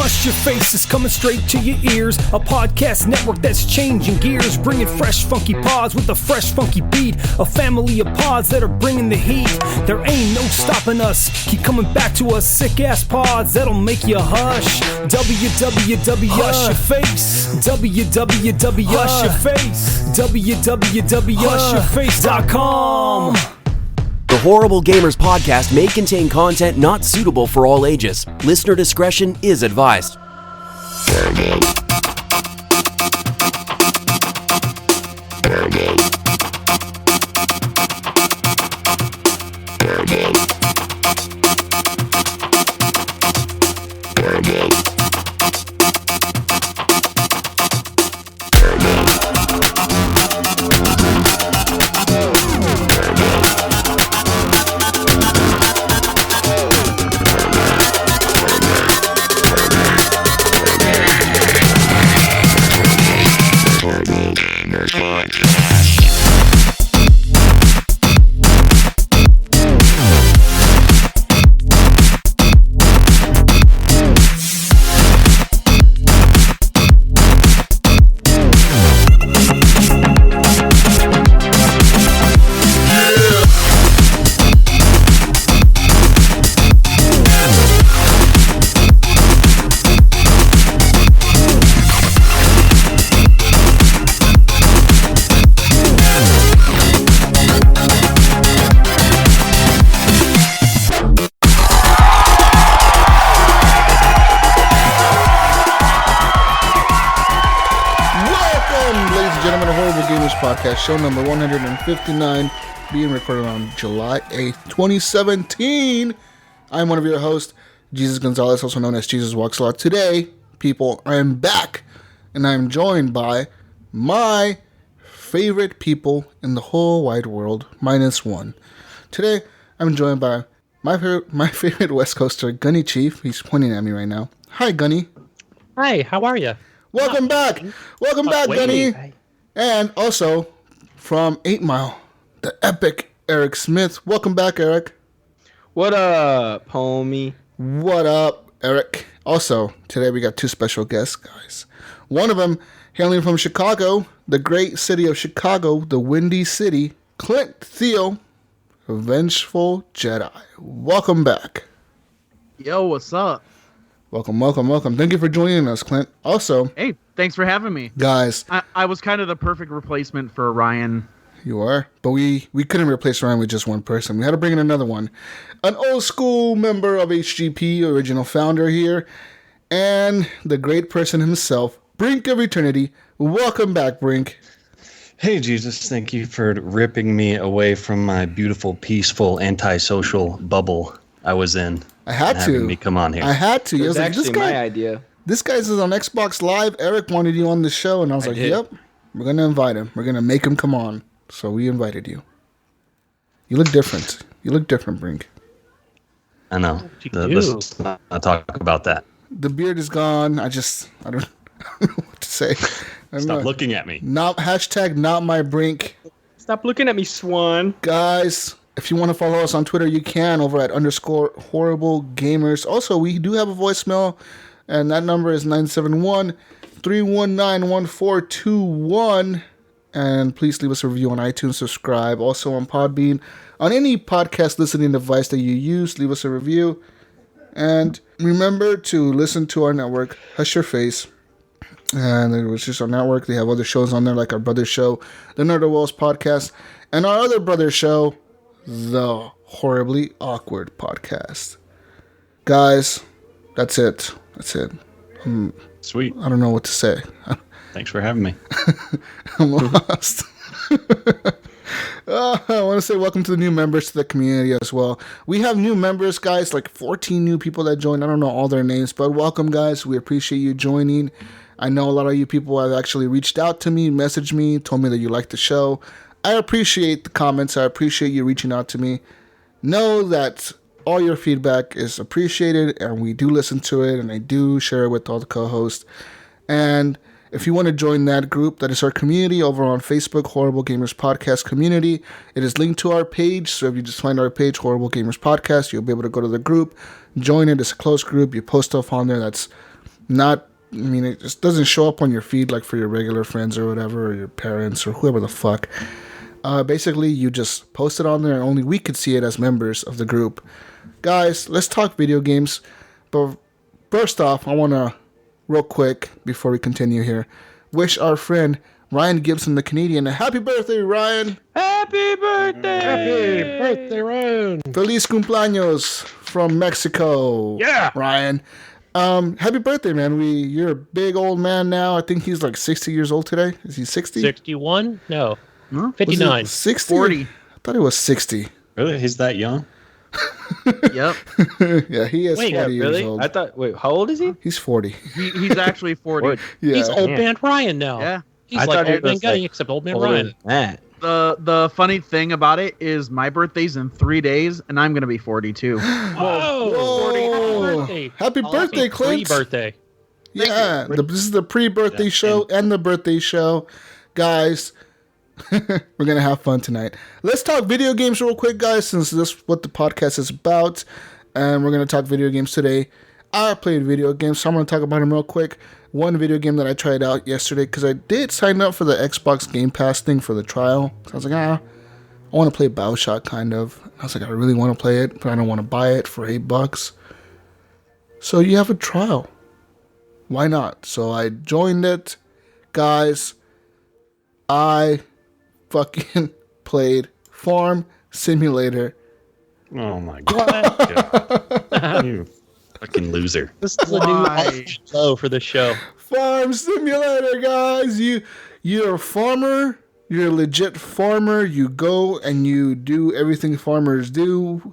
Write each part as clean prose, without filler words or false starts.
Hush Your Face is coming straight to your ears. A podcast network that's changing gears, bringing fresh funky pods with a fresh funky beat. A family of pods that are bringing the heat. There ain't no stopping us. Keep coming back to us, sick ass pods that'll make you hush. www Hush Your Face. www Hush Your Face. www.hushyourface.com. The Horrible Gamers podcast may contain content not suitable for all ages. Listener discretion is advised. Podcast, show number 159, being recorded on July 8th, 2017. I'm one of your hosts, Jesus Gonzalez, also known as Jesus Walks a Lot. Today, people, I am back, and I'm joined by my favorite people in the whole wide world, minus one. Today, I'm joined by my favorite West Coaster, Gunny Chief. He's pointing at me right now. Hi, Gunny. Hi, how are you? Welcome back. Welcome back, Gunny. Hi. And also, from 8 Mile, the epic Eric Smith. Welcome back, Eric. What up, homie? What up, Eric? Also, today we got two special guests, guys. One of them, hailing from Chicago, the great city of Chicago, the Windy City, Clint Theo, Vengeful Jedi. Welcome back. Yo, what's up? Welcome, welcome, welcome. Thank you for joining us, Clint. Also, hey, thanks for having me. Guys. I was kind of the perfect replacement for Ryan. You are? But we couldn't replace Ryan with just one person. We had to bring in another one. An old school member of HGP, original founder here, and the great person himself, Brink of Eternity. Welcome back, Brink. Hey, Jesus, thank you for ripping me away from my beautiful, peaceful, antisocial bubble I was in. I had to. Having me come on here. I had to. It was actually my idea. This guy's on Xbox Live. Eric wanted you on the show, and I was like, yep, we're going to invite him. We're going to make him come on. So we invited you. You look different. You look different, Brink. I know. Let's not talk about that. The beard is gone. I don't know what to say. Stop looking at me. Not my Brink. Stop looking at me, Swan. Guys, if you want to follow us on Twitter, you can over at _horriblegamers. Also, we do have a voicemail, and that number is 971-319-1421. And please leave us a review on iTunes, subscribe. Also on Podbean. On any podcast listening device that you use, leave us a review. And remember to listen to our network, Hush Your Face. And it was just our network. They have other shows on there, like our brother show, the Nerd of Wells podcast, and our other brother show, the Horribly Awkward podcast. Guys, that's it. Sweet. I don't know what to say. Thanks for having me. I'm lost. I want to say welcome to the new members to the community as well. We have new members, guys, like 14 new people that joined. I don't know all their names, but welcome, guys. We appreciate you joining. I know a lot of you people have actually reached out to me, messaged me, told me that you like the show. I appreciate the comments. I appreciate you reaching out to me. Know that all your feedback is appreciated, and we do listen to it, and I do share it with all the co-hosts. And if you want to join that group, that is our community over on Facebook, Horrible Gamers Podcast Community. It is linked to our page, so if you just find our page, Horrible Gamers Podcast, you'll be able to go to the group, join it. It's a closed group. You post stuff on there that's It just doesn't show up on your feed like for your regular friends or whatever, or your parents or whoever the fuck. Basically, you just post it on there and only we could see it as members of the group. Guys, let's talk video games. But first off, I want to, real quick, before we continue here, wish our friend Ryan Gibson, the Canadian, a happy birthday, Ryan! Happy birthday! Happy birthday, Ryan! Feliz cumpleaños from Mexico. Yeah. Ryan. Happy birthday, man. You're a big old man now. I think he's like 60 years old today. Is he 60? 61? No. Huh? 59. 60? 40. I thought it was 60. Really? He's that young? Yep. Yeah, he is Wait, 40 years Really? old. I thought. Wait, how old is he? He's 40. He's actually 40. Yeah. He's old Yeah. man Ryan now. Yeah. He's I like thought he old man was, Gunny, like, except old man Older Ryan. than that. The funny thing about it is my birthday's in 3 days, and I'm gonna be 42. Whoa! Whoa. Birthday. Happy birthday, Clint. Pre-birthday. Yeah, this is the pre-birthday show and the birthday show. Guys, we're going to have fun tonight. Let's talk video games real quick, guys, since this is what the podcast is about. And we're going to talk video games today. I played video games, so I'm going to talk about them real quick. One video game that I tried out yesterday, because I did sign up for the Xbox Game Pass thing for the trial. So I was like, I want to play BioShock, kind of. I was like, I really want to play it, but I don't want to buy it for $8. So you have a trial. Why not? So I joined it. Guys, I fucking played Farm Simulator. Oh my god. You fucking loser. This is a new show for the show. Farm Simulator, guys. You're a farmer. You're a legit farmer. You go and you do everything farmers do.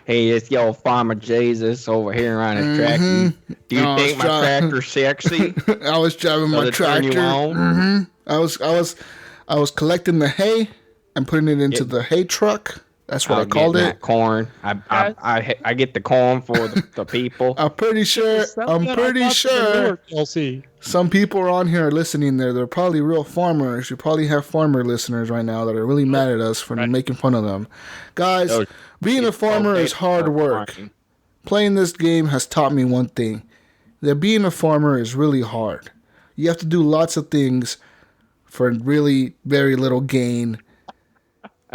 Hey, it's yo Farmer Jesus over here on his tractor. Do you No, think it's my dry. tractor's sexy? I was driving my Does it turn you tractor. on? I was collecting the hay and putting it into the hay truck. That's what I I'll called get it. that corn. I get the corn for the people. I'm pretty sure. LC. Some people on here are listening there. They're probably real farmers. You probably have farmer listeners right now that are really mad at us for making fun of them. Guys, Oh, being a farmer is hard work. Playing this game has taught me one thing. That being a farmer is really hard. You have to do lots of things for really very little gain.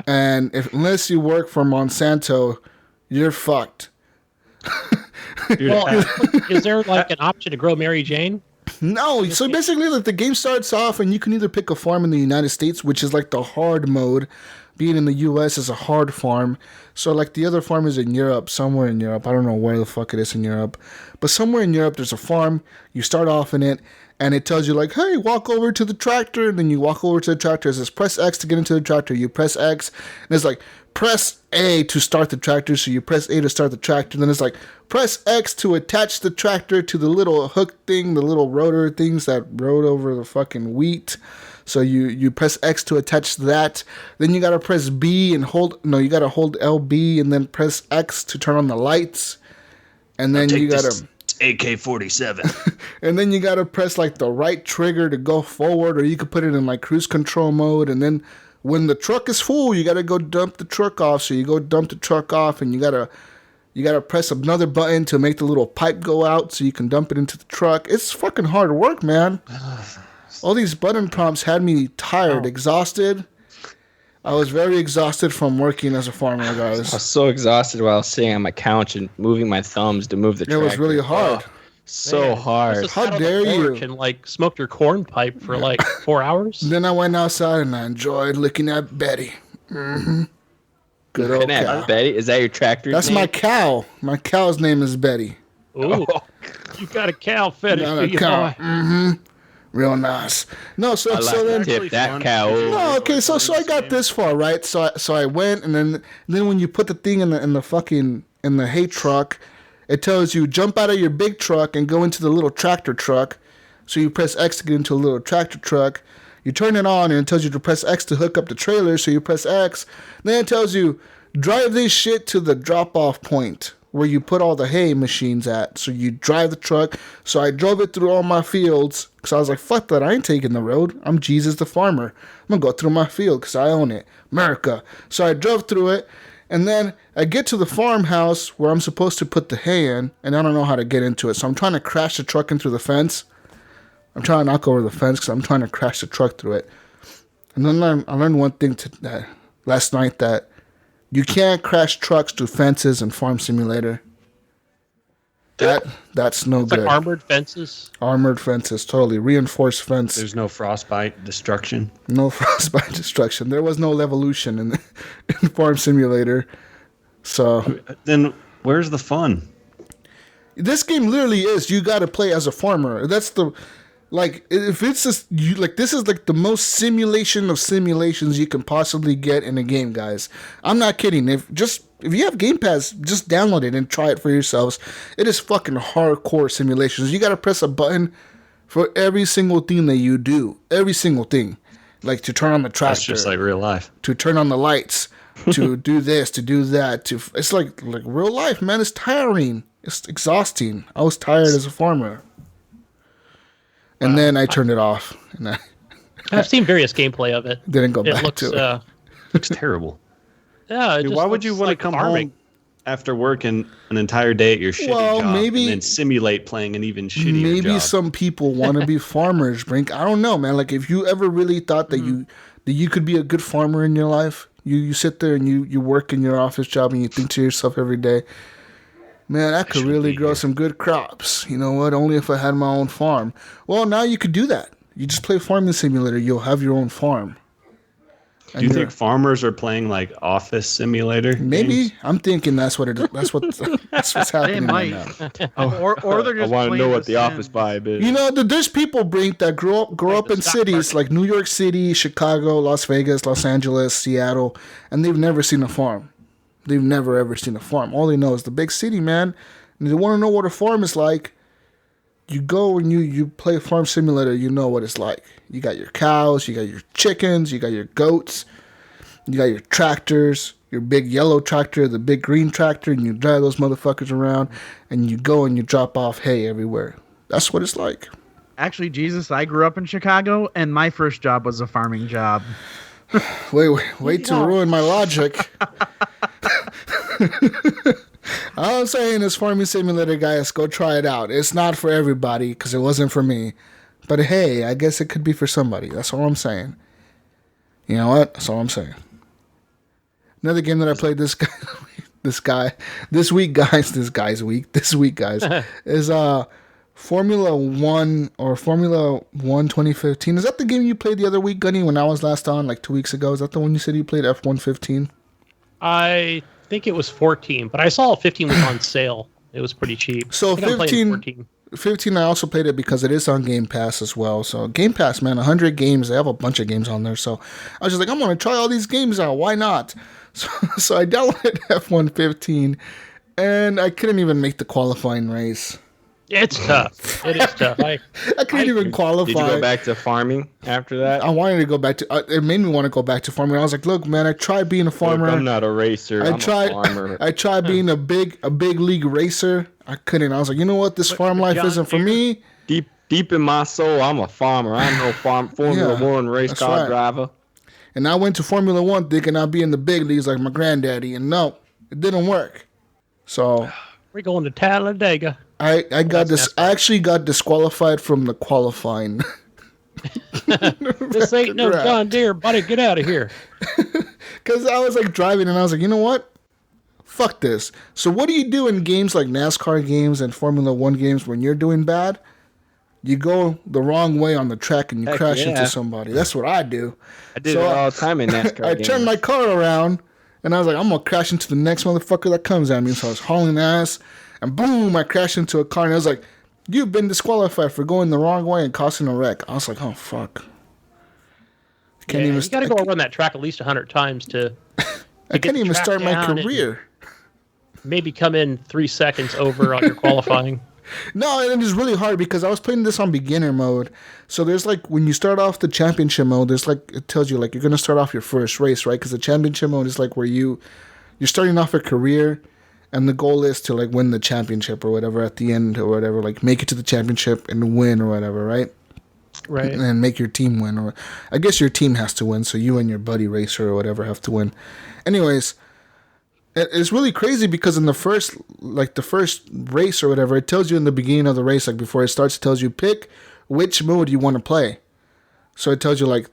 And unless you work for Monsanto, you're fucked. Well, is there like an option to grow Mary Jane? No, so basically, like the game starts off, and you can either pick a farm in the United States, which is like the hard mode. Being in the U.S. is a hard farm. So like the other farm is in Europe, somewhere in Europe. I don't know where the fuck it is in Europe, but somewhere in Europe there's a farm. You start off in it, and it tells you like, hey, walk over to the tractor. And then you walk over to the tractor. It says press X to get into the tractor. You press X, and it's like press A to start the tractor. So you press A to start the tractor. Then it's like press X to attach the tractor to the little hook thing, the little rotor things that rode over the fucking wheat. So you press X to attach that. Then you gotta press B and you gotta hold LB and then press X to turn on the lights. And then you gotta AK-47. and then you gotta press like the right trigger to go forward, or you could put it in like cruise control mode. And then when the truck is full, you gotta go dump the truck off. So you go dump the truck off, and you gotta press another button to make the little pipe go out so you can dump it into the truck. It's fucking hard work, man. All these button prompts had me tired, exhausted. I was very exhausted from working as a farmer, I guys. was so exhausted while I was sitting on my couch and moving my thumbs to move the It tractor. was really hard. So Man, hard. just How sat on the dare you. porch and like smoked your corn pipe for like 4 hours. Then I went outside and I enjoyed looking at Betty. Good old Looking at cow. Betty, is that your tractor? That's my cow. My cow's name is Betty. Ooh, you got a cow fetish, Not do a you, cow. boy? Real nice. No, so I like so to then tip that cow over. no, okay, so I got this far, right? So I went, and then when you put the thing in the hay truck, it tells you jump out of your big truck and go into the little tractor truck. So you press X to get into a little tractor truck. You turn it on, and it tells you to press X to hook up the trailer. So you press X. Then it tells you drive this shit to the drop-off point where you put all the hay machines at. So you drive the truck. So I drove it through all my fields because I was like, fuck that, I ain't taking the road. I'm Jesus the farmer. I'm going to go through my field because I own it. America. So I drove through it, And then I get to the farmhouse where I'm supposed to put the hay in, and I don't know how to get into it. So I'm trying to crash the truck in through the fence. I'm trying to knock over the fence because I'm trying to crash the truck through it. And then I learned one thing last night, that you can't crash trucks through fences in Farm Simulator. That's no good. Like armored fences. Armored fences, totally. Reinforced fence. There's no frostbite destruction. No frostbite destruction. There was no Levolution in Farm Simulator. So Then where's the fun? this game literally is, you got to play as a farmer. That's the, like, if it's just you, like, this is like the most simulation of simulations you can possibly get in a game, guys. I'm not kidding. If you have Game Pass, just download it and try it for yourselves. It is fucking hardcore simulations. You got to press a button for every single thing that you do. Every single thing. Like to turn on the tractor. That's just like real life. To turn on the lights. To do this, to do that. It's like real life, man. It's tiring. It's exhausting. I was tired as a farmer. And then I turned it off. And I've seen various gameplay of it. didn't go back to it. Looks terrible. Yeah. Dude, why would you want to come home after working an entire day at your shitty job and then simulate playing an even shittier Maybe job? some people want to be farmers, Brink. I don't know, man. Like, if you ever really thought that you could be a good farmer in your life, you sit there and you work in your office job and you think to yourself every day, man, I could really grow some good crops. You know what? Only if I had my own farm. Well, now you could do that. You just play Farming Simulator. You'll have your own farm. Do you think farmers are playing like Office Simulator? Maybe. games? I'm thinking that's what it is. That's what's happening They right might. now. or they're just. I want to playing know what the Sims. office vibe is. You know, there's people, Brink, that grow up in cities like New York City, Chicago, Las Vegas, Los Angeles, Seattle, and they've never seen a farm. They've never ever seen a farm. All they know is the big city, man. And they want to know what a farm is like. You go and you play Farm Simulator, you know what it's like. You got your cows, you got your chickens, you got your goats, you got your tractors, your big yellow tractor, the big green tractor, and you drive those motherfuckers around, and you go and you drop off hay everywhere. That's what it's like. Actually, Jesus, I grew up in Chicago, and my first job was a farming job. Wait to ruin my logic. All I'm saying is, Farming Simulator, guys, go try it out. It's not for everybody, because it wasn't for me. But hey, I guess it could be for somebody. That's all I'm saying. You know what? That's all I'm saying. Another game that I played this week, guys, is Formula 1 or Formula 1 2015. Is that the game you played the other week, Gunny, when I was last on, like 2 weeks ago? Is that the one you said you played, F115? I think it was 14, but I saw 15 was on sale. It was pretty cheap. So I think I'm playing 14. 15, I also played it because it is on Game Pass as well. So Game Pass, man, 100 games. They have a bunch of games on there. So I was just like, I'm going to try all these games out. Why not? So I downloaded F115, and I couldn't even make the qualifying race. It's tough. It is tough. I couldn't even qualify. Did you go back to farming after that? I wanted to go back to. It made me want to go back to farming. I was like, look, man, I tried being a farmer. Look, I'm not a racer. I'm a farmer. I tried being a big league racer. I couldn't. I was like, you know what? This farm life isn't for me. Deep in my soul, I'm a farmer. I'm no Formula 1 race car driver. And I went to Formula 1 thinking I'd be in the big leagues like my granddaddy, and no, it didn't work. So We're going to Talladega. I actually got disqualified from the qualifying. This ain't no John Deere, buddy. Get out of here. Because I was like driving, and I was like, you know what? Fuck this. So what do you do in games like NASCAR games and Formula 1 games when you're doing bad? You go the wrong way on the track and you crash into somebody. That's what I do. I did it all the time in NASCAR I turned my car around, and I was like, I'm going to crash into the next motherfucker that comes at me. So I was hauling ass, and boom, I crashed into a car, and I was like, you've been disqualified for going the wrong way and causing a wreck. I was like, oh, fuck. You got to go around that track at least 100 times to I can't even start my career. Maybe come in 3 seconds over on your qualifying. No, and it's really hard because I was playing this on beginner mode. So there's like, when you start off the championship mode, there's like, it tells you like you're going to start off your first race, right? Because the championship mode is like where you're starting off a career, and the goal is to like win the championship or whatever at the end or whatever, like make it to the championship and win or whatever, right? Right. And make your team win, or I guess your team has to win, so you and your buddy racer or whatever have to win. Anyways, It's really crazy because in the first race or whatever, it tells you in the beginning of the race, like before it starts, it tells you pick which mode you want to play. So it tells you like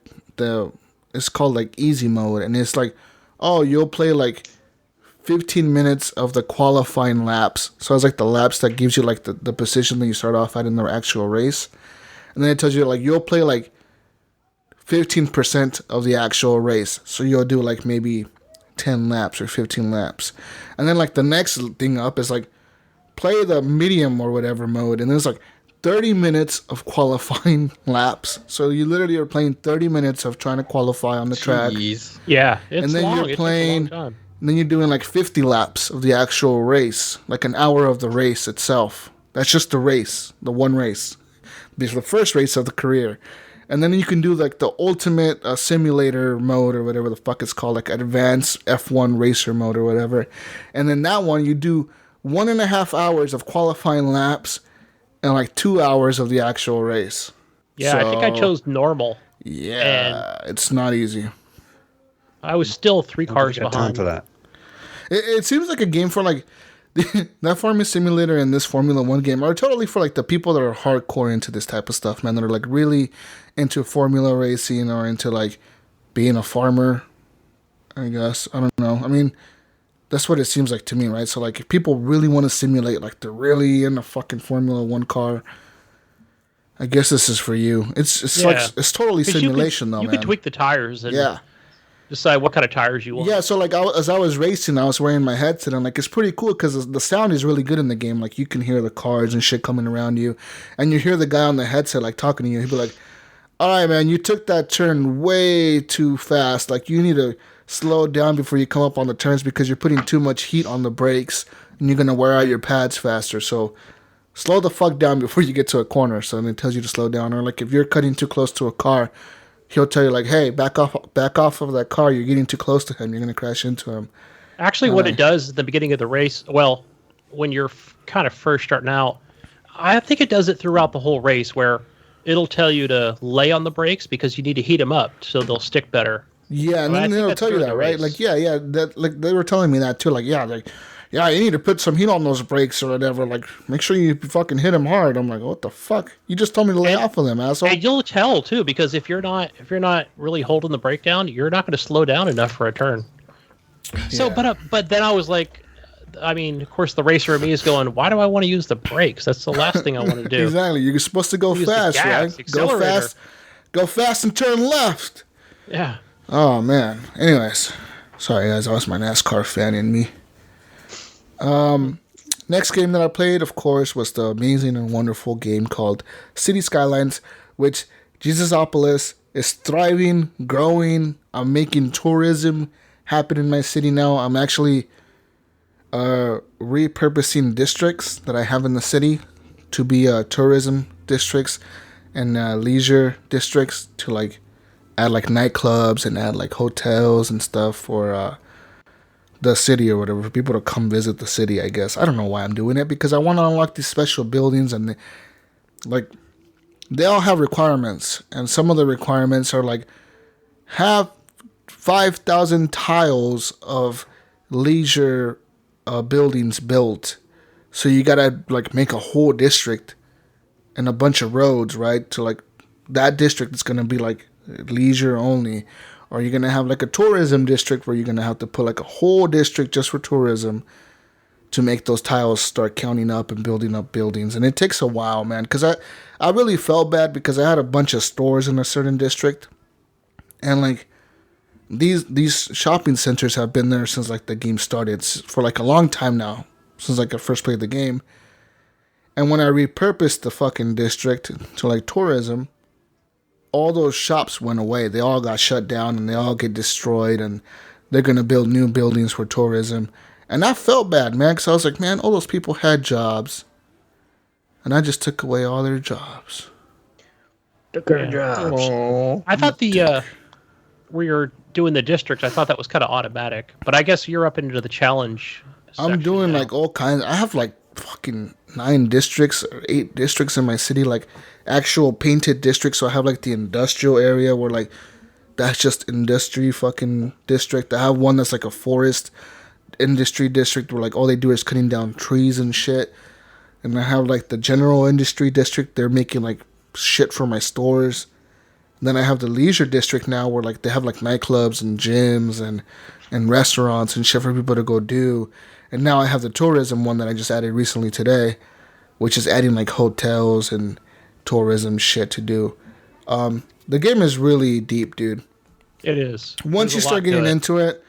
it's called like easy mode, and it's like, oh, you'll play like 15 minutes of the qualifying laps. So it's like the laps that gives you like the position that you start off at in the actual race. And then it tells you like you'll play like 15% of the actual race. So you'll do like maybe 10 laps or 15 laps. And then like the next thing up is like play the medium or whatever mode. And there's like 30 minutes of qualifying laps. So you literally are playing 30 minutes of trying to qualify on the track. Yeah, it's And then long. you're It playing, takes a long time. and then you're doing like 50 laps of the actual race, like an hour of the race itself. That's just the race, the one race. This is the first race of the career. And then you can do like the ultimate simulator mode or whatever the fuck it's called, like advanced F1 racer mode or whatever. And then that one, you do 1.5 hours of qualifying laps and like 2 hours of the actual race. Yeah, I think I chose normal. Yeah, it's not easy. I was still 3 cars Got time behind. for that. It seems like a game for like that Farming Simulator and this Formula One game are totally for like the people that are hardcore into this type of stuff, man. That are like really into formula racing or into like being a farmer. I guess I don't know. I mean, that's what it seems like to me, right? So like, if people really want to simulate, like they're really in a fucking Formula One car, I guess this is for you. It's like it's totally 'Cause simulation though, you man. could tweak the tires and Yeah. decide what kind of tires you want. Yeah, so like as I was racing, I was wearing my headset, and like it's pretty cool because the sound is really good in the game. Like you can hear the cars and shit coming around you, and you hear the guy on the headset like talking to you. He'd be like, "All right, man, you took that turn way too fast. Like you need to slow down before you come up on the turns because you're putting too much heat on the brakes, and you're gonna wear out your pads faster. So slow the fuck down before you get to a corner." So then it tells you to slow down. Or like if you're cutting too close to a car, he'll tell you like, "Hey, back off of that car. You're getting too close to him. You're gonna crash into him." Actually, what it does at the beginning of the race, well, when you're kind of first starting out, I think it does it throughout the whole race where it'll tell you to lay on the brakes because you need to heat them up so they'll stick better. Yeah, and Well, I then think they'll that's tell you during that, the right? race. Like, yeah, that like they were telling me that too. Like, yeah, you need to put some heat on those brakes or whatever. Like, make sure you fucking hit them hard. I'm like, what the fuck? You just told me to lay off of them, asshole. And you'll tell too because if you're not really holding the brake down, you're not going to slow down enough for a turn. So, Yeah. but then I was like, I mean, of course, the racer in me is going, why do I want to use the brakes? That's the last thing I want to do. Exactly. You're supposed to go Use the fast, gas, right? accelerator. Go fast and turn left. Yeah. Oh man. Anyways, sorry guys, that was my NASCAR fan in me. Next game that I played, of course, was the amazing and wonderful game called City Skylines, which Jesusopolis is thriving, growing. I'm making tourism happen in my city now. I'm actually repurposing districts that I have in the city to be tourism districts and leisure districts to like add like nightclubs and add like hotels and stuff for the city or whatever, for people to come visit the city, I guess. I don't know why I'm doing it, because I want to unlock these special buildings, and they all have requirements, and some of the requirements are like have 5,000 tiles of leisure buildings built. So you gotta like make a whole district and a bunch of roads, right? To like that district is gonna be like leisure only. Or you're going to have like a tourism district where you're going to have to put like a whole district just for tourism to make those tiles start counting up and building up buildings. And it takes a while, man, because I really felt bad because I had a bunch of stores in a certain district. And like these shopping centers have been there since like the game started. It's for like a long time now, since like I first played the game. And when I repurposed the fucking district to like tourism, all those shops went away. They all got shut down and they all get destroyed, and they're going to build new buildings for tourism. And I felt bad, man, because I was like, man, all those people had jobs, and I just took away all their jobs. Took our jobs. I thought where you're doing the district, I thought that was kind of automatic. But I guess you're up into the challenge I'm section doing now. like all kinds. I have like fucking 9 districts or 8 districts in my city, like actual painted districts. So I have like the industrial area where like that's just industry fucking district. I have one that's like a forest industry district where like all they do is cutting down trees and shit. And I have like the general industry district. They're making like shit for my stores. And then I have the leisure district now where like they have like nightclubs and gyms and restaurants and shit for people to go do. And now I have the tourism one that I just added recently today, which is adding like hotels and tourism shit to do. The game is really deep, dude. It is. Once you start getting into it,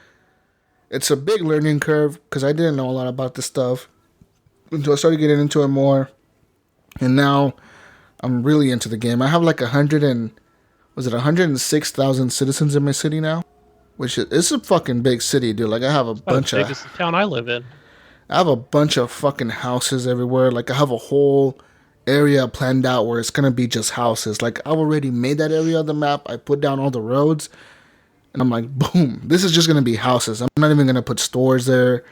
it's a big learning curve because I didn't know a lot about this stuff until I started getting into it more. And now I'm really into the game. I have like 106,000 citizens in my city now, which is it's a fucking big city, dude. Like I have a bunch of biggest town I live in. I have a bunch of fucking houses everywhere. Like I have a whole area planned out where it's gonna be just houses. Like I've already made that area of the map. I put down all the roads, and I'm like, boom, this is just gonna be houses. I'm not even gonna put stores there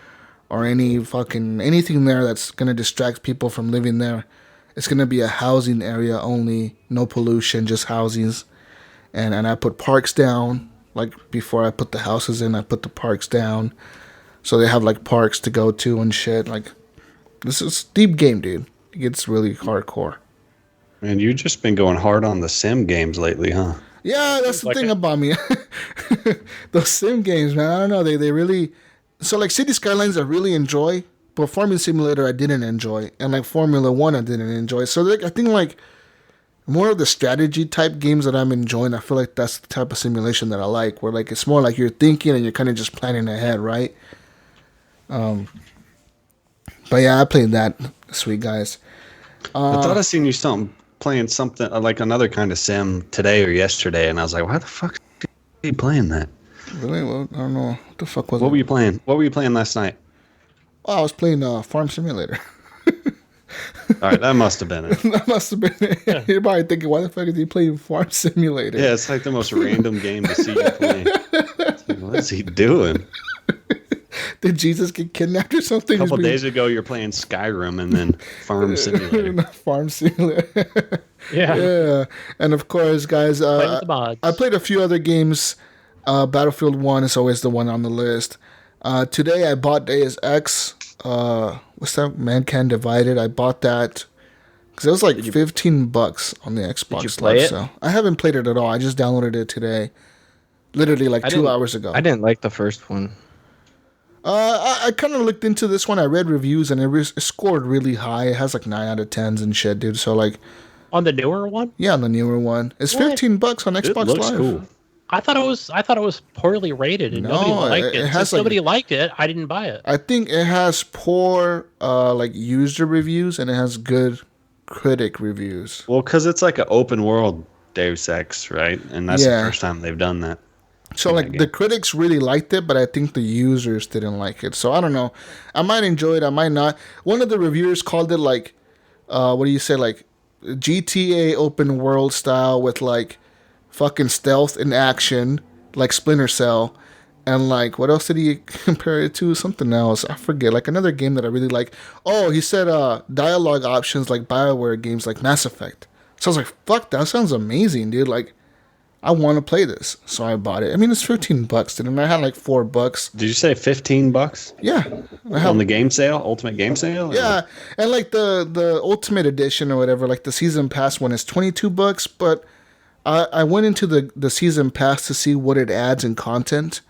or anything there that's gonna distract people from living there. It's gonna be a housing area only, no pollution, just housings. And I put parks down. Like before I put the houses in, I put the parks down. So they have like parks to go to and shit. Like this is deep game, dude. It gets really hardcore. Man, you've just been going hard on the sim games lately, huh? Yeah, that's the thing about me. Those sim games, man. I don't know. They really. So like City Skylines, I really enjoy, but Farming Simulator I didn't enjoy, and like Formula One I didn't enjoy. So like, I think like more of the strategy type games that I'm enjoying. I feel like that's the type of simulation that I like, where like it's more like you're thinking and you're kind of just planning ahead, right? But yeah, I played that this week, guys. I thought I seen you playing something like another kind of sim today or yesterday, and I was like, why the fuck are you playing that? Really? Well, I don't know. What the fuck was it? What were you playing? What were you playing last night? Oh, I was playing Farm Simulator. All right, that must have been it. That must have been it. Yeah. You're probably thinking, why the fuck is he playing Farm Simulator? Yeah, it's like the most random game to see you playing. Like, what is he doing? Did Jesus get kidnapped or something? A couple days ago, you're playing Skyrim and then Farm Simulator. Farm Simulator. Yeah. Yeah. And of course, guys, I played a few other games. Battlefield 1 is always the one on the list. Today I bought Deus Ex. What's that? Mankind Divided. I bought that because it was like $15 on the Xbox. Did you play it? So I haven't played it at all. I just downloaded it today, literally like 2 hours ago. I didn't like the first one. I kind of looked into this one. I read reviews and it scored really high. It has like 9 out of 10s and shit, dude. So like on the newer one? Yeah, on the newer one. It's $15 on Xbox It looks Live. cool. I thought it was poorly rated and nobody liked it. Since nobody liked it, I didn't buy it. I think it has poor like user reviews and it has good critic reviews. Well, because it's like an open world Deus Ex, right? And that's the first time they've done that. So like the critics really liked it, but I think the users didn't like it. So I don't know. I might enjoy it. I might not. One of the reviewers called it like, what do you say? Like GTA open world style with like fucking stealth and action, like Splinter Cell. And like, what else did he compare it to? Something else. I forget. Like another game that I really like. Oh, he said dialogue options like BioWare games like Mass Effect. So I was like, fuck, that sounds amazing, dude. Like, I want to play this, so I bought it. I mean, it's $15, dude, and I had like $4. Did you say $15? Yeah, on the game sale, Ultimate Game Sale. Yeah, and like the Ultimate Edition or whatever, like the Season Pass one is $22. But I went into the Season Pass to see what it adds in content,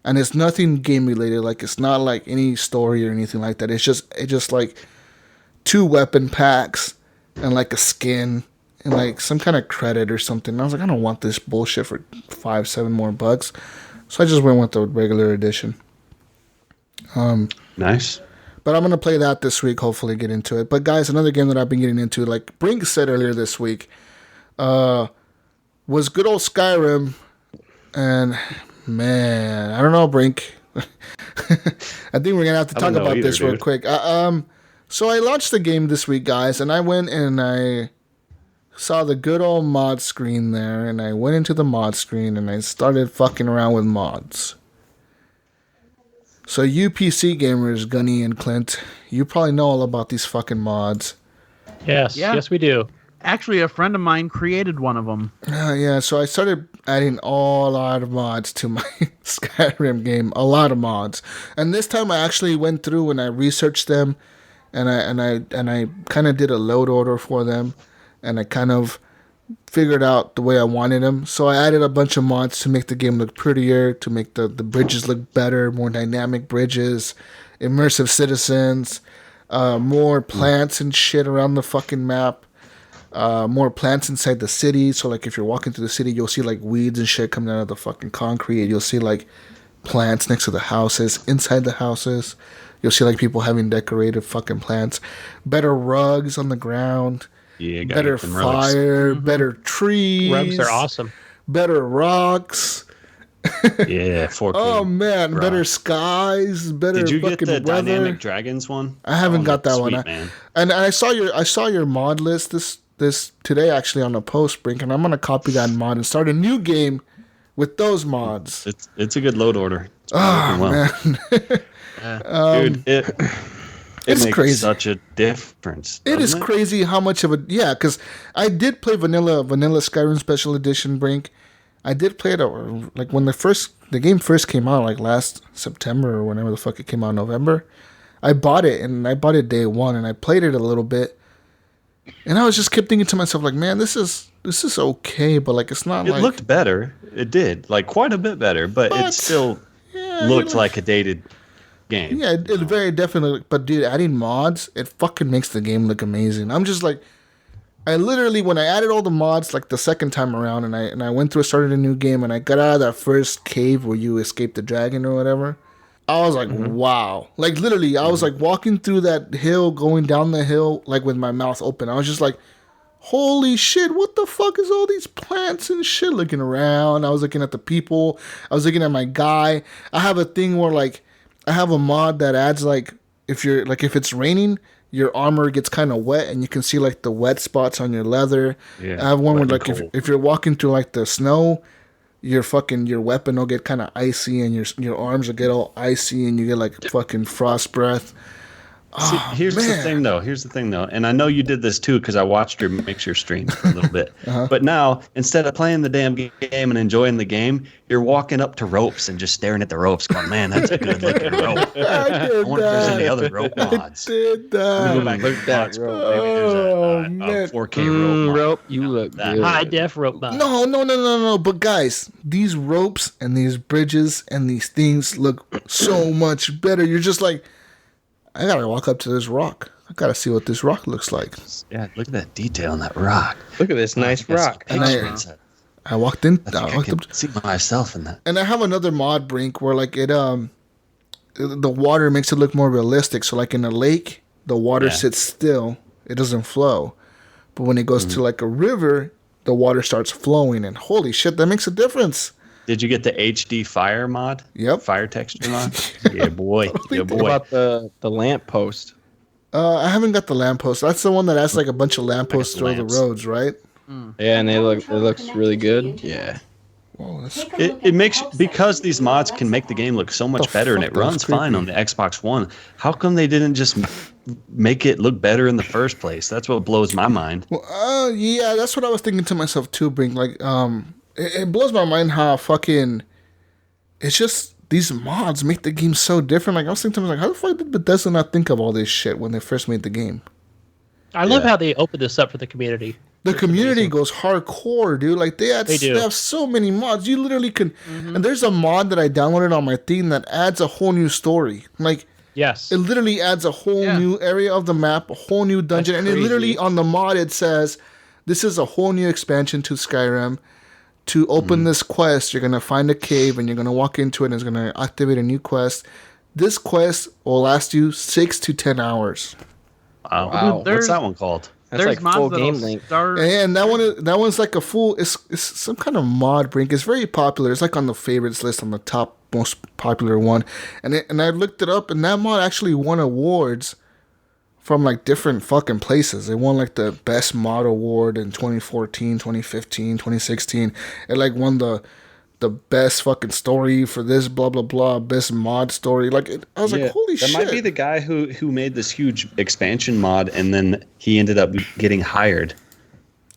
and it's nothing game related. Like it's not like any story or anything like that. It's just like 2 weapon packs and like a skin. And like some kind of credit or something. And I was like, I don't want this bullshit for $5-7 more. So I just went with the regular edition. Nice. But I'm gonna play that this week. Hopefully, get into it. But guys, another game that I've been getting into, like Brink said earlier this week, was good old Skyrim. And man, I don't know, Brink. I think we're gonna have to talk about this real quick. So I launched the game this week, guys, and I went and I saw the good old mod screen there, and I went into the mod screen and I started fucking around with mods. So you PC gamers, Gunny and Clint, you probably know all about these fucking mods. Yes, yes we do. Actually, a friend of mine created one of them. Yeah, so I started adding a lot of mods to my Skyrim game. A lot of mods. And this time I actually went through and I researched them, and I kind of did a load order for them, and I kind of figured out the way I wanted them. So I added a bunch of mods to make the game look prettier, to make the bridges look better, more dynamic bridges, immersive citizens, more plants and shit around the fucking map, more plants inside the city. So like if you're walking through the city, you'll see like weeds and shit coming out of the fucking concrete. You'll see like plants next to the houses, inside the houses. You'll see like people having decorated fucking plants, better rugs on the ground. Yeah, better fire, better trees. Rugs are awesome. Better rocks. Yeah, 4K. Oh man, rock. better skies, better. Did you fucking get the weather. Dynamic Dragons one? I haven't got that sweet, one. Man. And I saw your mod list this today actually on the post, Brink, and I'm gonna copy that mod and start a new game with those mods. It's a good load order. It's Oh working well. man, Dude, it it's makes crazy. such a difference. It is doesn't crazy how much of a because I did play vanilla Skyrim Special Edition, Brink. I did play it like when the game first came out, like last September or whenever the fuck it came out, November. I bought it day one, and I played it a little bit, and I was just kept thinking to myself like, man, this is okay, but like it's not. It like looked better. It did, like quite a bit better, but it still looked like a dated game. Yeah, it very definitely. But dude, adding mods, it fucking makes the game look amazing. I'm just like, I literally when I added all the mods like the second time around, and I went through, started a new game, and I got out of that first cave where you escaped the dragon or whatever. I was like, wow. Like literally, I was like walking through that hill, going down the hill, like with my mouth open. I was just like, holy shit, what the fuck is all these plants and shit? Looking around, I was looking at the people, I was looking at my guy. I have a thing where like I have a mod that adds like if it's raining, your armor gets kind of wet and you can see like the wet spots on your leather. Yeah, I have one where wet like and cold. if you're walking through like the snow, your weapon will get kind of icy and your arms will get all icy and you get like fucking frost breath. See, here's the thing though, and I know you did this too because I watched your mixer stream for a little bit. But now, instead of playing the damn game and enjoying the game, you're walking up to ropes and just staring at the ropes, going, "Man, that's a good looking rope." I wonder if there's any other rope mods. I did that. Go back Look to that mods, rope. maybe there's a man. 4K rope mod. Rope, you look That- good. High def rope mod. No. But guys, these ropes and these bridges and these things look so much better. You're just like, I gotta walk up to this rock. I gotta see what this rock looks like. Yeah, look at that detail on that rock. Look at this nice rock. And I walked in. I think I can see myself in that. And I have another mod, Brink, where like the water makes it look more realistic. So like in a lake, the water sits still; it doesn't flow. But when it goes to like a river, the water starts flowing, and holy shit, that makes a difference. Did you get the HD fire mod? Yep. Fire texture mod? Yeah, boy. Yeah, What boy. about the lamp post? I haven't got the lamppost. That's the one that has like a bunch of lampposts through the lamps. roads, right? Yeah, and it looks really good. Yeah. Whoa, that's It makes, because these mods can make the game look so much The better and fuck, it that was runs fine creepy. on the Xbox One. How come they didn't just make it look better in the first place? That's what blows my mind. well, yeah, that's what I was thinking to myself too, Brink. Like, it blows my mind how fucking it's just these mods make the game so different. Like I was thinking to myself, how the fuck did Bethesda not think of all this shit when they first made the game? I love how they opened this up for the community. The community goes hardcore, dude. Like they do. have so many mods. You literally can, and there's a mod that I downloaded on my thing that adds a whole new story. Like Yes. it literally adds a whole new area of the map, a whole new dungeon, and it literally on the mod it says, "This is a whole new expansion to Skyrim. To open this quest, you're gonna find a cave and you're gonna walk into it and it's gonna activate a new quest. This quest will last you 6 to 10 hours." Wow. What's There's- that one called? That's There's like mods full that'll game length. start. And that one's like a full. It's some kind of mod, Brink. It's very popular. It's like on the favorites list on the top most popular one. And I looked it up, and that mod actually won awards from like different fucking places. It won like the best mod award in 2014, 2015, 2016. It like won the best fucking story for this blah blah blah, best mod story. Like I was like, holy that shit. might be the guy who made this huge expansion mod and then he ended up getting hired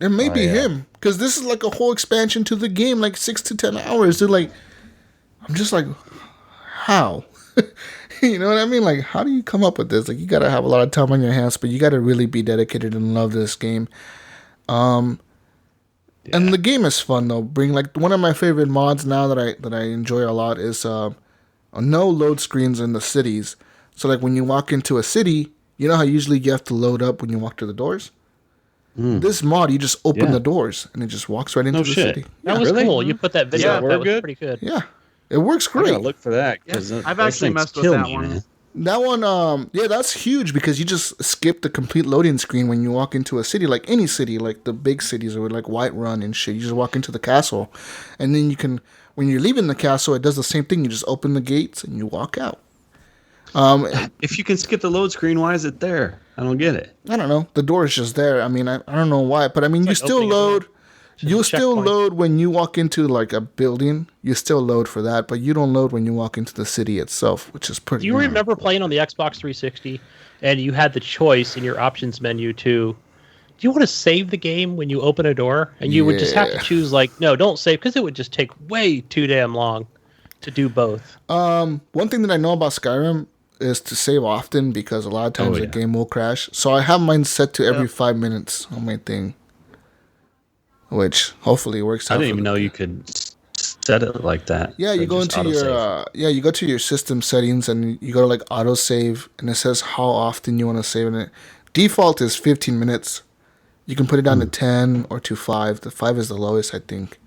It may be yeah. him, because this is like a whole expansion to the game, like 6 to 10 hours. Dude, like, I'm just like, how? You know what I mean? Like, how do you come up with this? Like, you gotta have a lot of time on your hands, but you gotta really be dedicated and love this game. And the game is fun though. One of my favorite mods now that I enjoy a lot is no load screens in the cities. So like when you walk into a city, you know how usually you have to load up when you walk to the doors? This mod, you just open the doors and it just walks right into the city. That was cool. You put that video Yeah, up. work That was good? pretty good. Yeah. It works I great. gotta look for that because I've actually messed with that one. Man. That one, that's huge because you just skip the complete loading screen when you walk into a city, like any city, like the big cities or like Whiterun and shit. You just walk into the castle, and then you can, when you're leaving the castle, it does the same thing. You just open the gates and you walk out. If you can skip the load screen, why is it there? I don't get it. I don't know. The door is just there. I mean, I don't know why, but I mean, you still load. You'll still load when you walk into like a building. You still load for that, but you don't load when you walk into the city itself, which is pretty. Do you remember playing on the Xbox 360 and you had the choice in your options menu to, do you want to save the game when you open a door? And you would just have to choose like, no, don't save, because it would just take way too damn long to do both. One thing that I know about Skyrim is to save often because a lot of times the game will crash. So I have mine set to every 5 minutes on my thing, which hopefully works out. I didn't even know you could set it like that. Yeah, you go into your you go to your system settings and you go to like autosave, and it says how often you want to save in it. Default is 15 minutes. You can put it down to 10 or to 5. The 5 is the lowest, I think,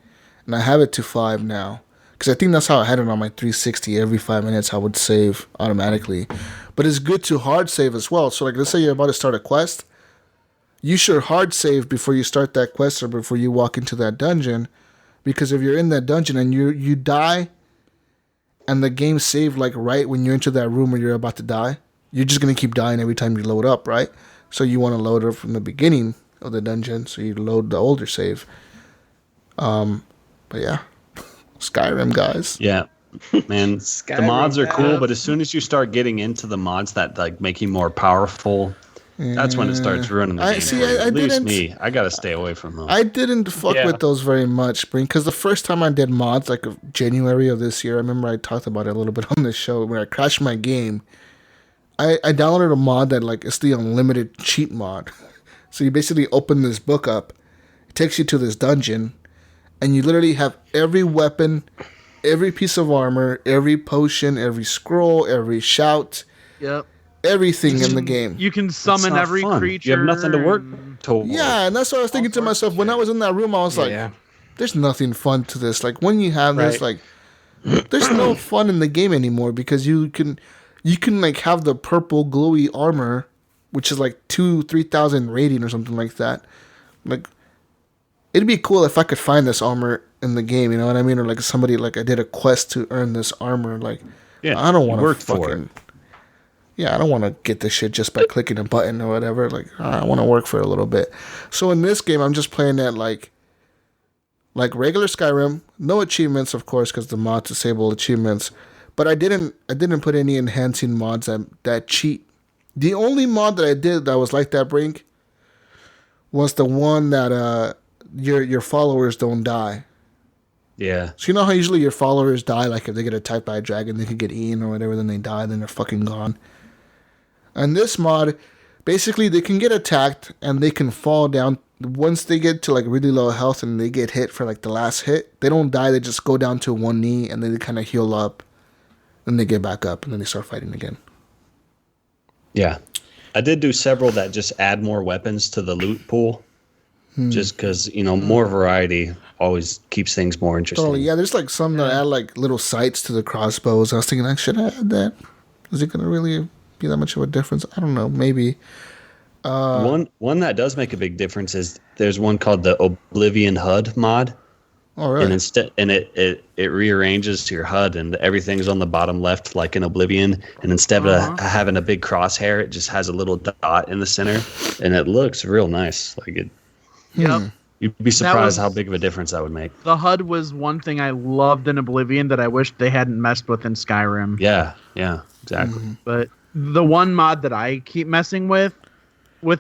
and I have it to 5 now because I think that's how I had it on my 360. Every 5 minutes, I would save automatically, but it's good to hard save as well. So like, let's say you're about to start a quest. You should hard save before you start that quest or before you walk into that dungeon, because if you're in that dungeon and you die and the game saved like right when you enter that room where you're about to die, you're just going to keep dying every time you load up, right? So you want to load up from the beginning of the dungeon, so you load the older save. But yeah, Skyrim, guys. Yeah. Man, the mods are cool, but as soon as you start getting into the mods that like make you more powerful, that's when it starts ruining the game. See, At least me, I gotta stay away from those. I didn't fuck with those very much, because the first time I did mods, like January of this year, I remember I talked about it a little bit on this show, when I crashed my game, I downloaded a mod that like it's the unlimited cheat mod. So you basically open this book up, it takes you to this dungeon, and you literally have every weapon, every piece of armor, every potion, every scroll, every shout. Yep. Everything in the game. You can summon every creature. You have nothing to work toward. Yeah, and that's what I was thinking to myself. When I was in that room, I was like, there's nothing fun to this. Like, when you have this, like, there's no fun in the game anymore, because you can like have the purple glowy armor, which is like 3,000 rating or something like that. Like, it'd be cool if I could find this armor in the game, you know what I mean? Or like somebody, like I did a quest to earn this armor. Like, I don't want to work for it. Yeah, I don't want to get this shit just by clicking a button or whatever. Like, I want to work for it a little bit. So in this game, I'm just playing it like regular Skyrim. No achievements, of course, because the mods disable achievements. But I didn't put any enhancing mods that cheat. The only mod that I did that was like that, Brink, was the one that your followers don't die. Yeah. So you know how usually your followers die, like if they get attacked by a dragon, they could get eaten or whatever, then they die, then they're fucking gone. And this mod, basically they can get attacked and they can fall down. Once they get to like really low health and they get hit for like the last hit, they don't die, they just go down to one knee and then they kind of heal up. Then they get back up and then they start fighting again. Yeah. I did do several that just add more weapons to the loot pool. Just because, more variety always keeps things more interesting. Totally, yeah. There's like some that add like little sights to the crossbows. I was thinking, like, should I add that? Is it going to really be that much of a difference? I don't know. Maybe. One that does make a big difference is there's one called the Oblivion HUD mod. Oh, really? And it rearranges to your HUD and everything's on the bottom left like in Oblivion. And instead of having a big crosshair, it just has a little dot in the center, and it looks real nice. Like it. Yep. You'd be surprised how big of a difference that would make. The HUD was one thing I loved in Oblivion that I wish they hadn't messed with in Skyrim. Yeah, exactly. But the one mod that I keep messing with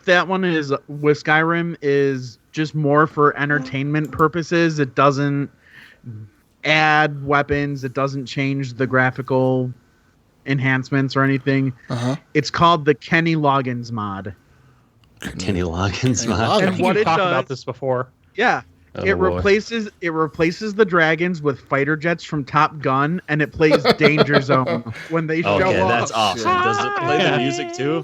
that one is with Skyrim is just more for entertainment purposes. It doesn't add weapons. It doesn't change the graphical enhancements or anything. It's called the Kenny Loggins mod. Kenny Loggins mod. I And think what you it talked does- about this before. Yeah. Oh, it boy. replaces the dragons with fighter jets from Top Gun, and it plays Danger Zone when they show Okay, up. that's awesome. Does it play the music too?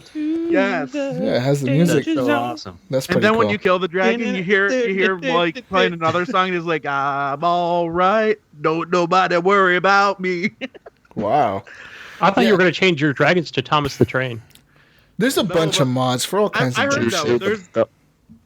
Yes. Yeah, it has the music. That's so awesome. That's And pretty then cool. when you kill the dragon, you hear like playing another song. And it's like, I'm all right. Don't nobody worry about me. Wow. I thought you were going to change your dragons to Thomas the Train. There's a bunch of mods for all kinds I of heard shit. that.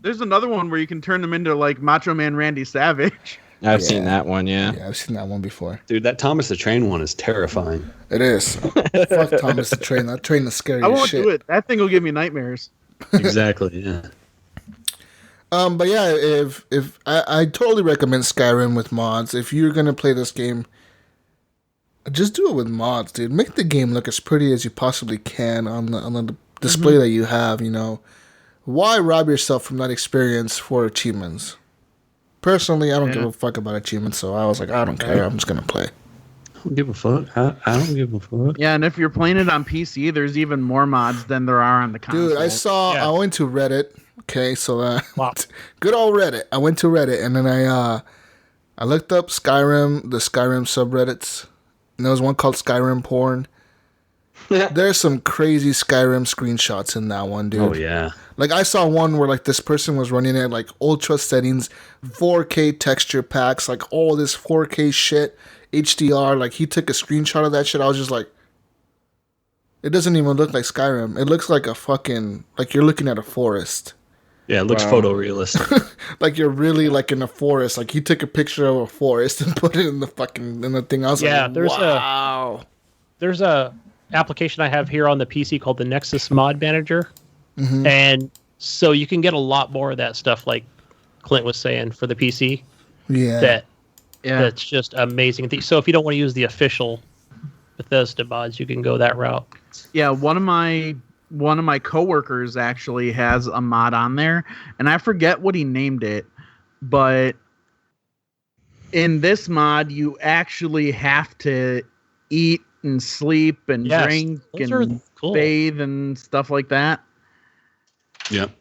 There's another one where you can turn them into like Macho Man Randy Savage. I've seen that one, yeah. Yeah, I've seen that one before. Dude, that Thomas the Train one is terrifying. It is. Fuck Thomas the Train. That train is scary I as won't shit. do it. That thing will give me nightmares. Exactly, yeah. But yeah, if I totally recommend Skyrim with mods. If you're gonna play this game, just do it with mods, dude. Make the game look as pretty as you possibly can on the display that you have. You know, why rob yourself from that experience for achievements? Personally, I don't give a fuck about achievements, so I was like, I don't care. I'm just gonna play. I don't give a fuck. I don't give a fuck. Yeah, and if you're playing it on PC, there's even more mods than there are on the console. Dude, I went to Reddit. Okay, so Wow. good old Reddit. I went to Reddit and then I looked up Skyrim, the Skyrim subreddits. And there was one called Skyrim porn. There's some crazy Skyrim screenshots in that one, dude. Oh, yeah. Like I saw one where like this person was running it like ultra settings, 4K texture packs, like all this 4K shit, HDR. Like he took a screenshot of that shit. I was just like, it doesn't even look like Skyrim. It looks like a fucking, like you're looking at a forest. Yeah, it looks photorealistic. Like you're really like in a forest. Like he took a picture of a forest and put it in the thing. I was like, wow. There's a application I have here on the PC called the Nexus Mod Manager. And so you can get a lot more of that stuff like Clint was saying for the PC. Yeah. That's just amazing. So if you don't want to use the official Bethesda mods, you can go that route. Yeah, one of my coworkers actually has a mod on there, and I forget what he named it, but in this mod you actually have to eat and sleep and drink and bathe and stuff like that. Yep.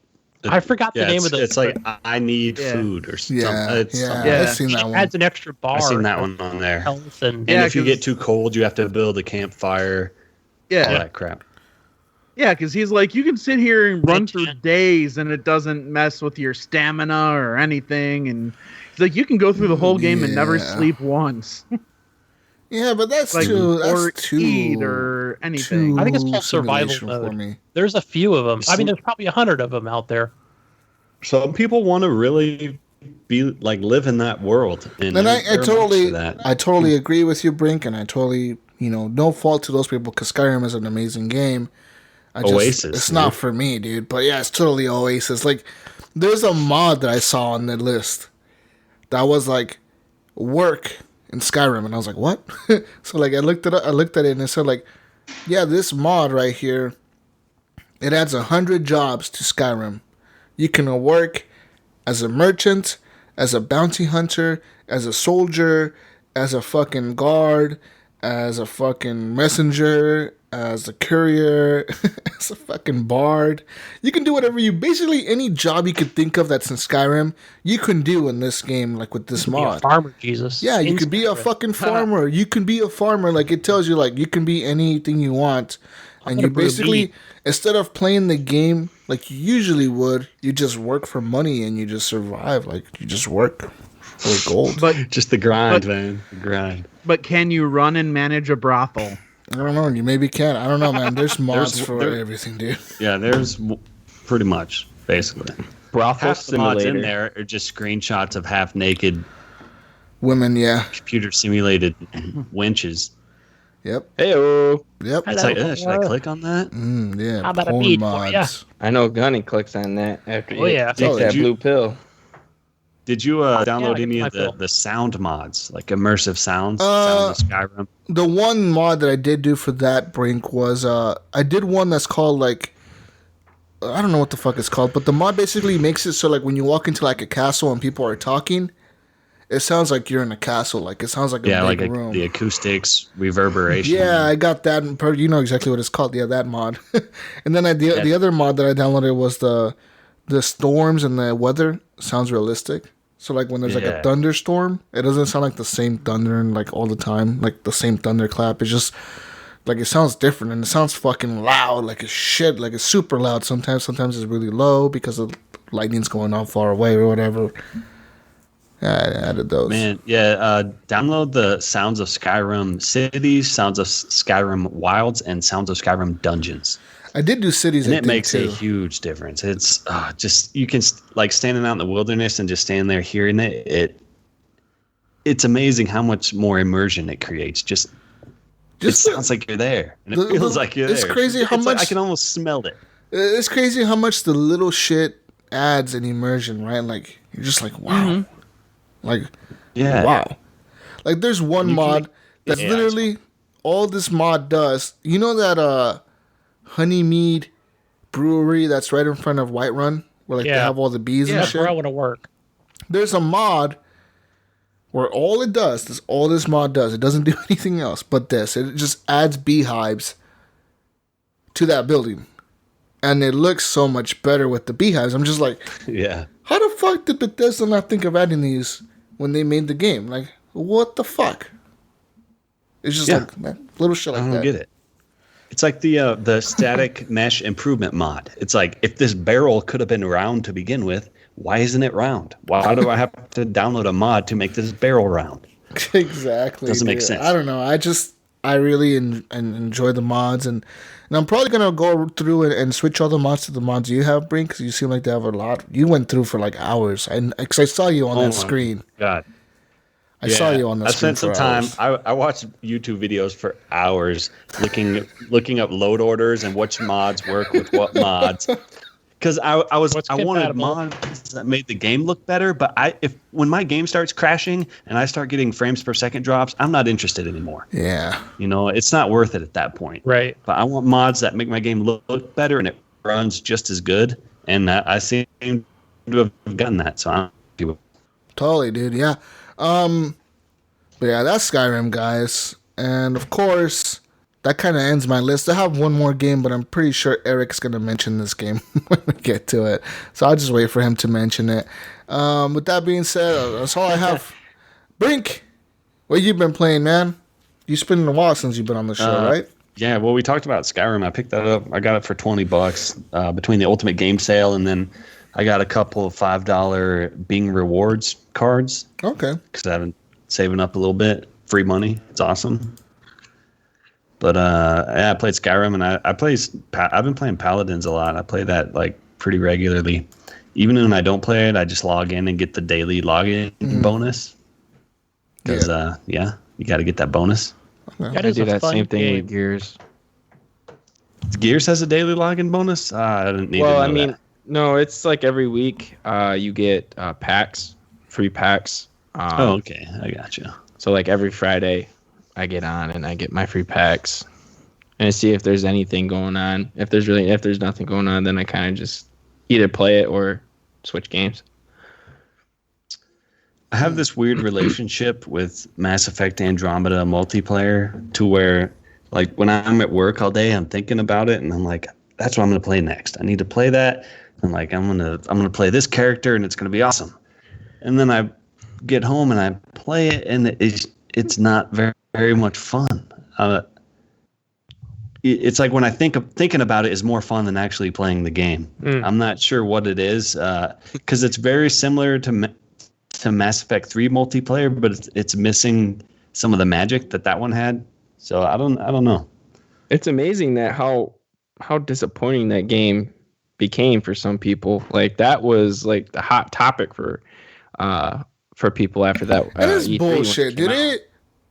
I forgot the name of the. It's like I need food or something. It's something. I've seen that It one. adds an extra bar. I've seen that one on there. Health and And if you get too cold, you have to build a campfire. All that crap. Yeah, because he's like, you can sit here and run through days and it doesn't mess with your stamina or anything. And he's like, you can go through the whole game and never sleep once. Yeah, but that's like, too. or That's too. eat or anything. I think it's called survival simulation for mode. me. There's a few of them. I mean, there's probably 100 of them out there. Some people want to really be like live in that world, and And I they're much totally, for that. I totally agree with you, Brink, and I totally, no fault to those people because Skyrim is an amazing game. Oasis, It's dude. not for me, dude. But yeah, it's totally Oasis. Like, there's a mod that I saw on the list that was like work in Skyrim, and I was like, what? So like, I looked at it, and it said like, yeah, this mod right here, it adds 100 jobs to Skyrim. You can work as a merchant, as a bounty hunter, as a soldier, as a fucking guard, as a fucking messenger, as a courier, as a fucking bard. You can do whatever basically any job you could think of that's in Skyrim, you can do in this game, like with this Be a mod. farmer, Jesus. Yeah, you In could be a Skyrim. fucking farmer. You can be a farmer. Like it tells you, like you can be anything you want, and you gonna brew basically meat. instead of playing the game like you usually would, you just work for money and you just survive. Like you just work for gold. But Just the grind, man. The grind. but can you run and manage a brothel? I don't know. You maybe can. I don't know, man. There's mods for there- everything, dude. Yeah, there's pretty much basically Brothel half the mods simulator. in there are just screenshots of half naked Women, yeah. computer simulated winches. Yep. Heyo. Yep. It's like, should I click on that? Yeah. How about a porn beat for ya? I know Gunny clicks on that after Oh, he yeah. takes Oh, that did you- blue pill. Did you download yeah, any I of feel. the sound mods, like immersive sounds, sound of Skyrim? The one mod that I did do for that Brink was I did one that's called like I don't know what the fuck it's called, but the mod basically makes it so like when you walk into like a castle and people are talking, it sounds like you're in a castle. Like it sounds like a big room. The acoustics, reverberation. Yeah, I got that. You know exactly what it's called. Yeah, that mod. And then the other mod that I downloaded was the storms and the weather sounds realistic. So like when there's like a thunderstorm, it doesn't sound like the same thunder and like all the time, like the same thunderclap. It's just like it sounds different and it sounds fucking loud, like it's shit, like it's super loud. Sometimes it's really low because the lightning's going off far away or whatever. Yeah, I added those. Man, yeah. Download the Sounds of Skyrim Cities, Sounds of Skyrim Wilds, and Sounds of Skyrim Dungeons. I did do cities, and it makes a huge difference. It's just you can like standing out in the wilderness and just standing there hearing it. It's amazing how much more immersion it creates. Just it sounds like you're there, and it feels like you're there. It's crazy how much I can almost smell it. It's crazy how much the little shit adds in immersion, right? Like you're just like, wow, like wow. Like there's one mod that's literally all this mod does. You know that Honeymead brewery that's right in front of Whiterun, where like they have all the bees and shit. Yeah, where I want to work. There's a mod where all it does, all this mod does, it doesn't do anything else but this. It just adds beehives to that building. And it looks so much better with the beehives. I'm just like, how the fuck did Bethesda not think of adding these when they made the game? Like, what the fuck? It's just like that little shit like that. I don't get it. It's like the static mesh improvement mod. It's like if this barrel could have been round to begin with, why isn't it round? Why do I have to download a mod to make this barrel round? Exactly. Doesn't make sense. I don't know. I really enjoy the mods, and I'm probably gonna go through and switch all the mods to the mods you have, Brink, because you seem like they have a lot. You went through for like hours, and because I saw you on that screen. God. I saw you on that screen. I spent some time. I watched YouTube videos for hours looking up load orders and which mods work with what mods. Because I wanted mods that made the game look better, but when my game starts crashing and I start getting frames per second drops, I'm not interested anymore. Yeah. You know, it's not worth it at that point. Right. But I want mods that make my game look better and it runs just as good. And I seem to have gotten that, so I'm happy with it. Totally, dude. Yeah. But yeah, that's Skyrim, guys. And of course, that kind of ends my list. I have one more game, but I'm pretty sure Eric's going to mention this game when we get to it. So I'll just wait for him to mention it. With that being said, that's all I have. Brink, what you been playing, man? It's been a while since you've been on the show, right? Yeah, well, we talked about Skyrim. I picked that up. I got it for $20 between the Ultimate Game Sale and then I got a couple of $5 Bing Rewards cards. Okay. Because I've been saving up a little bit. Free money. It's awesome. But I played Skyrim and I've been playing Paladins a lot. I play that like pretty regularly. Even when I don't play it, I just log in and get the daily login bonus. Because you got to get that bonus. I do that same thing with Gears. Gears has a daily login bonus? I didn't need to know that. No, it's like every week you get packs, free packs. Okay, I got you. So like every Friday, I get on and I get my free packs, and I see if there's anything going on. If there's nothing going on, then I kind of just either play it or switch games. I have this weird relationship with Mass Effect Andromeda multiplayer to where, like, when I'm at work all day, I'm thinking about it, and I'm like, that's what I'm going to play next. I need to play that. I'm like, I'm gonna play this character, and it's going to be awesome. And then I get home and I play it, and it's not very, very much fun. It's like when I thinking about it is more fun than actually playing the game. I'm not sure what it is because it's very similar to Mass Effect 3 multiplayer, but it's missing some of the magic that one had. So I don't know. It's amazing that how disappointing that game became for some people. Like that was like the hot topic for people after that. That is bullshit, dude.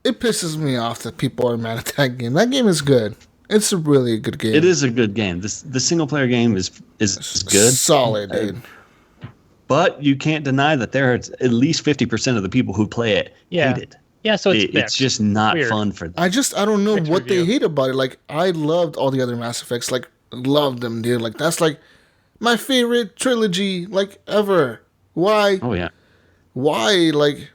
It pisses me off that people are mad at that game. That game is good. It's a really good game. It is a good game. The single player game is good. Solid, dude. But you can't deny that there are at least 50% of the people who play it hate it. Yeah, so it's just not fun for them. I don't know what they hate about it. Like, I loved all the other Mass Effects. Like, loved them, dude. Like, that's like My favorite trilogy, like, ever. Why? Oh yeah. Why, like,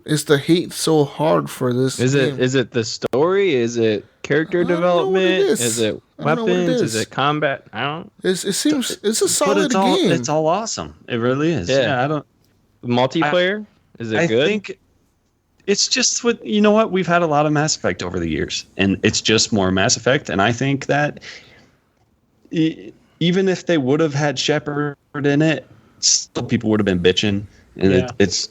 is the hate so hard for this game? Is it the story? Is it character development? Is it weapons? Is it combat? I don't. It seems it's a But solid game. it's all awesome. It really is. Yeah. I don't. Multiplayer? Is it I good? think it's just what you know. What we've had a lot of Mass Effect over the years, and it's just more Mass Effect. And I think that even if they would have had Shepard in it, still people would have been bitching. And it's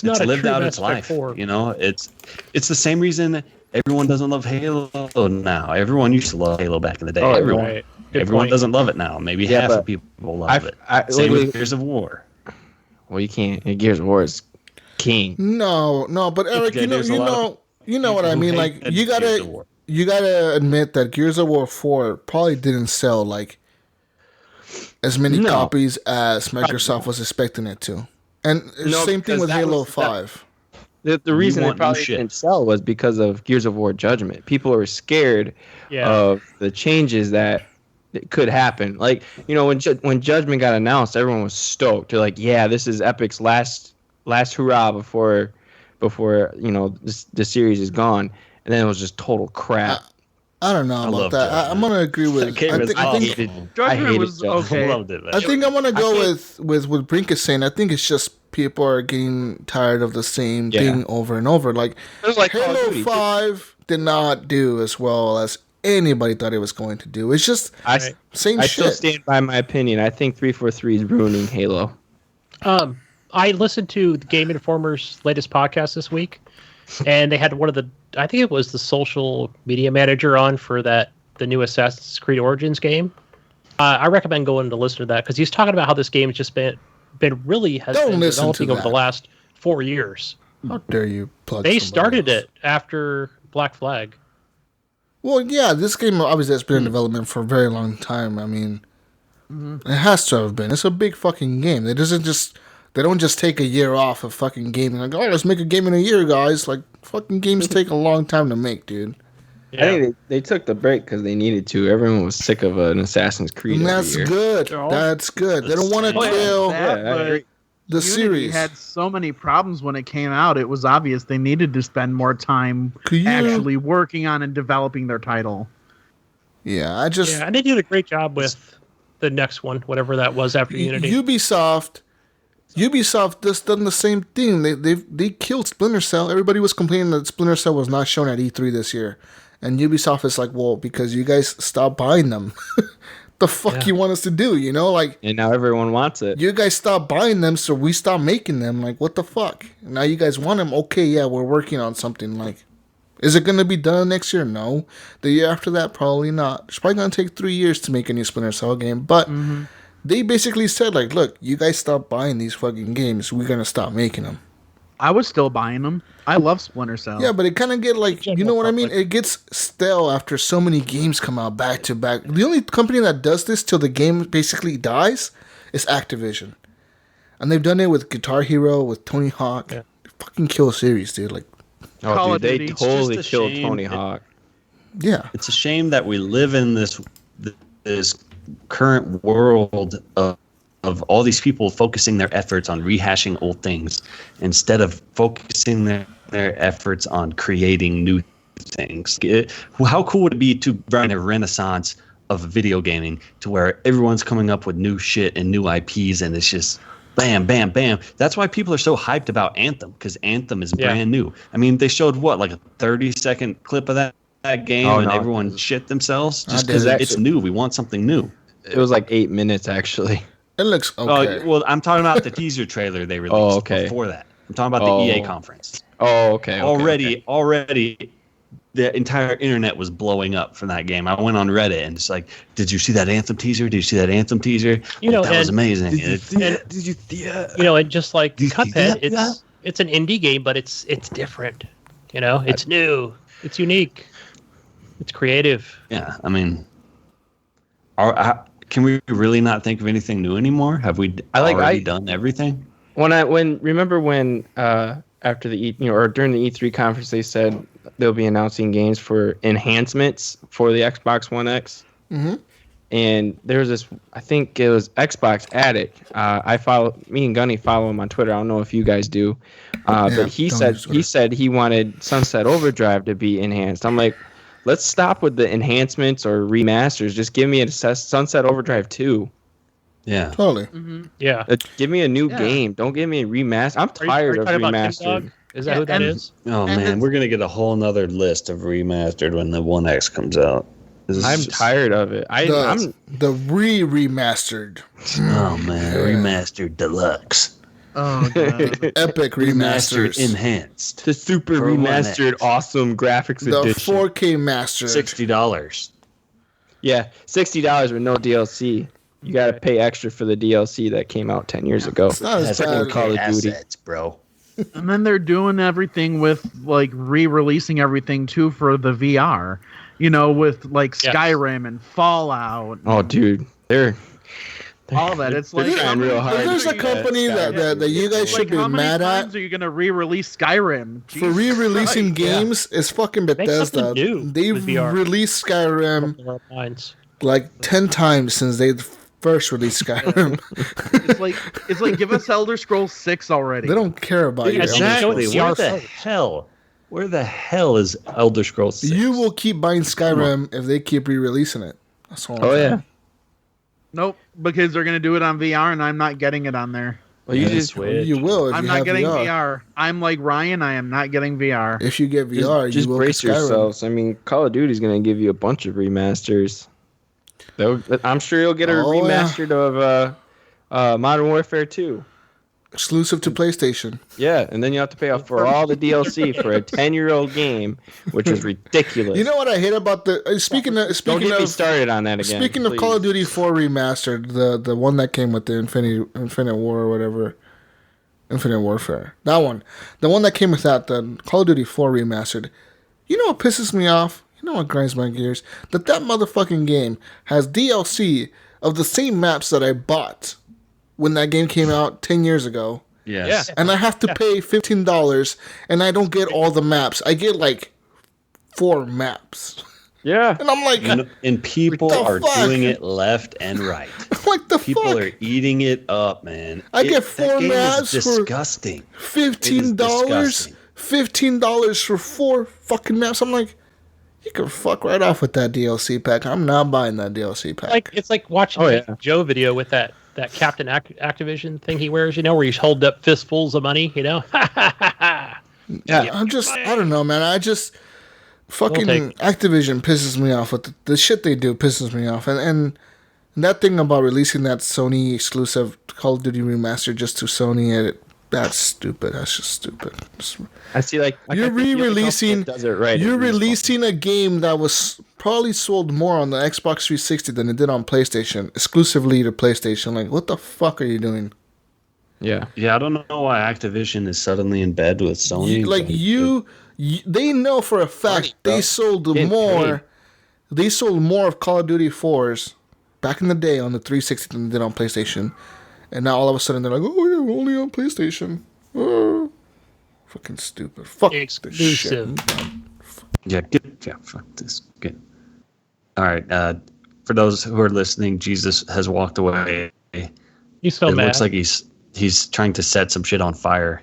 not a lived true out Mass its Effect life. 4. You know, it's the same reason everyone doesn't love Halo now. Everyone used to love Halo back in the day. Oh, everyone right. Good everyone point. doesn't love it now. Maybe half of people love it. Same with Gears of War. Well, you can't. Gears of War is king. No, but Eric, Okay, there's a lot you know what I mean. who Like hate you Gears of War. gotta admit that Gears of War 4 probably didn't sell like as many No. copies as Microsoft was expecting it to. And No, same thing because with that Halo was- 5. The reason it want new probably shit. didn't sell was because of Gears of War Judgment. People were scared of the changes that could happen. Like, you know, when Judgment got announced, everyone was stoked. They're like, yeah, this is Epic's last hurrah before you know the series is gone. And then it was just total crap. I don't know about love that. Judgment. I'm gonna agree with. That game I is think, awesome. Judgment was Judgment. okay. I loved it. Man. I think I'm gonna go with what Brink is saying. I think it's just people are getting tired of the same thing over and over. Like It was like Call of Halo Duty. 5 did not do as well as anybody thought it was going to do. It's just same I shit. still stand by my opinion. I think 343 is ruining Halo. I listened to the Game Informer's latest podcast this week, and they had one of the, I think it was the social media manager on for the new Assassin's Creed Origins game. I recommend going to listen to that because he's talking about how this game has just been really has Don't been listen to developing over the that. last 4 years. How dare you plug? They somebody started else. it after Black Flag. Well, yeah, this game obviously has been in development for a very long time. I mean, it has to have been. It's a big fucking game. They don't just take a year off of fucking game and like, oh, let's make a game in a year, guys. Like, fucking games take a long time to make, dude. I think they took the break because they needed to. Everyone was sick of an Assassin's Creed. And every that's year. good. That's good. They don't want to kill That, Yeah, I but agree. the Unity series. had so many problems when it came out. It was obvious they needed to spend more time Could you- actually working on and developing their title. Yeah, I just Yeah, and they did a great job with the next one, whatever that was after Unity. Ubisoft just done the same thing. They killed Splinter Cell. Everybody was complaining that Splinter Cell was not shown at E3 this year, and Ubisoft is like, well, because you guys stopped buying them. The fuck you want us to do? You know, like And now everyone wants it. you guys stopped buying them, so we stopped making them. Like, what the fuck? Now you guys want them? Okay, yeah, we're working on something. Like, is it gonna be done next year? No. The year after that, probably not. It's probably gonna take 3 years to make a new Splinter Cell game, but. They basically said, like, look, you guys stop buying these fucking games. We're going to stop making them. I was still buying them. I love Splinter Cell. Yeah, but it kind of get, like, you know what I mean? It gets stale after so many games come out back to back. The only company that does this till the game basically dies is Activision. And they've done it with Guitar Hero, with Tony Hawk. Yeah. They fucking kill series, dude. Like, Call Oh, of dude, they Duty. It's totally just a killed shame Tony it- Hawk. yeah. It's a shame that we live in this current world of all these people focusing their efforts on rehashing old things instead of focusing their efforts on creating new things. How cool would it be to bring a renaissance of video gaming to where everyone's coming up with new shit and new IPs and it's just bam, bam, bam. That's why people are so hyped about Anthem, because Anthem is brand new. I mean, they showed like a 30-second clip of that game and everyone shit themselves just because it's new. We want something new. It was like 8 minutes actually. It looks okay. Well, I'm talking about the teaser trailer they released before that. I'm talking about the EA conference. Oh, okay. Already, the entire internet was blowing up from that game. I went on Reddit and it's like, did you see that Anthem teaser? Did you see that Anthem teaser? You know, that was and- amazing. Did you see it? You know, and just like you see Cuphead, that? it's an indie game, but it's different. You know, it's new, it's unique, it's creative. Yeah, I mean, can we really not think of anything new anymore? Have we already done everything? Remember when after the or during the E3 conference they said they'll be announcing games for enhancements for the Xbox One X. Mm-hmm. and there was this. I think it was Xbox Addict. Me and Gunny follow him on Twitter. I don't know if you guys do, but he said he wanted Sunset Overdrive to be enhanced. I'm like, let's stop with the enhancements or remasters. Just give me a Sunset Overdrive 2. Yeah, Totally. Yeah. Give me a new game. Don't give me a remaster. I'm tired of remastered. Is that who that is? Oh man, we're gonna get a whole nother list of remastered when the One X comes out. I'm tired of it. I'm the remastered. Oh man, remastered deluxe, Oh god. Epic remasters. remastered enhanced, the super For One remastered, X. awesome graphics The edition. 4K mastered. $60. Yeah, $60 with no DLC. You got to pay extra for the DLC that came out 10 years ago. It's not as That's bad. Call of Duty. assets, bro. And then they're doing everything with like re-releasing everything too for the VR. You know, with like Yes. Skyrim and Fallout. Oh, dude, they're all that. It's like trying real hard. If there's a company that you guys should like, be how many mad times at are you gonna re-release Skyrim? for Jesus re-releasing Christ. games, is fucking Make Bethesda. something new They've with VR. released Skyrim In our minds. like 10 times since they first released Skyrim. It's like give us Elder Scrolls 6 already. They don't care about you. Exactly. VR Where the first. hell? Where the hell is Elder Scrolls 6? You will keep buying Skyrim if they keep re-releasing it. That's all. I'm Oh saying. yeah. Nope, because they're gonna do it on VR and I'm not getting it on there. Well, you Yeah, just Switch. You will if I'm you not have getting VR. VR. I'm like Ryan, I am not getting VR. If you get VR, just you will brace get Skyrim. yourselves. I mean, Call of Duty's gonna give you a bunch of remasters. I'm sure you'll get a Oh, yeah. remastered of Modern Warfare 2. Exclusive to PlayStation. Yeah, and then you have to pay off for all the DLC for a 10-year-old game, which is ridiculous. You know what I hate about the speaking Don't speaking get me of started on that again. speaking of please. Call of Duty 4 remastered, the one that came with the Infinite War or whatever, Infinite Warfare. That one, the one that came with that, the Call of Duty 4 remastered. You know what pisses me off? You know what grinds my gears? That motherfucking game has DLC of the same maps that I bought when that game came out 10 years ago. Yes. And I have to pay $15 and I don't get all the maps. I get like 4 maps. Yeah. And I'm like, And people What the are fuck? doing it left and right. what the People fuck? are eating it up, man. I get that 4 game maps is for disgusting. $15. disgusting. $15 for 4 fucking maps. I'm like, you can fuck right off with that DLC pack. I'm not buying that DLC pack. It's like watching Oh, yeah. Joe video with that Captain Activision thing he wears, where he's holding up fistfuls of money, Yeah. I'm just, I don't know, man. I just, fucking We'll take- Activision pisses me off. With the shit they do pisses me off. And that thing about releasing that Sony exclusive Call of Duty remaster just to Sony, that's stupid. That's just stupid. I see, like You're I think the other re-releasing. company that does it right. You're is Respawn. releasing a game that was probably sold more on the Xbox 360 than it did on PlayStation, exclusively to PlayStation. Like, what the fuck are you doing? Yeah. Yeah, I don't know why Activision is suddenly in bed with Sony. They know for a fact they sold Getting more. paid. They sold more of Call of Duty 4s back in the day on the 360 than they did on PlayStation, and now all of a sudden they're like, "Oh yeah, we're only on PlayStation." Oh, fucking stupid. Fuck this shit. Exclusive. Fuck this. Good. All right. For those who are listening, Jesus has walked away. He's so It mad. looks like he's trying to set some shit on fire.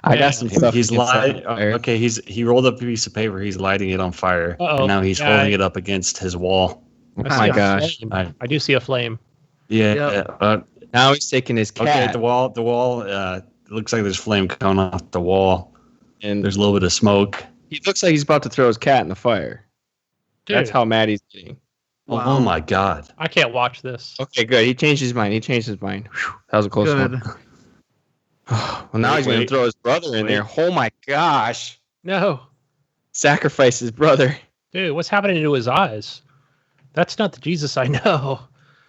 I Yeah. got some stuff. He's you can set lighting. on fire. Okay, he rolled up a piece of paper. He's lighting it on fire, Uh-oh. and now he's Yeah. holding it up against his wall. Oh I see my a gosh. flame. I do see a flame. Yeah. Yep. Now he's taking his Okay. cat. The wall. Looks like there's flame coming off the wall. And There's a little bit of smoke. he looks like he's about to throw his cat in the fire. Dude, That's how mad he's getting. Oh my God. I can't watch this. Okay, good. He changed his mind. Whew, that was a close Good. one. Well, now he's going to Wait. throw his brother in there. Oh my gosh. No, Sacrifice his brother. dude, what's happening to his eyes? That's not the Jesus I know.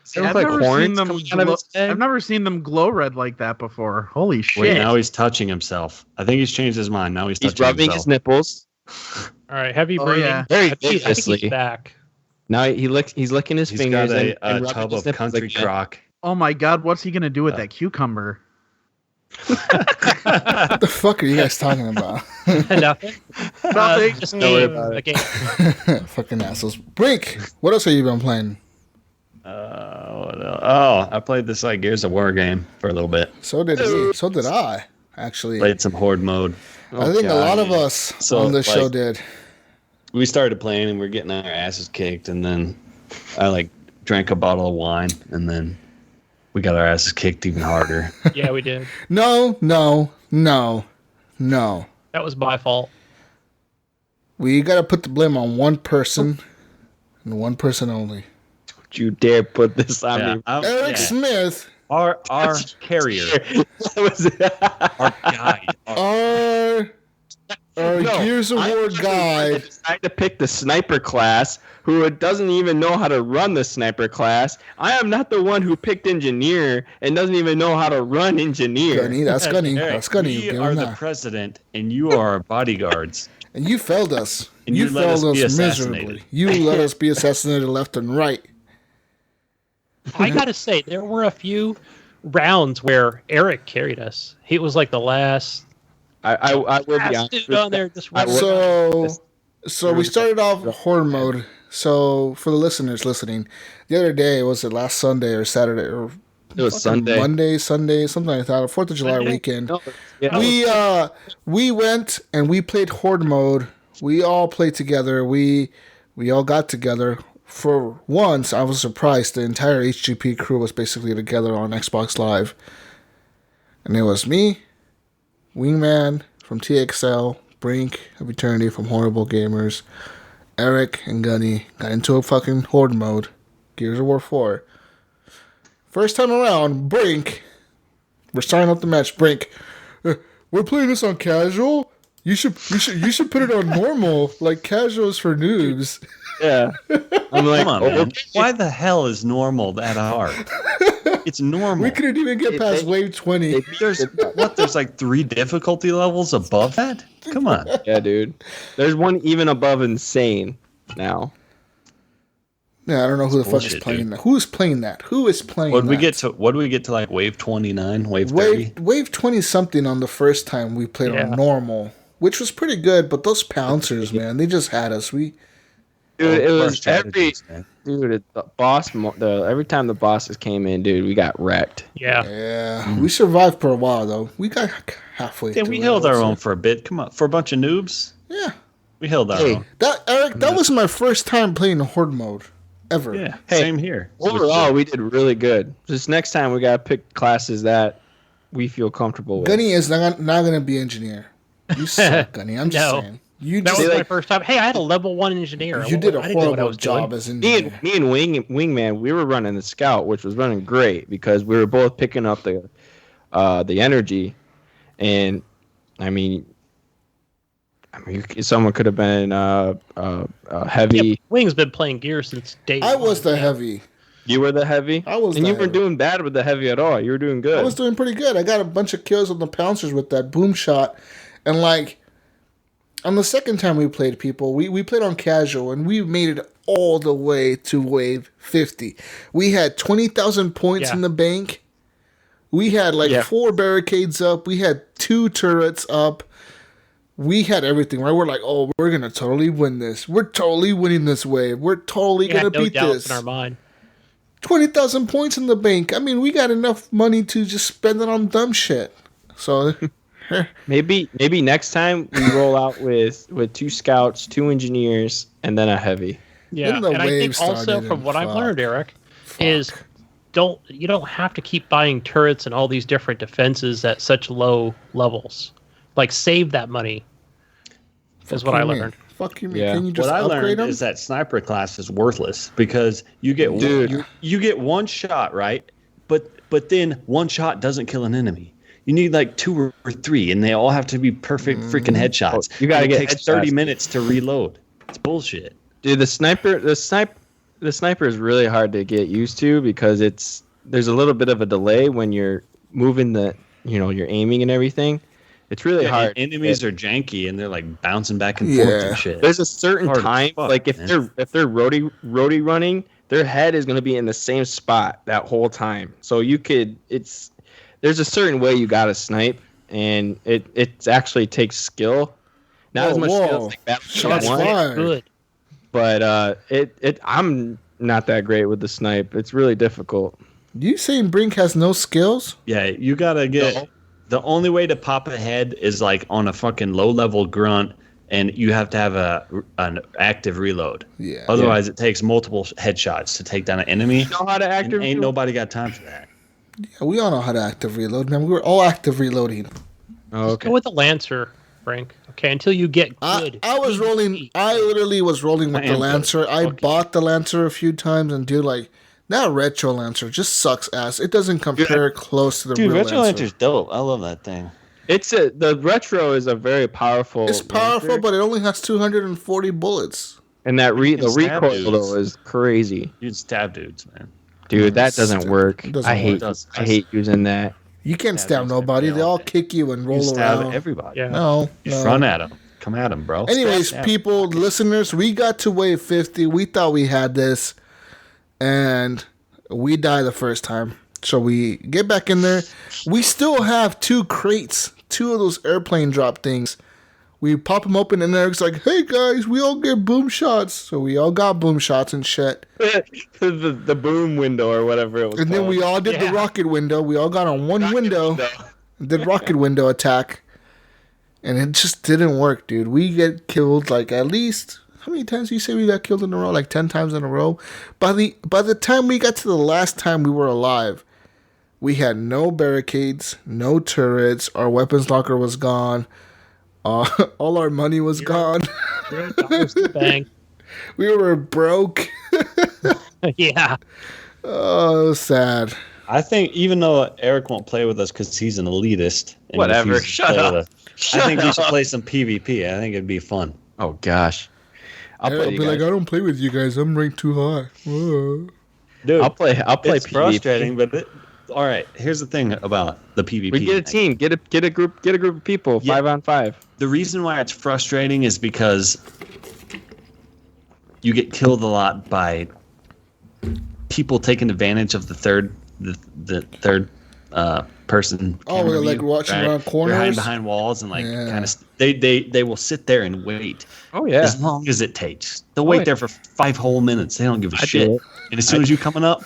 Does it look like horns coming out of his head? I've never seen them glow red like that before. Holy shit. Wait, now he's touching himself. I think he's changed his mind. Now he's He's touching rubbing himself. his nipples. All right, heavy Oh, breathing. yeah. Very I think he's vigorously. back. Now he's licking his He's fingers got and a rubbing tub his of nipples country again. crock. Oh my god, what's he gonna do with that cucumber? What the fuck are you guys talking about? Nothing. Nothing. Just Don't worry game. about The it. game. Fucking assholes. Brink, what else have you been playing? I played this like Gears of War game for a little bit. So did he. So did I. Actually, Played some Horde mode. I think a lot of us on the show did. We started playing and we're getting our asses kicked, and then I like drank a bottle of wine, and then we got our asses kicked even harder. Yeah, we did. No. That was my fault. We got to put the blame on one person and one person only. Don't you dare put this on me. Eric Smith. Our carrier. Our guide. Our Gears of War guide. I decided to pick the sniper class, who doesn't even know how to run the sniper class. I am not the one who picked engineer and doesn't even know how to run engineer. Gunny, that's Gunny. That's Gunny. We are the president, and you are our bodyguards. And you failed us. And you failed let us be miserably. You let us be assassinated left and right. I gotta say, there were a few rounds where Eric carried us. He was like the last. I will be honest. Dude on there just so we started off Horde mode. So for the listeners listening, the other day, was it last Sunday or Saturday or it was Sunday, Monday, Sunday, something like that, 4th of July weekend. No, yeah. We went and we played Horde mode. We all played together. We all got together. For once, I was surprised. The entire HGP crew was basically together on Xbox Live. And it was me, Wingman from TXL, Brink of Eternity from Horrible Gamers, Eric and Gunny got into a fucking Horde mode, Gears of War 4. First time around, Brink, we're starting up the match. Brink, we're playing this on casual. You should put it on normal, like casual is for noobs. Yeah. I'm like, come on, man. Why the hell is normal that hard? It's normal. We couldn't even get past wave 20. There's like 3 difficulty levels above that? Come on. Yeah, dude. There's one even above insane now. Yeah, I don't know who the fuck is playing that. Who's playing that? Who is playing that? What did we get to like wave 29, wave 30? Wave 20 something on the first time we played on normal, which was pretty good, but those pouncers, man, they just had us. Dude, it was every time the bosses came in, dude, we got wrecked. Yeah. We survived for a while though. We got halfway. Yeah, we held our own for a bit. Come on, for a bunch of noobs. Yeah, we held our own. That was my first time playing Horde mode ever. Yeah, same here. Overall, we did really good. Just next time, we gotta pick classes that we feel comfortable with. Gunny is not gonna be engineer. You suck, Gunny. I'm just saying. That was my first time. Hey, I had a level 1 engineer. You did a horrible job as engineer. Me and Wingman, we were running the scout, which was running great because we were both picking up the energy, and I mean, someone could have been heavy. Yeah, Wing's been playing Gears since day one. I was the heavy. You were the heavy? I was. And you weren't doing bad with the heavy at all. You were doing good. I was doing pretty good. I got a bunch of kills on the pouncers with that boom shot, and like. On the second time we played, people, we played on casual, and we made it all the way to wave 50. We had 20,000 points in the bank. We had 4 barricades up. We had 2 turrets up. We had everything, right? We're like, oh, we're going to totally win this. We're totally winning this wave. We're totally going to beat this. In our mind. 20,000 points in the bank. I mean, we got enough money to just spend it on dumb shit. So... Maybe next time we roll out with 2 scouts, 2 engineers, and then a heavy. Yeah, and I think also from what I've learned, Eric, is you don't have to keep buying turrets and all these different defenses at such low levels. Like save that money. Is what I learned. Fuck you, man. Can you just what I learned them? Is that sniper class is worthless because you get you get one shot, right? But then one shot doesn't kill an enemy. You need like 2 or 3, and they all have to be perfect freaking headshots. You gotta get. It takes 30 minutes to reload. It's bullshit. Dude, the sniper is really hard to get used to because there's a little bit of a delay when you're moving you're aiming and everything. It's really hard. Enemies are janky, and they're like bouncing back and forth and shit. There's a certain time, like if they're roadie running, their head is gonna be in the same spot that whole time. So there's a certain way you gotta snipe, and it actually takes skill. Not as much skill as like Shots fired. But I'm not that great with the snipe. It's really difficult. You saying Brink has no skills? Yeah, you gotta get. The only way to pop a head is like on a fucking low level grunt, and you have to have an active reload. Yeah. Otherwise, it takes multiple headshots to take down an enemy. You know how to active? Ain't nobody got time for that. Yeah, we all know how to active reload, man. We were all active reloading. Oh, okay. Go with the Lancer, Frank. Okay, until you get good. I was rolling. I literally was rolling with I the am good. Lancer. I Okay. bought the Lancer a few times, and dude, like that retro Lancer just sucks ass. It doesn't compare close to the Dude, real Retro Lancer. Lancer's dope. I love that thing. The retro is a very powerful. It's powerful, Lancer, but it only has 240 bullets. and that You the can stab recoil dudes. though is crazy, You can stab dudes, man. dude. That doesn't work. It doesn't I work. hate. Does. I hate using that. You can't Yeah, stab dudes, nobody. They all yeah. kick you and You roll stab around. everybody. Yeah. No, You no. front at them. Come at them, bro. Anyways, Stab. people, listeners, we got to wave 50. We thought we had this, and we died the first time. So we get back in there. We still have 2 crates, 2 of those airplane drop things. We pop them open, and Eric's like, "Hey guys, we all get boom shots." So we all got boom shots and shit. the boom window or whatever it was. And then called. we all did the rocket window. We all got on one window. Did rocket window attack. And it just didn't work, dude. We get killed like at least, how many times do you say we got killed in a row? Like 10 times in a row. By the time we got to the last time we were alive, we had no barricades, no turrets. Our weapons locker was gone. All our money was gone. $0 in the bank. We were broke. Yeah. Oh, it was sad. I think even though Eric won't play with us because he's an elitist. and Whatever. refuses to Shut play up. with us, I think we should play some PvP. I think it'd be fun. Oh gosh. I'll Eric play. will You be like, guys. I don't play with you guys. I'm ranked too high. Whoa. Dude, I'll play. it's PvP. frustrating, but all right. Here's the thing about the PvP. We get a team. Get a group. Get a group of people. Yeah. 5-on-5. The reason why it's frustrating is because you get killed a lot by people taking advantage of the third person. Oh, camera they're, like, view, watching around They're corners? hiding behind walls and like Yeah. kind of they will sit there and wait Oh yeah. as long as it takes. They'll wait yeah. there for 5 whole minutes. They don't give a I do shit. it. And as soon as you coming up,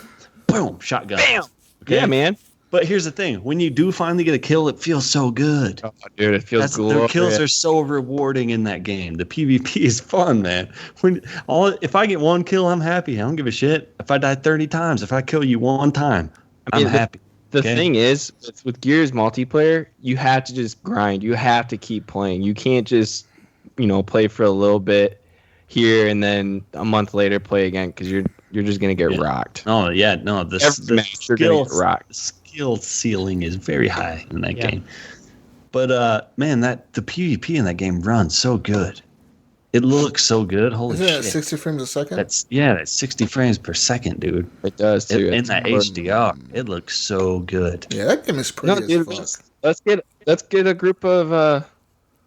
boom, shotgun. Bam. Okay? Yeah, man. But here's the thing: when you do finally get a kill, it feels so good. Oh, dude, it feels Their glorious. kills are so rewarding in that game. The PvP is fun, man. If I get 1 kill, I'm happy. I don't give a shit. If I die 30 times, if I kill you 1 time, mean, I'm happy. The Okay? thing is, with Gears multiplayer, you have to just grind. You have to keep playing. You can't just, play for a little bit here and then a month later play again because you're just gonna get rocked. Oh yeah, no. The Every match you're gonna get rocked. skill ceiling is very high in that Yeah. game. But man, the PvP in that game runs so good. It looks so good. Holy Isn't shit! that 60 frames a second? That's 60 frames per second, dude. It does too. In It's that hard. HDR, it looks so good. Yeah, that game is pretty No, dude, as fuck. let's get a group of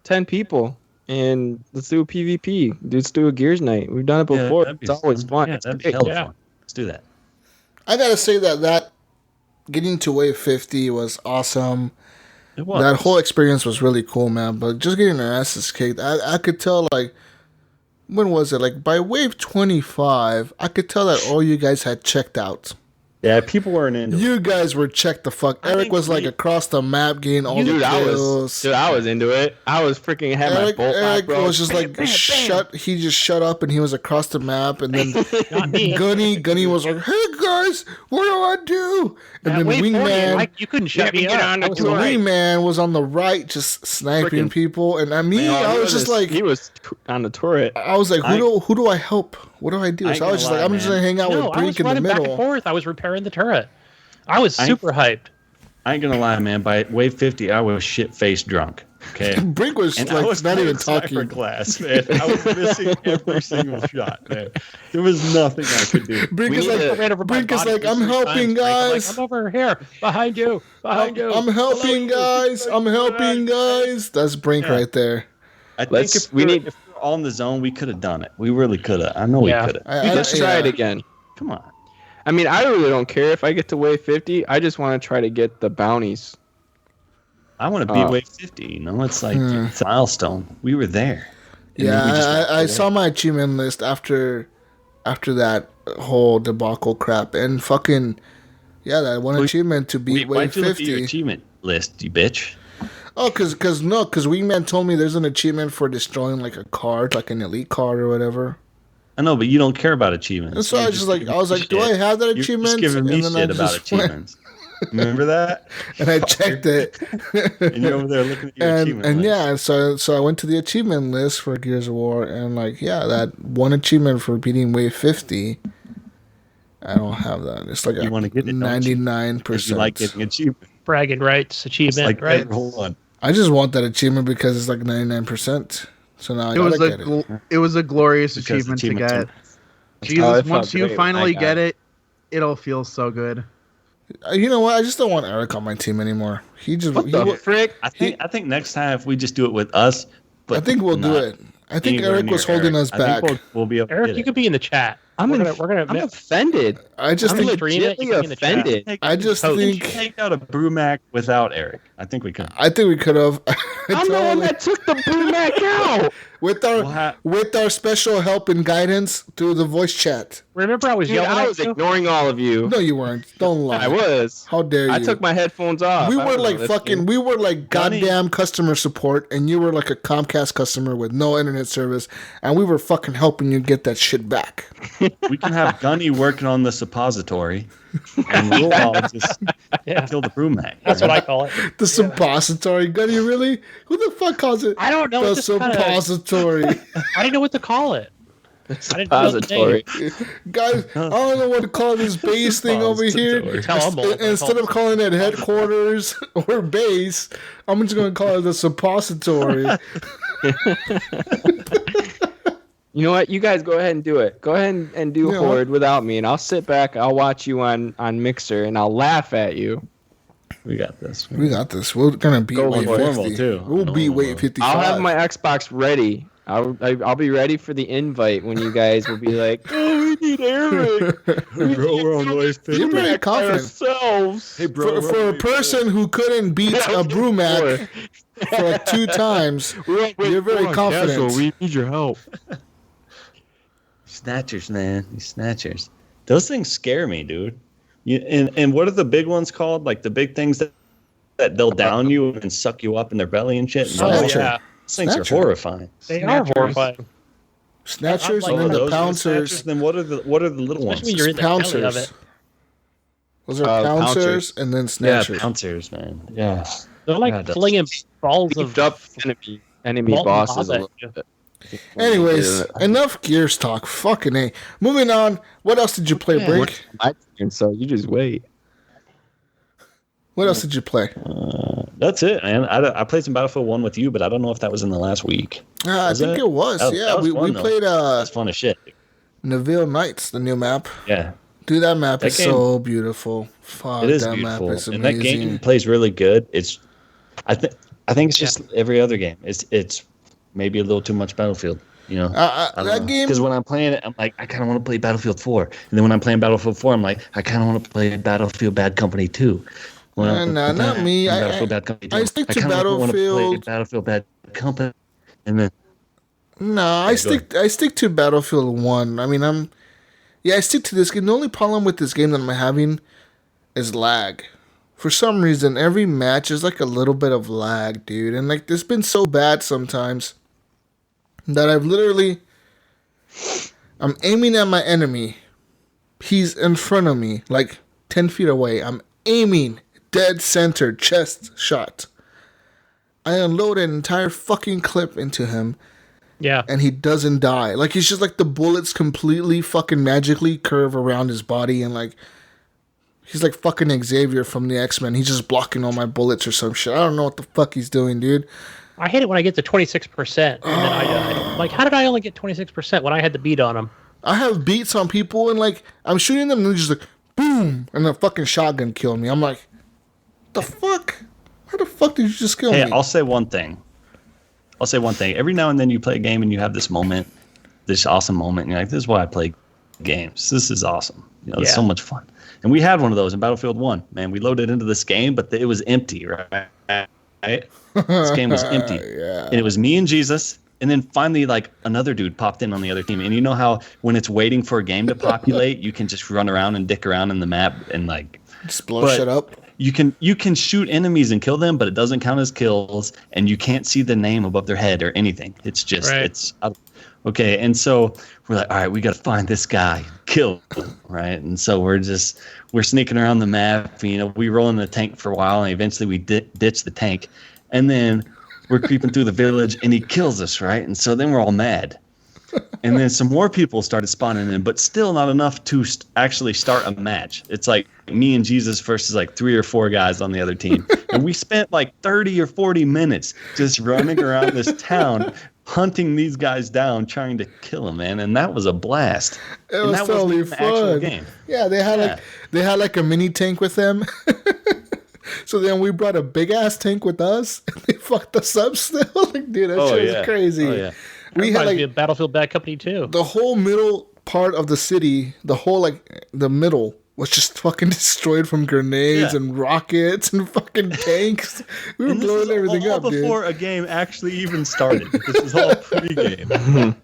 10 people and let's do a PvP. Let's do a Gears night. We've done it Yeah, before. that'd be It's always fun. Yeah, It's that'd be great. hella Yeah. fun. Let's do that. I gotta say that getting to wave 50 was awesome. It was. That whole experience was really cool, man. But just getting our asses kicked, I could tell, like, when was it? Like, by wave 25, I could tell that all you guys had checked out. Yeah, people weren't into it. You guys were checked the fuck. I Eric think was like we- across the map getting all the Dude, I kills. was into it. I was freaking had my Eric, bolt lock, Eric bro. was just like shut. He just shut up and he was across the map. And then Not me. Gunny was like, "Hey guys, what do I do?" And then Wait for you. Wingman, You couldn't shut me get up. on the I was tour. right. Wingman was on the right, just sniping Frickin- people. And I mean, No, I he was just like, he was on the turret. I was like, who do I help? What do I do? I So ain't I was just gonna like, lie, I'm just man. gonna hang out No, with I was Brink in the running back and middle. forth. I was repairing the turret. I was super hyped. I ain't gonna lie, man. By wave 50, I was shit-faced drunk. Okay. Brink was And like I was not even sniper talking. class, man. I was missing every single shot, man. There was nothing I could do. Brink We is need like, to- Ran over my Brink is body like, three I'm times, helping, Frank. I'm like, guys. I'm over here, behind you. I'm helping, guys. I'm helping, guys. That's Brink Yeah. right there. I think Let's- if we we need- if we were all in the zone, we could have done it. We really could have. I know Yeah. we could have. Let's try it again. Come on. I mean, I really don't care if I get to wave 50. I just want to try to get the bounties. I want to beat Oh. wave 50. You know, it's like it's a milestone. We were there. And then we just Yeah, walked I away. saw my achievement list after after that whole debacle crap, and fucking that one achievement to beat Wait, Wave why'd you look at 50. your achievement list, you bitch? Oh, cause Wingman told me there's an achievement for destroying like a card, like an elite card or whatever. I know, but you don't care about achievements. And so I was like, do I have that You're achievement? just giving me And then I shit about just went- achievements. Remember that? And I checked it. And you're over there looking at your achievement and list. yeah, so I went to the achievement list for Gears of War, and like, that one achievement for beating Wave 50, I don't have that. It's like You wanna get it, don't you? 99%. 'Cause you like getting achievements. Bragging rights, achievement, Like right? hold on. I just want that achievement because it's like 99%. So now I gotta get it. It was a glorious Because achievement to achievements get. are- Jesus, Oh, it once felt you great finally when I get got it, it'll feel so good. You know what? I just don't want Eric on my team anymore. He just What the frick? I think next time if we just do it with us, but I think we'll do not it. I think anywhere Eric was near holding Eric, us I back. think we'll be able to Eric, get you it. could be in the chat. I'm We're gonna offended. I just I'm think stream it, you can be in the chat. offended. I just Did you think take out a Brumac without Eric? I think we could. we could have I'm the one that took the Brumac out. with We'll ha- our special help and guidance through the voice chat. Remember, I was Dude, yelling I at was you? ignoring all of you. No, you weren't. Don't lie. I was. How dare you? I took my headphones off. We I were don't like know this fucking. game. We were like Gunny. goddamn customer support, and you were like a Comcast customer with no internet service, and we were fucking helping you get that shit back. We can have Gunny working on the suppository, and we'll all just Yeah. kill the Brumac. That's what I call it. The suppository, Gunny, really? Who the fuck calls it? I don't know. The It's just kinda, suppository. I didn't know what to call it. I didn't know the Suppository. name. Guys, I don't know what to call this base thing over here. Suppository. Tell 'em all. Instead of calling it headquarters or base, I'm just going to call it the suppository. You know what? You guys go ahead and do it. Go ahead and do Yeah. Horde without me, and I'll sit back. I'll watch you on Mixer, and I'll laugh at you. We got this. We got this. We're going to beat Go Wave for it. 50. Normal, too. We'll beat Normal. Wave 55. I'll have my Xbox ready. I'll be ready for the invite when you guys will be like, "Oh, we need Eric. Bro, we're on Wave 50. You're pretty By confident. ourselves." Hey, bro, For a person who couldn't beat a Brumac for like 2 times, you're very confident. We need your help. Snatchers, man. These snatchers. Those things scare me, dude. And what are the big ones called? Like the big things that they'll down you and suck you up in their belly and shit. Oh, Snatcher. yeah. Those things Snatcher. are horrifying. They are horrifying. Snatchers I and like then the Those are pouncers. snatchers, then what are the little ones? Especially when you're in the belly of Pouncers. it. Those are pouncers pouncers. and then Yeah, snatchers. pouncers, man. Yeah. They're like God, that's- flinging balls of Beefed up enemy molten bosses a lava little at you. bit. Anyways, enough Gears talk. Fucking A. Moving on. What else did you play, Brink? And so you just wait. What else did you play? That's it, man. I played some Battlefield 1 with you, but I don't know if that was in the last week. I Was think it? it was. That- Yeah, that was we fun, though. played That's fun as shit. Neville Knights, the new map. Yeah. Dude, that map That is game- so beautiful. Fuck, It is that beautiful. map is And that amazing. game plays really good. I think it's just every other game. It's maybe a little too much Battlefield. You know, that game. Because when I'm playing it, I'm like, I kind of want to play Battlefield 4, and then when I'm playing Battlefield 4, I'm like, I kind of want to play Battlefield Bad Company 2. When I'm Nah, not playing me. Battlefield Bad Company 2, I stick to kinda wanna play Battlefield. Battlefield Bad Company, and then No, I stick to Battlefield 1. I mean, I stick to this game. The only problem with this game that I'm having is lag. For some reason, every match is like a little bit of lag, dude. And like, it's been so bad sometimes that I'm aiming at my enemy. He's in front of me, like 10 feet away. I'm aiming dead center, chest shot. I unload an entire fucking clip into him. Yeah. And he doesn't die. Like, he's just like the bullets completely fucking magically curve around his body, and like he's like fucking Xavier from the X-Men. He's just blocking all my bullets or some shit. I don't know what the fuck he's doing, dude. I hate it when I get to 26% and then I die. Like, how did I only get 26% when I had the beat on him? I have beats on people, and like I'm shooting them, and they're just like boom, and the fucking shotgun killed me. I'm like, the fuck? How the fuck did you just kill hey, me? I'll say one thing. Every now and then you play a game and you have this moment, this awesome moment, and you're like, this is why I play games. This is awesome. You know, it's Yeah. so much fun. And we had one of those in Battlefield 1. Man, we loaded into this game, but it was empty, right? This game was empty. Yeah. And it was me and Jesus And then finally, like, another dude popped in on the other team. And you know how when it's waiting for a game to populate, you can just run around and dick around in the map and, like... Just blow shit up. You can shoot enemies and kill them, but it doesn't count as kills, and you can't see the name above their head or anything. It's just... It's okay, and so we're like, all right, we got to find this guy, kill him, right? And so we're sneaking around the map. You know, we roll in the tank for a while, and eventually we ditch the tank. And then... we're creeping through the village, and he kills us, right? And so then we're all mad. And then some more people started spawning in, but still not enough to actually start a match. It's like me and Jesus versus like 3 or 4 guys on the other team. And we spent like 30 or 40 minutes just running around this town, hunting these guys down, trying to kill them, man. And that was a blast. It was totally fun. Game. Yeah, they had like a mini tank with them. So then we brought a big ass tank with us, and they fucked us up still. Like, dude, that shit was crazy. Oh, yeah. We had like a Battlefield Bad Company too. The whole middle part of the city, the middle was just fucking destroyed from grenades and rockets and fucking tanks. We were blowing everything up, dude. Before a game actually even started. This was all pre-game.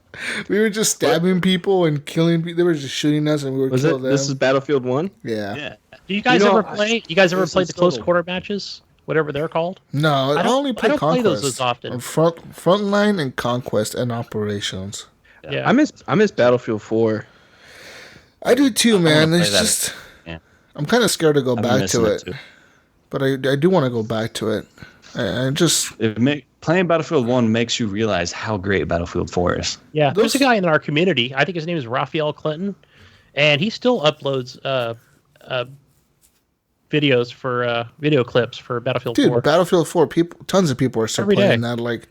We were just stabbing people and killing people. They were just shooting us, and we were killing them. This is Battlefield 1? Yeah. Do you guys ever play? You guys ever play the close quarter matches? Whatever they're called? No, I only play Conquest. Play those as often. Frontline and Conquest and Operations. Yeah. I miss Battlefield 4. I do too, man. It's just I'm kind of scared to go back to it. But I do want to go back to it. Playing Battlefield 1 makes you realize how great Battlefield 4 is. Yeah, there's a guy in our community. I think his name is Raphael Clinton, and he still uploads videos for video clips for Battlefield 4. Dude, Battlefield 4, tons of people are still playing that. Like,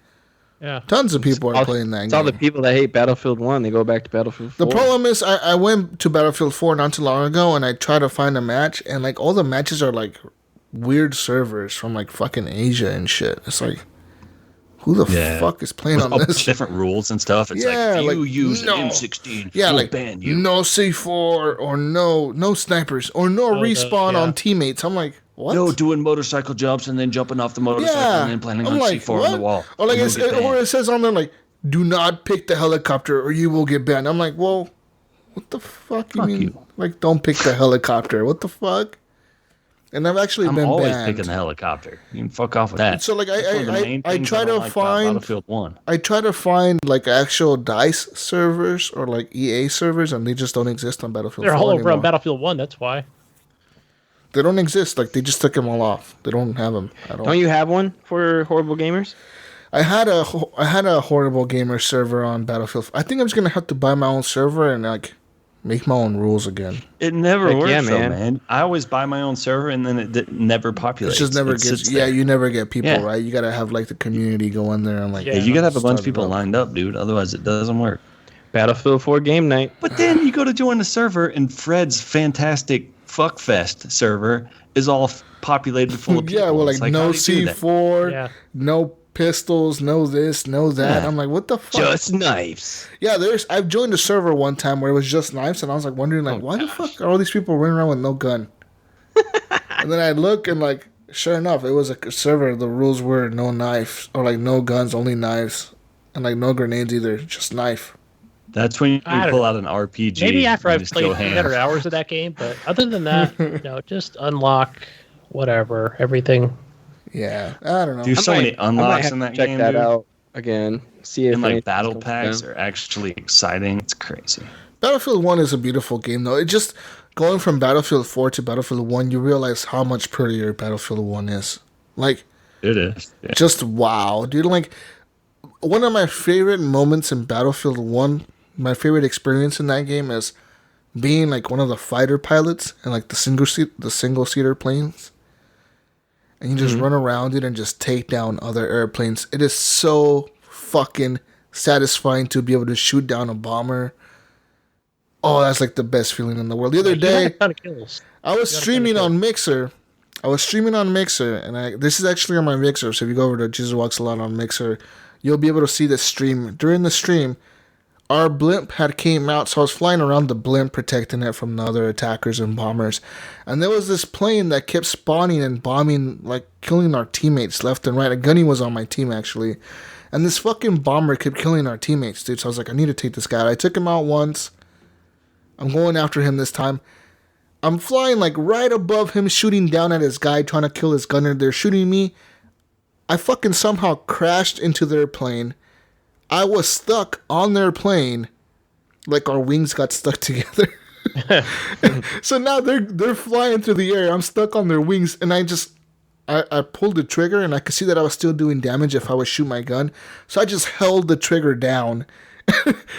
tons of people are playing that game. It's all the people that hate Battlefield 1, they go back to Battlefield 4. The problem is, I went to Battlefield 4 not too long ago, and I tried to find a match, and like all the matches are like weird servers from like fucking Asia and shit. It's like, who the fuck is playing on this? Different rules and stuff. It's like, if you use an M16, we'll ban you. No C4 or no snipers or no respawn on teammates. I'm like, what? No, doing motorcycle jumps and then jumping off the motorcycle and then planting on like, C4 on the wall. Or like it says on there like, do not pick the helicopter or you will get banned. I'm like, well, what the fuck you mean? Like, don't pick the helicopter. What the fuck? And I've actually been banned. I'm always picking the helicopter. You can fuck off with that. So like I try to find Battlefield 1. I try to find like actual DICE servers or like EA servers, and they just don't exist on Battlefield 4 They're all over anymore. on Battlefield 1. That's why. They don't exist. Like, they just took them all off. They don't have them at all. Don't you have one for Horrible Gamers? I had a Horrible Gamer server on Battlefield. I think I'm just gonna have to buy my own server and like make my own rules again. It never works, man. I always buy my own server and then it never populates. It just never gets. Yeah, you never get people, right? You gotta have like the community go in there and like. Yeah, you gotta have a bunch of people lined up, dude. Otherwise, it doesn't work. Battlefield 4 game night. But then you go to join a server and Fred's fantastic fuckfest server is all populated full of people. Yeah, well, like no C4, no pistols, no this, no that. I'm like, what the fuck? Just knives. Yeah, I've joined a server one time where it was just knives, and I was like wondering, like, why the fuck are all these people running around with no gun? And then I look and like, sure enough, it was a server. The rules were no knives or like no guns, only knives, and like no grenades either, just knife. That's when you pull out an RPG. Maybe after I've played 300 hours of that game, but other than that, just unlock whatever, everything. Yeah, I don't know. There's so many unlocks in that game. Check that out again. See if like battle packs are actually exciting. It's crazy. Battlefield 1 is a beautiful game, though. It just going from Battlefield 4 to Battlefield 1, you realize how much prettier Battlefield 1 is. Like, it is. Yeah. Just wow, dude. Like, one of my favorite moments in Battlefield 1, my favorite experience in that game is being like one of the fighter pilots and like the single seater planes. And you just run around it and just take down other airplanes. It is so fucking satisfying to be able to shoot down a bomber. Oh, that's like the best feeling in the world. The other day, I was streaming on Mixer. And this is actually on my Mixer. So if you go over to Jesus Walks a Lot on Mixer, you'll be able to see the stream. During the stream, our blimp had came out, so I was flying around the blimp, protecting it from the other attackers and bombers. And there was this plane that kept spawning and bombing, like killing our teammates left and right. A gunny was on my team, actually. And this fucking bomber kept killing our teammates, dude. So I was like, I need to take this guy out. I took him out once. I'm going after him this time. I'm flying like right above him, shooting down at his guy, trying to kill his gunner. They're shooting me. I fucking somehow crashed into their plane. I was stuck on their plane. Like our wings got stuck together. So now they're flying through the air. I'm stuck on their wings, and I pulled the trigger, and I could see that I was still doing damage if I would shoot my gun. So I just held the trigger down.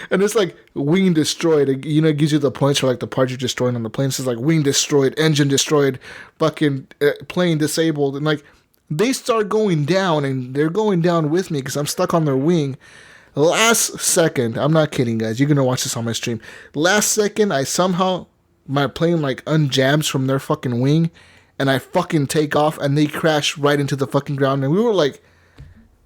And it's like wing destroyed. It gives you the points for like the parts you're destroying on the plane. So it's like wing destroyed, engine destroyed, fucking plane disabled. And like they start going down, and they're going down with me because I'm stuck on their wing. Last second, I'm not kidding, guys. You're going to watch this on my stream. Last second, my plane like unjams from their fucking wing, and I fucking take off, and they crash right into the fucking ground. And we were like,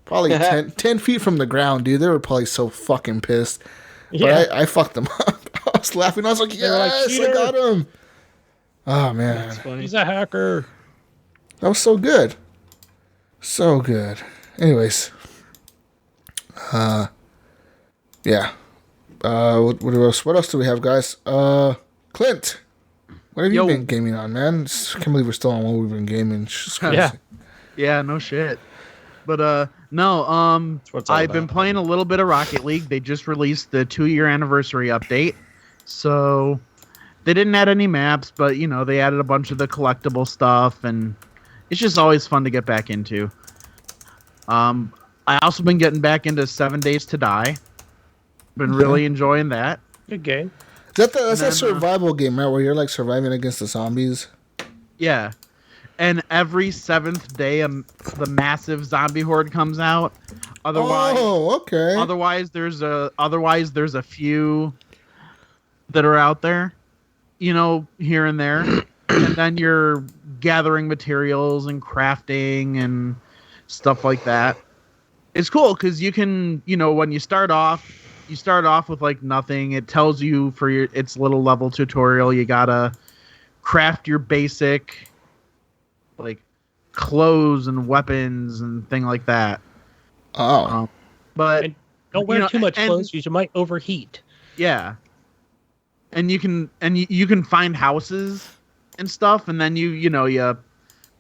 probably 10 feet from the ground, dude. They were probably so fucking pissed. Yeah. But I fucked them up. I was laughing. I was like, yes, I got him. Oh, man. He's a hacker. That was so good. So good. Anyways. Yeah. What else do we have, guys? Clint. What have you been gaming on, man? I can't believe we're still on what we've been gaming. Yeah, no shit. But no, I've been playing a little bit of Rocket League. They just released the 2-year anniversary update. So they didn't add any maps, but they added a bunch of the collectible stuff, and it's just always fun to get back into. I also been getting back into 7 Days to Die. Been really enjoying that. Good game. That's a survival game, right? Where you're like surviving against the zombies. Yeah. And every 7th day, the massive zombie horde comes out. Otherwise, okay. Otherwise, there's a few that are out there, here and there, and then you're gathering materials and crafting and stuff like that. It's cool because you can, when you start off with like nothing. It tells you for its little level tutorial, you gotta craft your basic like clothes and weapons and thing like that. But and don't wear too much clothes because you might overheat. Yeah, and you can find houses and stuff, and then you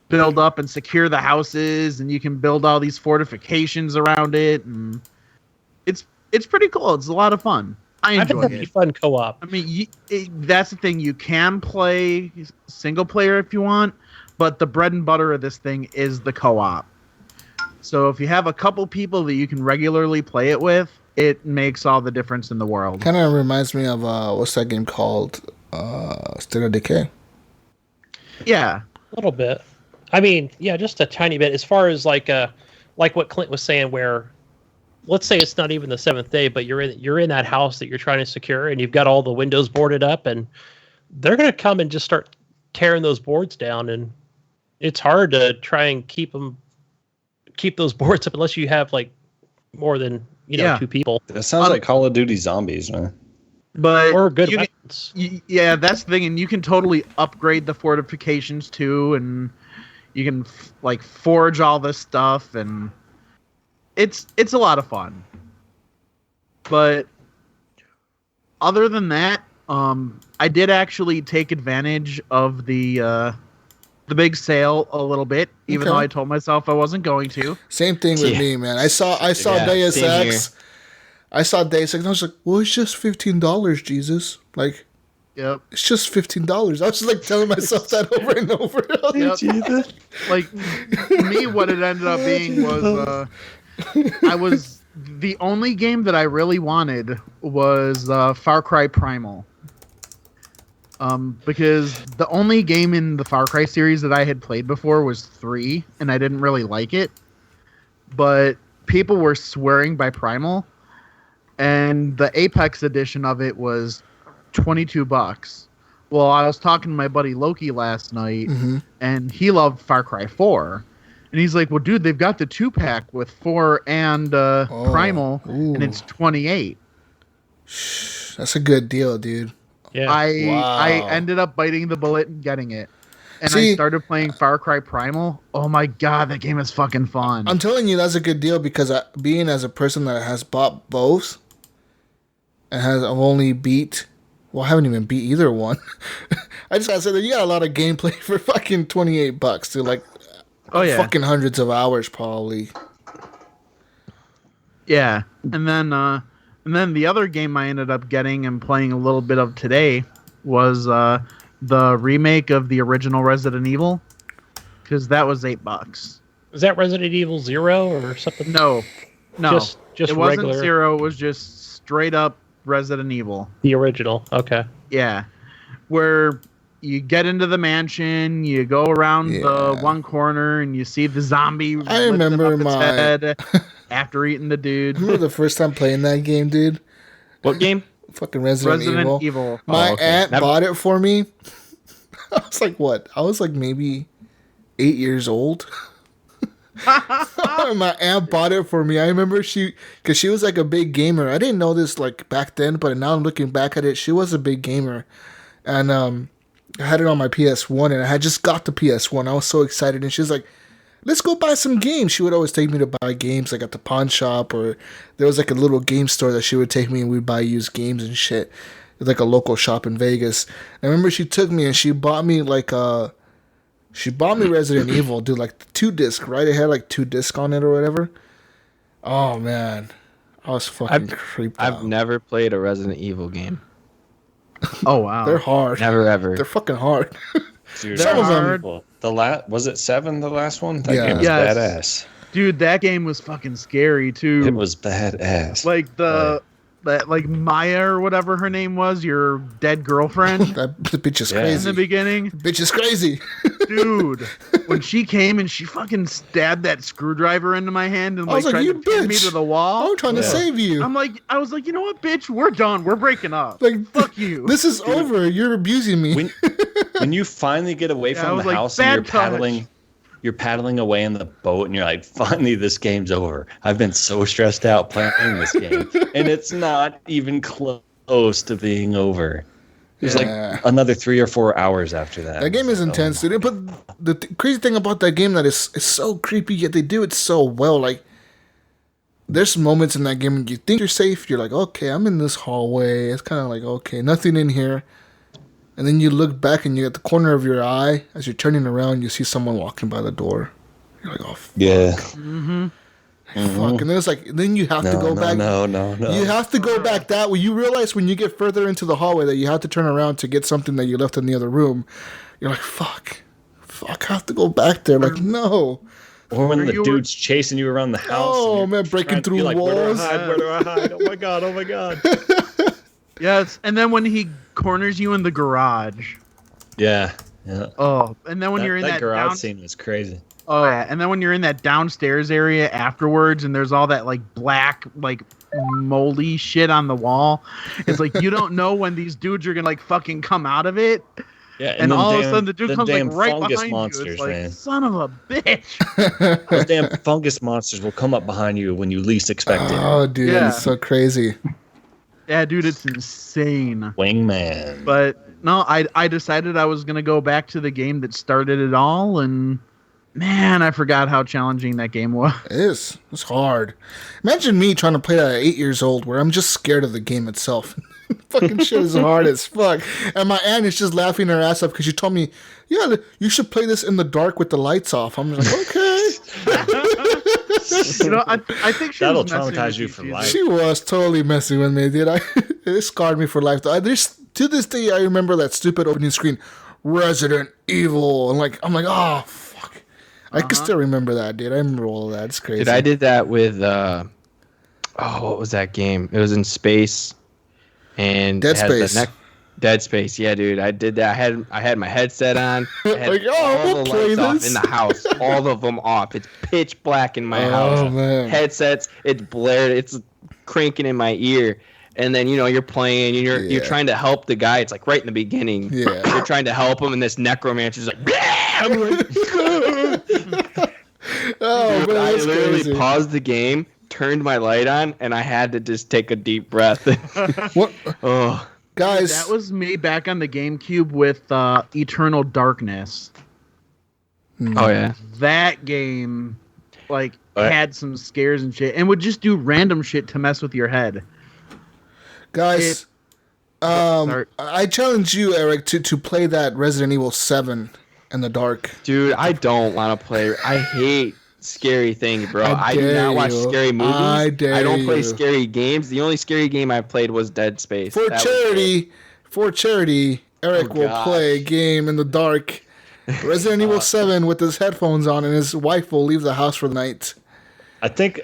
build up and secure the houses, and you can build all these fortifications around it, and it's pretty cool. It's a lot of fun. I enjoy it. It's fun co-op. I mean, that's the thing. You can play single player if you want, but the bread and butter of this thing is the co-op. So if you have a couple people that you can regularly play it with, it makes all the difference in the world. Kind of reminds me of what's that game called? State of Decay. Yeah, a little bit. I mean, yeah, just a tiny bit. As far as like what Clint was saying, where let's say it's not even the 7th day, but you're in that house that you're trying to secure, and you've got all the windows boarded up, and they're gonna come and just start tearing those boards down, and it's hard to try and keep those boards up unless you have like more than 2 people. That sounds like Call of Duty Zombies, man. But or good weapons. Yeah, that's the thing, and you can totally upgrade the fortifications too, and you can like forge all this stuff, and it's a lot of fun. But other than that, I did actually take advantage of the big sale a little bit, even though I told myself I wasn't going to. Same thing with me, man. I saw Deus Ex. I saw Deus Ex, and I was like, well, it's just $15, Jesus. Like, yep, it's just $15. I was just like telling myself that over and over. Yep. Jesus. Like, me, what it ended up being was the only game that I really wanted was Far Cry Primal. Because the only game in the Far Cry series that I had played before was 3, and I didn't really like it. But people were swearing by Primal, and the Apex edition of it was $22. Well, I was talking to my buddy Loki last night, and he loved Far Cry 4. And he's like, well, dude, they've got the 2-pack with 4 and Primal, and it's $28. That's a good deal, dude. Yeah. I ended up biting the bullet and getting it. and See, I started playing Far Cry Primal. Oh my god, that game is fucking fun. I'm telling you, that's a good deal because being as a person that has bought both and I've only beat. Well, I haven't even beat either one. I just gotta say that you got a lot of gameplay for fucking $28, dude. Like, fucking hundreds of hours probably. Yeah, and then the other game I ended up getting and playing a little bit of today was the remake of the original Resident Evil, because that was $8. Is that Resident Evil 0 or something? No, just it regular. wasn't 0. It was just straight up Resident Evil. The original. Okay. Yeah, where you get into the mansion, you go around the one corner, and you see the zombie. I remember its head after eating the dude. Remember the first time playing that game, dude? What game? Fucking Resident Evil. My Oh, okay. aunt bought it for me. I was like, what? I was like maybe 8 years old. My aunt bought it for me. I remember because she was like a big gamer. I didn't know this like back then, but now I'm looking back at it. She was a big gamer, and I had it on my PS1, and I had just got the PS1. I was so excited, and she was like, "Let's go buy some games." She would always take me to buy games like at the pawn shop, or there was like a little game store that she would take me, and we'd buy used games and shit. Like a local shop in Vegas. I remember she took me and she bought me Resident Evil, dude, like the 2-disc, right? It had like 2 discs on it or whatever. Oh man, I was fucking creeped out. I've never played a Resident Evil game. Oh wow, They're hard. Never ever. They're fucking hard. Dude, They're hard. Was it 7? The last one? That Yeah. game was Yes. badass. Dude, that game was fucking scary too. It was badass. Like like Maya or whatever her name was, your dead girlfriend That bitch is Yeah. in crazy. the beginning. Bitch is crazy. Dude, when she came and she fucking stabbed that screwdriver into my hand and I was like, tried "You to pin me bitch. to the wall. I'm trying to save you. I was like, you know what, bitch? We're done. We're breaking up. Like, fuck you. This is over. You're abusing me. When you finally get away I from was the like, house and "Bad you're paddling away in the boat and you're like, finally this game's over. I've been so stressed out playing this game and it's not even close to being over. There's Yeah. like another 3 or 4 hours after that. That game is intense, dude. But the crazy thing about that game that is so creepy, yet they do it so well. Like, there's moments in that game when you think you're safe. You're like, okay, I'm in this hallway. It's kind of like, okay, nothing in here. And then you look back and you at the corner of your eye, as you're turning around, you see someone walking by the door. You're like, oh, fuck. Yeah. Fuck. And then it's like, then you have to go back. No. You have to go back that way. You realize when you get further into the hallway that you have to turn around to get something that you left in the other room. You're like, fuck, I have to go back there. Like, no. Or when the you were- dude's chasing you around the house. Oh, and you're man, breaking trying to be through like, walls. Where do I hide? Oh my god. Yes, and then when he corners you in the garage. Yeah. Oh, and then when you're in that garage scene was crazy. Oh yeah, and then when you're in that downstairs area afterwards, and there's all that like black, like moldy shit on the wall. It's like you don't know when these dudes are gonna like fucking come out of it. Yeah, And them all of a damn- sudden the dude them comes like damn right fungus behind monsters, you. It's like, man. son of a bitch. Those damn fungus monsters will come up behind you when you least expect it. Oh, dude, Yeah. it's so crazy. Yeah, dude, it's insane. Wingman. But no, I decided I was gonna go back to the game that started it all, and man, I forgot how challenging that game was. It is. It's hard. Imagine me trying to play that at 8 years old where I'm just scared of the game itself. Fucking shit is hard as fuck. And my aunt is just laughing her ass off because she told me, yeah, you should play this in the dark with the lights off. I'm just like, okay. You know, I think she That'll was messing traumatize with you for too. life. She was totally messing with me, dude. It scarred me for life. To this day, I remember that stupid opening screen, Resident Evil. And I'm like, oh, fuck. I can still remember that, dude. I remember all of that. It's crazy. Dude, I did that with what was that game? It was in space, and Dead it had the Space. Dead Space. Yeah, dude, I did that. I had my headset on. I had Like, oh, all we'll the play lights off this. in the house. All of them off. It's pitch black in my Oh, house. man. Headsets. It's blared. It's cranking in my ear. And then you're playing. And you're Yeah. trying to help the guy. It's like right in the beginning. Yeah. You're trying to help him, and this necromancer's like. I'm like Oh, Dude, man, I that's literally crazy. paused the game, turned my light on, and I had to just take a deep breath. What, Oh, guys? That was me back on the GameCube with Eternal Darkness. Oh yeah. That game, like, had some scares and shit, and would just do random shit to mess with your head. Guys, I challenge you, Eric, to play that Resident Evil 7 in the dark. Dude, I don't want to play. I hate scary things, bro. I do not watch scary movies. I don't play scary games. The only scary game I played was Dead Space. For charity, Eric will play a game in the dark. Resident Evil 7 with his headphones on, and his wife will leave the house for the night. I think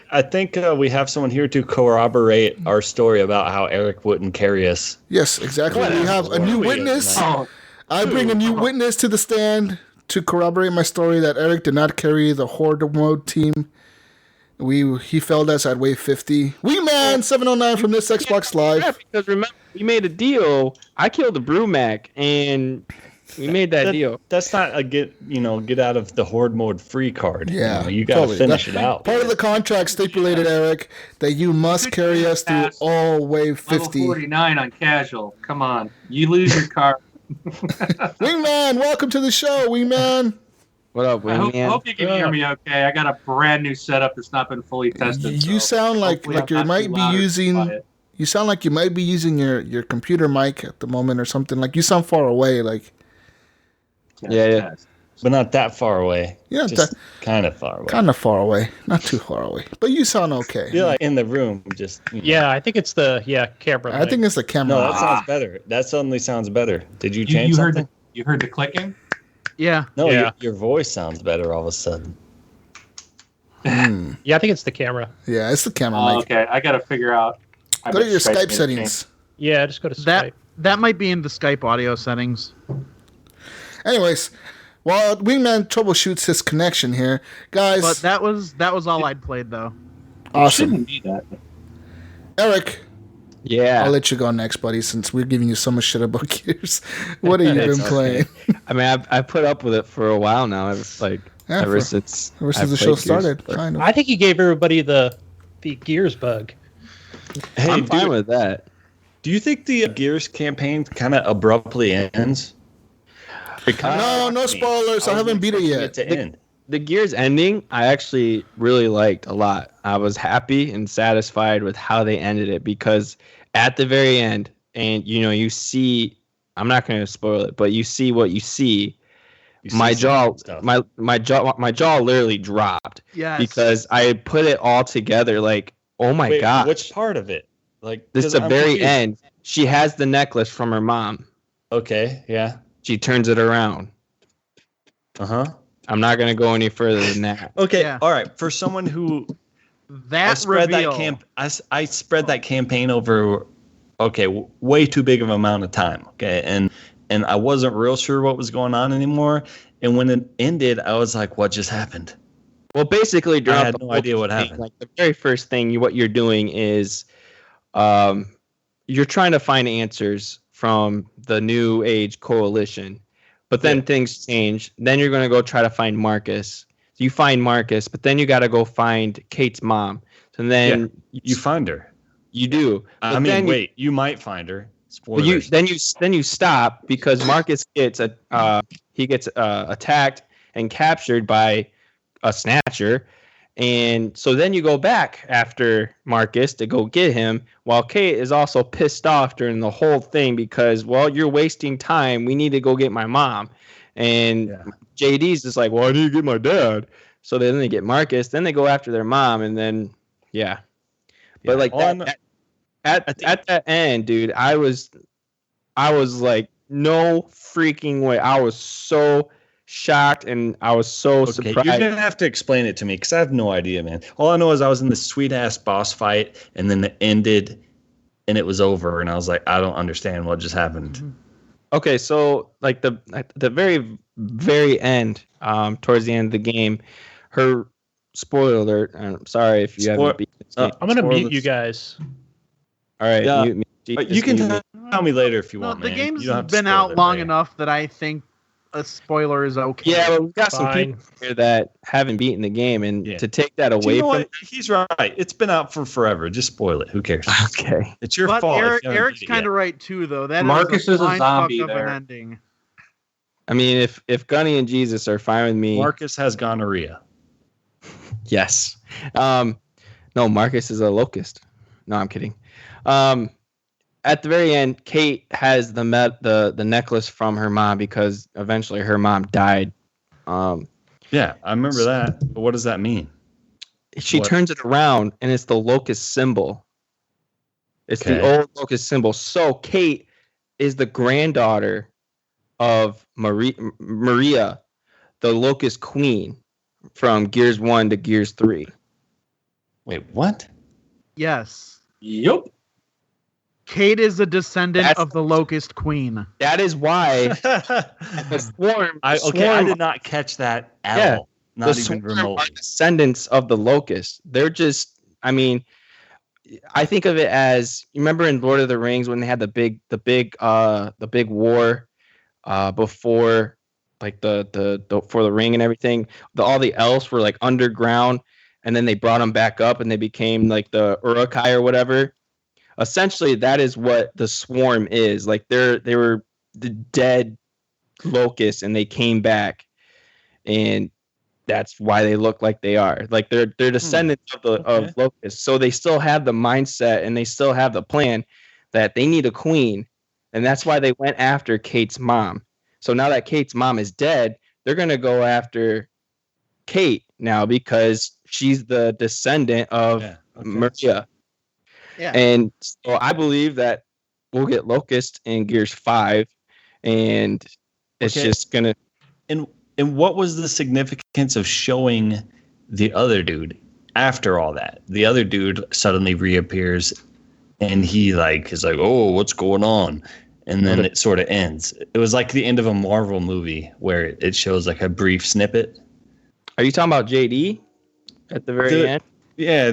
we have someone here to corroborate our story about how Eric wouldn't carry us. Yes, exactly. We have a new witness. I bring a new witness to the stand to corroborate my story that Eric did not carry the Horde Mode team. He failed us at wave 50. Wingman 709 from this Xbox Live. Yeah, because remember, we made a deal. I killed the Brewmac, and we made that deal. That's not a get out of the Horde Mode free card. Yeah, you got to finish it out. Part of the contract stipulated, Eric, that you must carry us through all wave 50. Level 49 on casual. Come on, you lose your car. Wingman, welcome to the show, Wingman. What up, Wingman? I hope you can hear me okay. I got a brand new setup that's not been fully tested. You sound like you might be using. You sound like you might be using your computer mic at the moment or something. Like you sound far away. Like. Yeah. But not that far away. Yeah, just kind of far away. Kind of far away. Not too far away. But you sound okay. You're like in the room, just. Yeah, I think it's the camera. I think it's the camera. No, that sounds better. That suddenly sounds better. Did you change something? You heard the clicking? Yeah. No, your voice sounds better all of a sudden. Yeah, I think it's the camera. Yeah, it's the camera. Okay, I got to figure out. Go to your Skype settings. Yeah, just go to Skype. That might be in the Skype audio settings. Anyways, while Wingman troubleshoots his connection here, guys. But that was all I'd played though. Awesome. Shouldn't be that. Eric. Yeah. I'll let you go next, buddy, since we're giving you so much shit about Gears. What have you been playing? I mean, I put up with it for a while now. Ever since the show started, kind of. I think he gave everybody the Gears bug. Hey, I'm fine with that. Do you think the Gears campaign kind of abruptly ends? No spoilers. I haven't beat it yet. The Gears ending, I actually really liked a lot. I was happy and satisfied with how they ended it because at the very end, and you see, I'm not going to spoil it, but you see what you see. My jaw literally dropped. Yes. Because I put it all together. Like, oh my god! Which part of it? Like this is the very end. She has the necklace from her mom. Okay. Yeah. She turns it around. I'm not going to go any further than that. Okay. Yeah. All right. For someone who I spread that campaign over way too big of an amount of time. Okay. And I wasn't real sure what was going on anymore. And when it ended, I was like, what just happened? Well, basically, I had no idea what happened. Like the very first thing, what you're doing is you're trying to find answers from the New Age Coalition. But then things change. Then you're going to go try to find Marcus. So you find Marcus, but then you got to go find Kate's mom. So then you find her. You do. Wait, you might find her. Spoilers. Then you stop because Marcus gets attacked and captured by a snatcher. And so then you go back after Marcus to go get him, while Kate is also pissed off during the whole thing because, well, you're wasting time. We need to go get my mom. And JD's just like, well, I need to get my dad. So then they get Marcus. Then they go after their mom. And then, But like at that end, dude, I was like, no freaking way. I was so shocked and I was so surprised. You're gonna have to explain it to me because I have no idea, man. All I know is I was in this sweet ass boss fight and then it ended and it was over and I was like, I don't understand what just happened. Okay, so like the very very end, towards the end of the game, her spoiler alert. I'm sorry if you haven't beat I'm gonna mute you guys. All right, mute me. You can tell me later if you want. The man. game's been out long enough that I think a spoiler is okay. Yeah, but we've got some people here that haven't beaten the game, and to take that away from he's right. It's been out for forever. Just spoil it. Who cares? Okay, it's your fault. Eric's kind of right too, though. That Marcus is a zombie fuck there. An ending. I mean, if Gunny and Jesus are fine with me, Marcus has gonorrhea. yes. No, Marcus is a locust. No, I'm kidding. At the very end, Kate has the necklace from her mom because eventually her mom died. Yeah, I remember that. But what does that mean? She turns it around and it's the locust symbol. It's the old locust symbol. So Kate is the granddaughter of Maria, the locust queen from Gears 1 to Gears 3. Wait, what? Yes. Yup. Kate is a descendant of the Locust Queen. That is why the Swarm. I did not catch that at all. Not even remotely. Are descendants of the Locust. They're just. I mean, I think of it as, you remember in Lord of the Rings when they had the big war before, like the for the ring and everything. All the elves were like underground, and then they brought them back up, and they became like the Uruk-hai or whatever. Essentially, that is what the Swarm is. Like they were the dead locusts, and they came back, and that's why they look like they are. Like they're descendants of locusts. So they still have the mindset, and they still have the plan that they need a queen, and that's why they went after Kate's mom. So now that Kate's mom is dead, they're gonna go after Kate now because she's the descendant of Maria. Yeah. And so I believe that we'll get Locust in Gears 5, and it's just gonna. And what was the significance of showing the other dude after all that? The other dude suddenly reappears, and he is like, "Oh, what's going on?" And then it sort of ends. It was like the end of a Marvel movie where it shows like a brief snippet. Are you talking about JD at the very end? Yeah,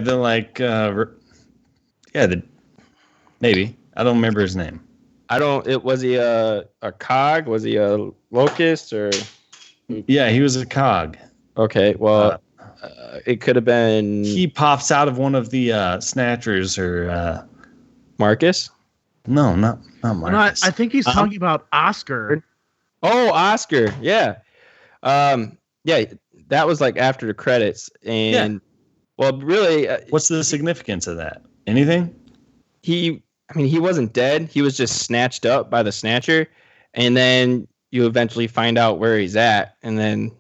maybe. I don't remember his name. Was he a cog? Was he a locust or? Yeah, he was a cog. Okay, well, it could have been. He pops out of one of the snatchers or. Marcus? No, not Marcus. I think he's talking about Oscar. Oh, Oscar. Yeah. Yeah, that was like after the credits, and well, really, what's the significance of that? Anything? He wasn't dead. He was just snatched up by the snatcher, and then you eventually find out where he's at, and then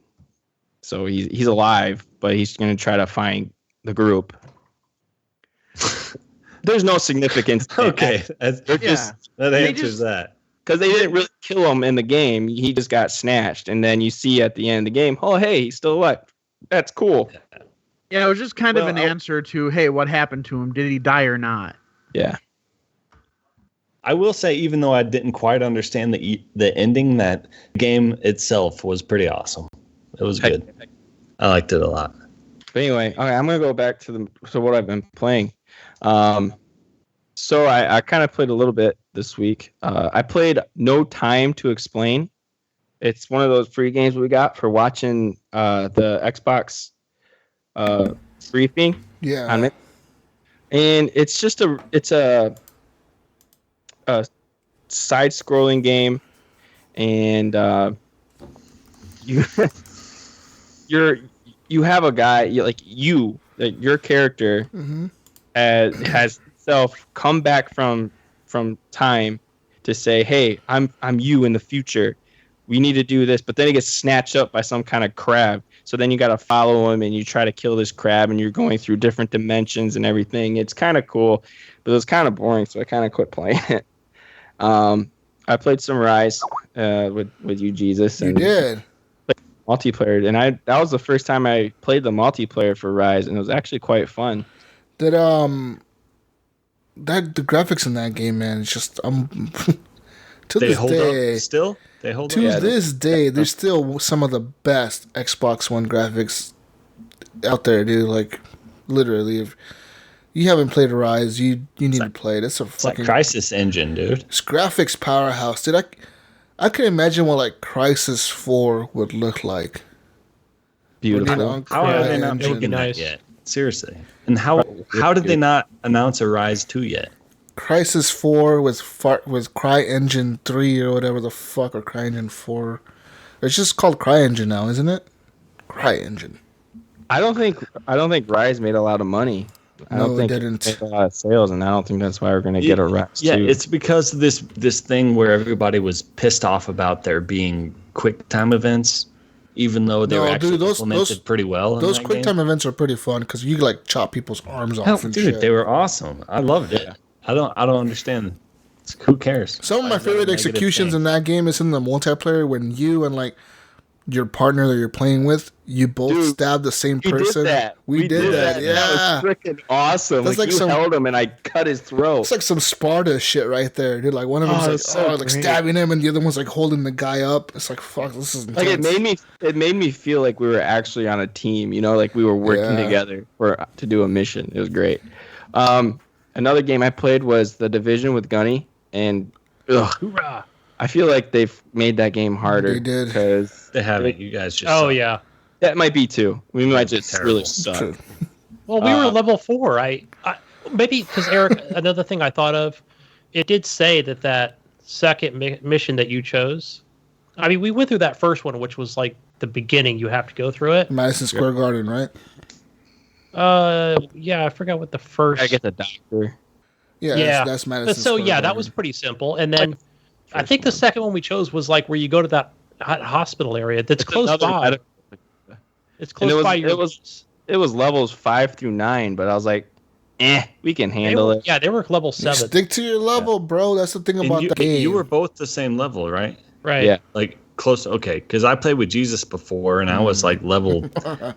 so he's alive, but he's going to try to find the group. There's no significance. Okay, that answers that. Because they didn't really kill him in the game. He just got snatched, and then you see at the end of the game, oh hey, he's still alive. That's cool. Yeah, it was just kind of an answer to, hey, what happened to him? Did he die or not? Yeah. I will say, even though I didn't quite understand the ending, that game itself was pretty awesome. It was good. I liked it a lot. But anyway, okay, I'm gonna go back to what I've been playing. So I kind of played a little bit this week. I played No Time to Explain. It's one of those free games we got for watching the Xbox briefing. Yeah. On it. And it's just a side-scrolling game, and you have a guy your character has himself come back from time to say, hey, I'm you in the future. We need to do this, but then he gets snatched up by some kind of crab. So then you got to follow him, and you try to kill this crab, and you're going through different dimensions and everything. It's kind of cool, but it was kind of boring, so I kind of quit playing it. I played some Rise with you, Jesus. And you did. Multiplayer, and that was the first time I played the multiplayer for Rise, and it was actually quite fun. The graphics in that game, man, it's just to they this hold day up still. They hold to up. this day. There's still some of the best Xbox One graphics out there, dude. Like literally, if you haven't played Rise, you need to play it. It's like Crysis Engine, dude. It's graphics powerhouse, dude. I can imagine what like Crysis 4 would look like. Beautiful. How are they not making that yet? Seriously. And how did they not announce a Rise 2 yet? Crysis 4 with CryEngine 3 or whatever the fuck, or CryEngine 4. It's just called CryEngine now, isn't it? CryEngine. I don't think Rise made a lot of money. I No, don't think it didn't. made a lot of sales, and I don't think that's why we're going to get a Rise. Yeah, 2. it's because of this thing where everybody was pissed off about there being quick time events, even though they were actually implemented pretty well. Those quick time events are pretty fun because you like chop people's arms off Hell, and dude, shit. they were awesome. I loved it. I don't understand. Who cares? Some of my favorite executions in that game is in the multiplayer when you and like your partner that you're playing with, you both stab the same person. Did that. We did that. Yeah, that was freaking awesome. That's like you held him and I cut his throat. It's like some Sparta shit right there, dude. Like one of them's like stabbing him, and the other one's like holding the guy up. It's like fuck, this is intense. Like it made me feel like we were actually on a team. You know, like we were working together to do a mission. It was great. Another game I played was The Division with Gunny, and Hoorah! I feel like they've made that game harder. They did. Because they haven't. You guys just. Oh suck. yeah. That might be too. We might just really suck. Well, we were level 4. I maybe because Eric. Another thing I thought of, it did say that second mission that you chose. I mean, we went through that first one, which was like the beginning. You have to go through it. Madison Square Garden, right? Yeah, I forgot what the first. I get the doctor. Yeah. That's Madison. But so Square yeah, Garden. that was pretty simple. And then I think the second one we chose was like where you go to that hospital area that's close by. It's close by your. It was levels 5 through 9, but I was like, we can handle it. Yeah, they were level 7. Stick to your level, bro. That's the thing about the game. You were both the same level, right? Right. Yeah. Like close. Okay, because I played with Jesus before, and I was like level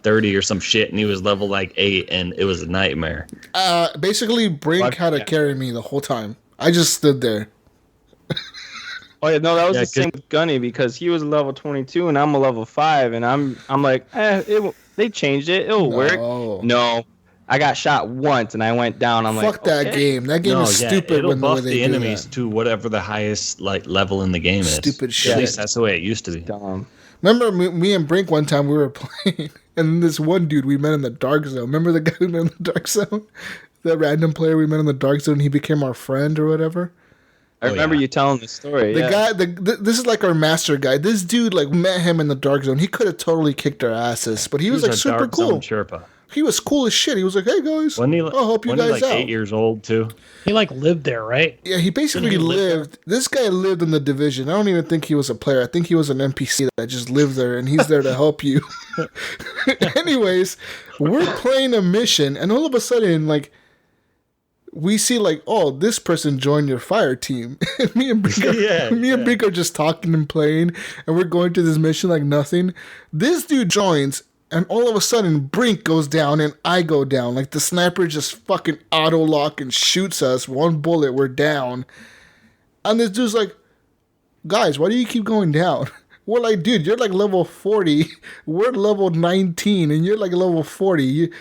30 or some shit, and he was level like 8, and it was a nightmare. Basically, Brink had to carry me the whole time. I just stood there. Oh yeah, no, that was the same with Gunny because he was level 22 and I'm a level 5, and I'm like, they changed it, it'll work. No, I got shot once and I went down. I'm fuck that game. That game is stupid. It'll when buff they the do enemies that. to whatever the highest like level in the game is. Stupid shit. At least that's the way it used to be. Dumb. Remember me and Brink one time we were playing, and this one dude we met in the dark zone. Remember the guy we met in the dark zone? That random player we met in the dark zone. He became our friend or whatever. I remember you telling the story. The guy, this is like our master guy. This dude, like, met him in the dark zone. He could have totally kicked our asses, but he was like super Dark cool. Zone Sherpa. He was cool as shit. He was like, "Hey guys, I'll help you guys like out." 8 years old too. He like lived there, right? Yeah, he basically lived. This guy lived in the division. I don't even think he was a player. I think he was an NPC that just lived there, and he's there to help you. Anyways, we're playing a mission, and all of a sudden, like, we see like, oh, this person joined your fire team. And me and Brink are just talking and playing, and we're going to this mission like nothing. This dude joins, and all of a sudden Brink goes down and I go down. Like the sniper just fucking auto lock and shoots us. One bullet, we're down. And this dude's like, guys, why do you keep going down? We're like, dude, you're like level 40. We're level 19 and you're like level 40.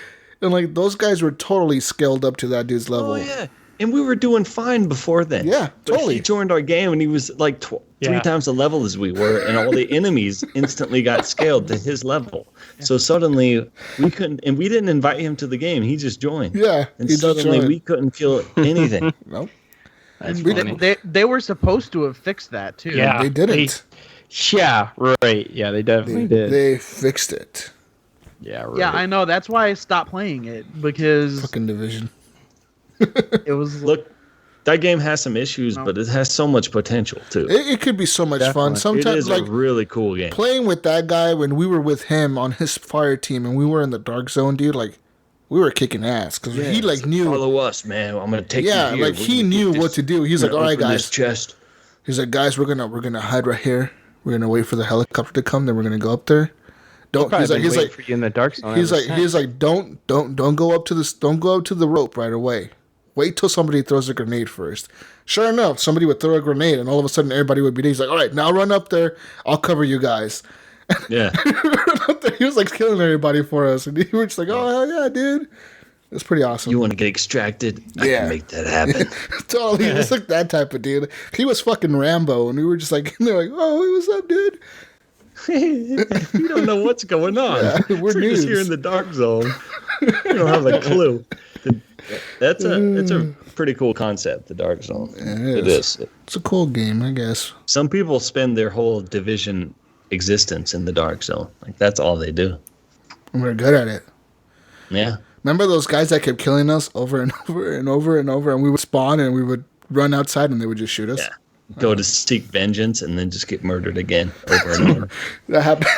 And like those guys were totally scaled up to that dude's level. Oh yeah, and we were doing fine before then. Yeah, totally. But he joined our game and he was like 3 times the level as we were, and all the enemies instantly got scaled to his level. So suddenly we couldn't, and we didn't invite him to the game. He just joined. Yeah, and suddenly we couldn't feel anything. Nope. They were supposed to have fixed that too. Yeah, they didn't. Yeah, right. Yeah, they definitely did. They fixed it. Yeah, right. Yeah, I know. That's why I stopped playing it because Fucking division. it was Look, that game has some issues, but it has so much potential too. It could be so much fun. Sometimes, it is like, a really cool game. playing with that guy when we were with him on his fire team and we were in the dark zone, dude, like, we were kicking ass because he like knew. Follow us, man. I'm gonna take you here. Like he knew what to do. He's like, all right, guys. Chest. He's like, guys, we're gonna hide right here. We're gonna wait for the helicopter to come. Then we're gonna go up there. Don't. He's like, for you in the dark zone. he's like, don't go up to this. Don't go up to the rope right away. Wait till somebody throws a grenade first. Sure enough, somebody would throw a grenade, and all of a sudden everybody would be there. He's like, all right, now run up there. I'll cover you guys. Yeah. He was like killing everybody for us, and we were just like, oh hell yeah, dude. It's pretty awesome. You want to get extracted? I can make that happen. Totally. He was like that type of dude. He was fucking Rambo, and we were just like, they're like, oh, hey, what's up, dude? You don't know what's going on. Yeah, we're just here in the dark zone. You don't have a clue. It's a pretty cool concept, the dark zone. It is. It's a cool game, I guess. Some people spend their whole division existence in the dark zone. Like that's all they do. And we're good at it. Yeah. Remember those guys that kept killing us over and over and over and over, and we would spawn and we would run outside and they would just shoot us? Yeah. Go to seek vengeance and then just get murdered again over and over. That happened.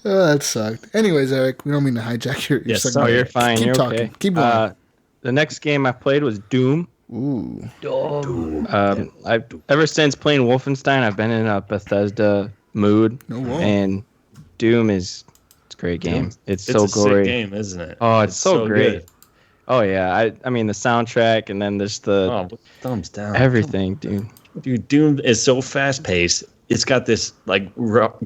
Oh, that sucked. Anyways, Eric, we don't mean to hijack your Yes, segment. Oh, you're fine. Keep You're talking. okay. Keep going. The next game I played was Doom. Ooh. I ever since playing Wolfenstein, I've been in a Bethesda mood, and Doom it's a great game. It's so a gory. sick game, isn't it? Oh, it's so great. Good. Oh yeah, I mean the soundtrack, and then there's the thumbs down. everything, dude. Dude, Doom is so fast paced. It's got this like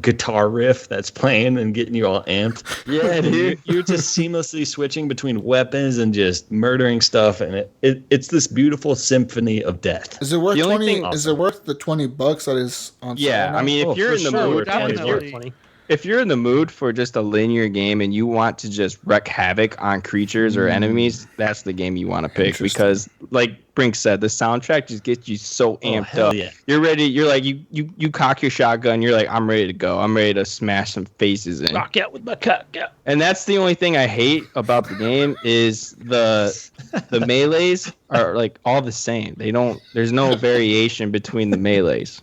guitar riff that's playing and getting you all amped. Yeah, dude. You're just seamlessly switching between weapons and just murdering stuff, and it's this beautiful symphony of death. Is it worth The only 20? thing- Is it worth the $20 that is on sale? Yeah, now? I mean, if you're in the mood, definitely. if you're in the mood for just a linear game and you want to just wreak havoc on creatures or enemies, that's the game you want to pick because, like Brink said, the soundtrack just gets you so amped up. Yeah. You're ready. You're like you cock your shotgun. You're like, I'm ready to go. I'm ready to smash some faces in. Rock out with my cock out. And that's the only thing I hate about the game is the melees are like all the same. There's no variation between the melees.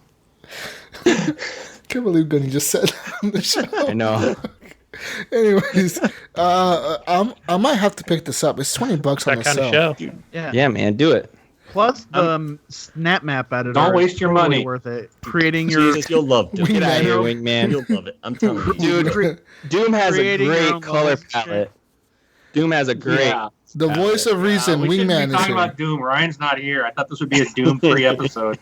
Can't believe Gunny just said that on the show. I know. Anyways, I might have to pick this up. It's $20 on That the kind sale. of show. Yeah, man, do it. Plus the snap map editor. Don't waste is your totally money. Worth it. Creating your Jesus, you'll love Doom. Get out of here, wingman. You'll love it. I'm telling you. Dude, Doom has a Creating your great own color levels and palette. Doom has a great. Yeah. The voice of reason, we shouldn't Wingman be is talking here. about Doom. Ryan's not here. I thought this would be a Doom-free episode.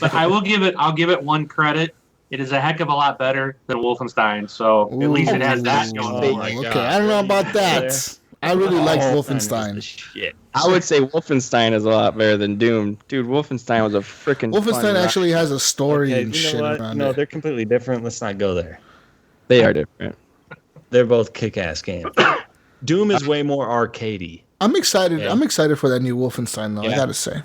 But I'll give it one credit. It is a heck of a lot better than Wolfenstein. So at least it has that going Oh, for it. okay, I don't know about that. I really like Wolfenstein. Shit. I would say Wolfenstein is a lot better than Doom. Dude, Wolfenstein was a freaking. Wolfenstein actually has a story Okay, and you know shit what? around No, it. they're completely different. Let's not go there. They are different. They're both kick-ass games. Doom is way more arcadey. I'm excited. Yeah. I'm excited for that new Wolfenstein, though. I Yeah. gotta say.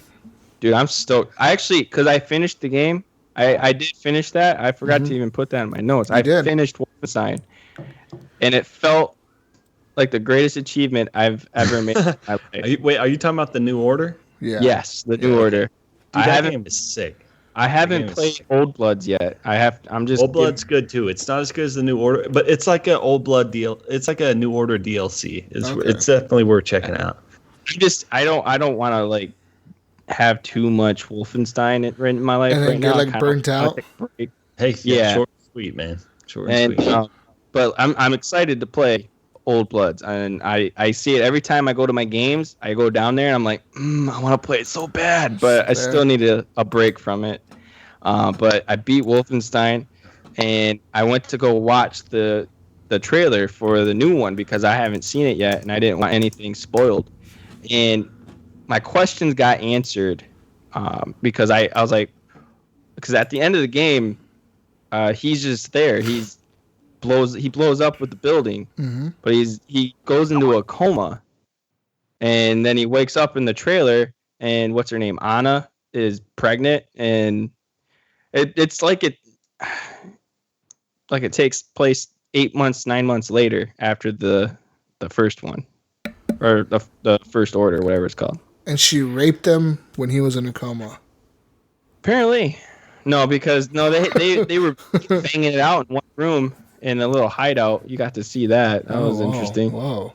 Dude, I'm stoked. I actually, because I finished the game. I did finish that. I forgot to even put that in my notes. I did. finished Wolfenstein, and it felt like the greatest achievement I've ever made in my life. Are you talking about the New Order? Yeah. Yes, the New Order. Dude, I that haven't. game is sick. I haven't game is played sick. Old Bloods yet. I'm just. Old Blood's good too. It's not as good as the New Order, but it's like a Old Blood deal. It's like a New Order DLC. It's definitely worth checking out. I don't want to like have too much Wolfenstein in my life And then right get, now. like, Kinda burnt wanna out? take a break. Hey, Yeah. short and sweet, man. Short And and sweet. but I'm excited to play Old Bloods, and I see it every time I go to my games. I go down there and I'm like, I want to play it so bad, but I still need a break from it. But I beat Wolfenstein, and I went to go watch the trailer for the new one because I haven't seen it yet, and I didn't want anything spoiled. And my questions got answered because I was like, because at the end of the game, he's just there. He blows up with the building, but he goes into a coma, and then he wakes up in the trailer, and what's her name? Anna is pregnant, and it's like it takes place 9 months later after the first one, or the First Order, whatever it's called. And she raped him when he was in a coma. Apparently, no, because they were banging it out in one room in a little hideout. You got to see that. That was interesting. Whoa.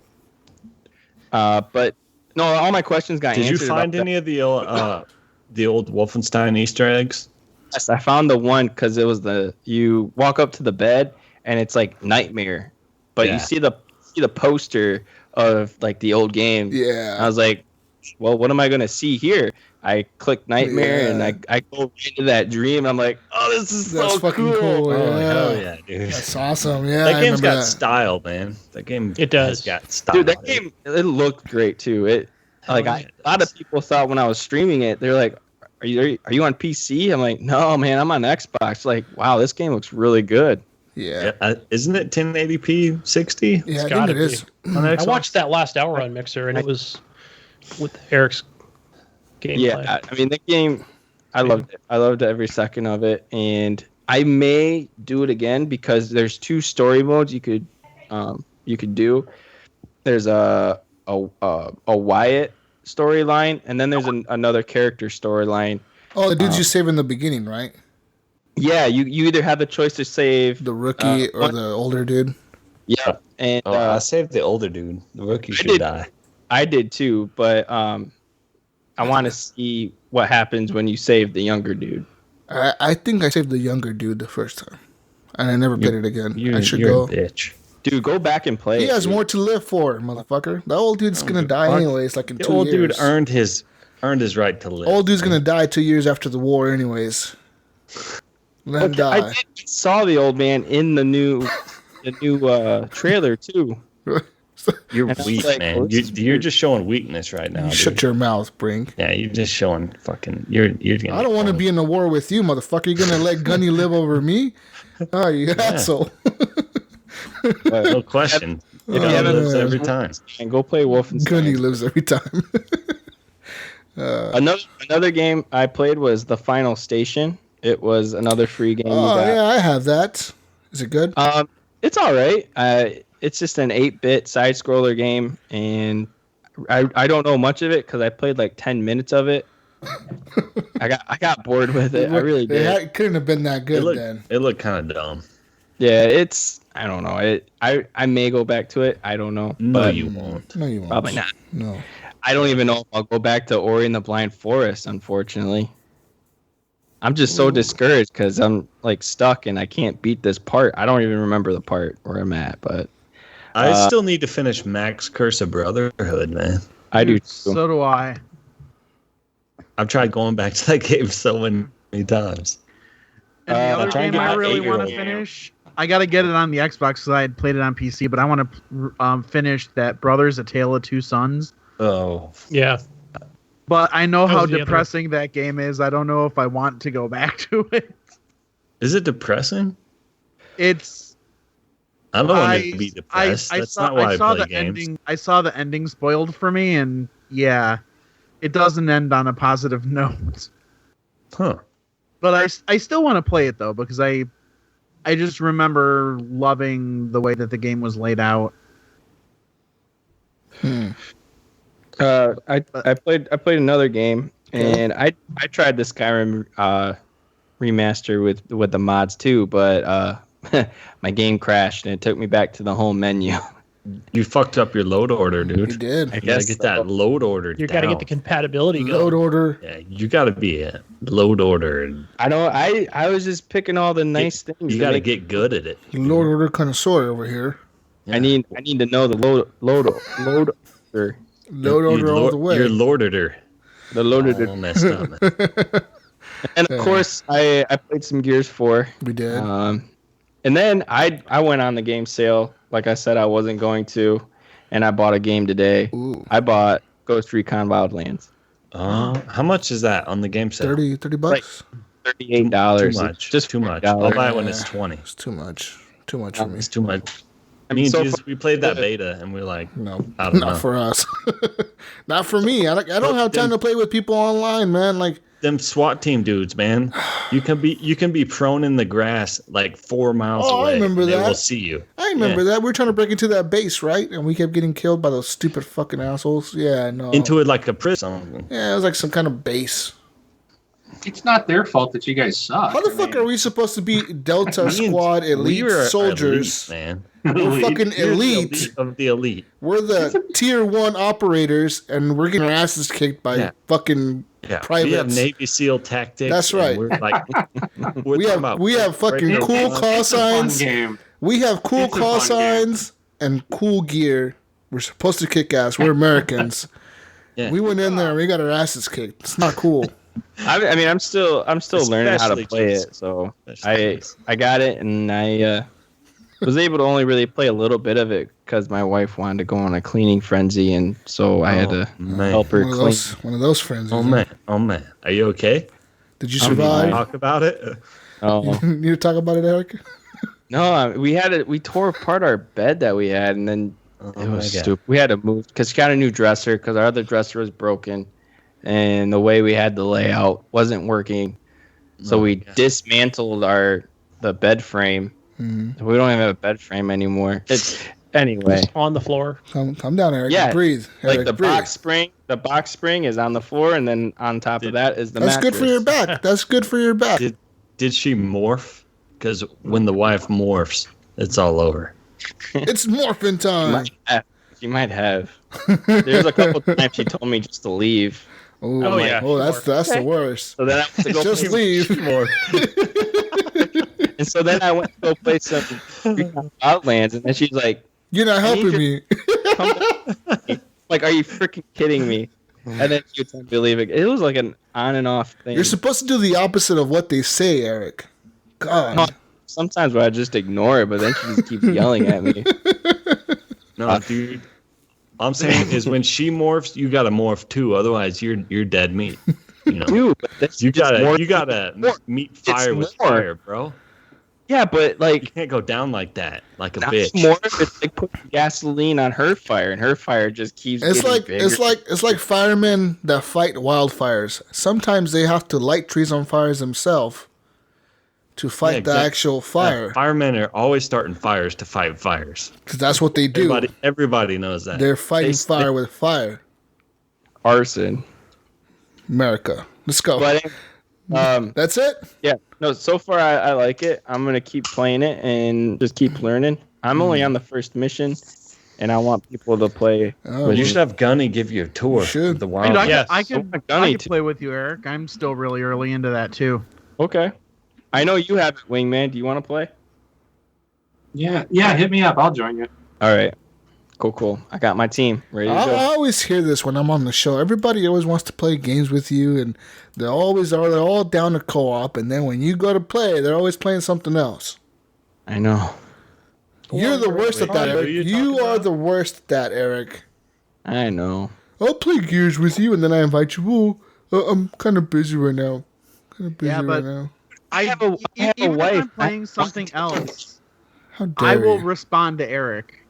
But no, all my questions got Did answered. you find about any of the old Wolfenstein Easter eggs? Yes, I found the one because it was you walk up to the bed and it's like Nightmare, but you see the poster of like the old game. Yeah. I was like, well, what am I gonna see here? I click Nightmare and I go into that dream. And I'm like, oh, this is That's so fucking cool. Oh, Yeah. hell yeah, dude. That's awesome. Yeah. That I game's remember got that. style, man. That game It does. has got style. Dude, that game it looked great too. A lot of people thought when I was streaming it, they're like, are you on PC? I'm like, no, man, I'm on Xbox. Like, wow, this game looks really good. Yeah. Isn't it 1080p 60? Yeah, I think gotta it is. On I Xbox? watched that last hour on Mixer, and it was with Eric's gameplay. Yeah, I mean the game, I loved it. I loved every second of it, and I may do it again because there's 2 story modes you could do. There's a Wyatt storyline, and then there's another character storyline. Oh, the dudes you save in the beginning, right? Yeah, you either have the choice to save the rookie or the older dude. Yeah, and I saved the older dude. The rookie should die. I did too, but I want to see what happens when you save the younger dude. I think I saved the younger dude the first time, and I never played it again. I should you're go. a bitch. Dude, go back and play. He has more to live for, motherfucker. The old dude's gonna die anyways, like in 2 years. The old dude earned his right to live. Old dude's gonna die 2 years after the war, anyways. Let him die. I saw the old man in the new trailer too. You're weak, man. You're just showing weakness right now. Shut your mouth, Brink. Yeah, you're just showing fucking. You're I don't want to be in a war with you, motherfucker. You're gonna let Gunny live over me? Oh, you asshole. No question. Lives every time. And go play Wolfenstein. Gunny lives every time. Another game I played was The Final Station. It was another free game. Oh yeah, I have that. Is it good? It's all right. It's just an 8-bit side scroller game, and I don't know much of it because I played like 10 minutes of it. I got bored with it. I really did. It couldn't have been that good then. It looked kind of dumb. Yeah, I don't know. I may go back to it. I don't know. No, but you won't. No, you won't. Probably not. No. I don't even know if I'll go back to Ori and the Blind Forest, unfortunately. I'm just so discouraged because I'm like stuck and I can't beat this part. I don't even remember the part where I'm at, but I still need to finish Max Curse of Brotherhood, man. I do too. So do I. I've tried going back to that game so many times. And the other trying game to get I my really want 8-year-old to finish, I got to get it on the Xbox because I had played it on PC, but I want to finish that Brothers: A Tale of Two Sons. Oh. Yeah. But I know how was the depressing that game is. I don't know if I want to go back to it. Is it depressing? It's. I don't want to be depressed. That's not why I play games. I saw the ending spoiled for me, and yeah, it doesn't end on a positive note. Huh. But I still want to play it though because I just remember loving the way that the game was laid out. I played another game and I tried the Skyrim remaster with the mods too, but my game crashed and it took me back to the home menu. You fucked up your load order, dude. You did. You gotta get that load order. You gotta get the compatibility going. Load order. Yeah, you gotta be a load order. I know. I was just picking all the nice things. You gotta get good at it. Load order connoisseur over here. Yeah. I need to know the load order. Load order all the way. You're lorder. The loader. All messed up, man. And of course, I played some Gears 4. We did. And then I went on the game sale. Like I said, I wasn't going to, and I bought a game today. Ooh. I bought Ghost Recon Wildlands. How much is that on the game sale? $30 bucks. $38. Too much. Just too much. I'll buy it when it's 20. It's too much. Too much for me. It's too much. Me and Jesus, we played that beta, and we're like, no, I don't know. Not for us. Not for me. I don't have time to play with people online, man. Like them SWAT team dudes, man. You can be prone in the grass like 4 miles away. I remember and that. They will see you. I remember that. We were trying to break into that base, right? And we kept getting killed by those stupid fucking assholes. Yeah, no. Into it like a prison. Yeah, it was like some kind of base. It's not their fault that you guys suck. How the fuck are we supposed to be Delta Squad elite soldiers? Elite, man. We're fucking elite of the elite. We're the tier 1 operators, and we're getting our asses kicked by fucking privates. We have Navy SEAL tactics. That's right. We're like, we have fucking cool call signs. We have cool call signs and cool gear. We're supposed to kick ass. We're Americans. Yeah. We went in there and we got our asses kicked. It's not cool. I mean, I'm still learning how to play it. So I got it, and I was able to only really play a little bit of it because my wife wanted to go on a cleaning frenzy, and so I had to help her clean. One of those frenzies. Oh man, are you okay? Did you survive? Talk about it. Oh, you need to talk about it, Eric. No, we tore apart our bed that we had, and then it was stupid. We had to move because she got a new dresser because our other dresser was broken, and the way we had the layout wasn't working. So we dismantled our the bed frame. Mhm. We don't even have a bed frame anymore. It's anyway. On the floor. Come down, Eric. Yeah, Breathe. Like Eric, the breathe. box spring. The box spring is on the floor, and then on top of that is the That's mattress. good for your back. That's good for your back. Did she morph? Because when the wife morphs, it's all over. It's morphin' time. She might have. There's a couple times she told me just to leave. Ooh, Oh, yeah, Oh, that's the worst. So then I went to go Just play leave. And so then I went to go play some Outlands, and then she's like, You're not helping need me. "Come back." Like, are you freaking kidding me? And then she would tell me to leave it. It was like an on and off thing. You're supposed to do the opposite of what they say, Eric. God. Sometimes I just ignore it, but then she just keeps yelling at me. No, dude. All I'm saying is when she morphs, you gotta morph too. Otherwise, you're dead meat. You know, Dude, but that's you just gotta meet fire with more. fire, bro. Yeah, but like You can't go down like that, like a not bitch. more. It's like putting gasoline on her fire, and her fire just keeps. It's getting like bigger. it's like firemen that fight wildfires. Sometimes they have to light trees on fires themselves to fight Yeah, the exact- actual fire. Firemen are always starting fires to fight fires. Because that's what they do. Everybody knows that. They're fighting They- fire with fire. arson. America. Let's go. But That's it? yeah, no. So far, I like it. I'm gonna keep playing it and just keep learning. I'm only on the first mission, and I want people to play. Oh, But you should have Gunny give you a tour You should. of the Dude, wild. Yes. I can Gunny too. play with you, Eric. I'm still really early into that too. Okay. I know you have it, Wingman. Do you want to play? Yeah, hit me up. I'll join you. All right. Cool. I got my team ready to I go. always hear this when I'm on the show. Everybody always wants to play games with you, and they're all down to co-op. And then when you go to play, they're always playing something else. I know. You're the worst at that, who are Eric. you You talking are about? the worst at that, Eric. I know. I'll play Gears with you, and then I invite you. Oh, I'm kind of busy right now. Yeah, but- now. I have a Even if wife. I'm playing something else, How dare I will you? respond to Eric.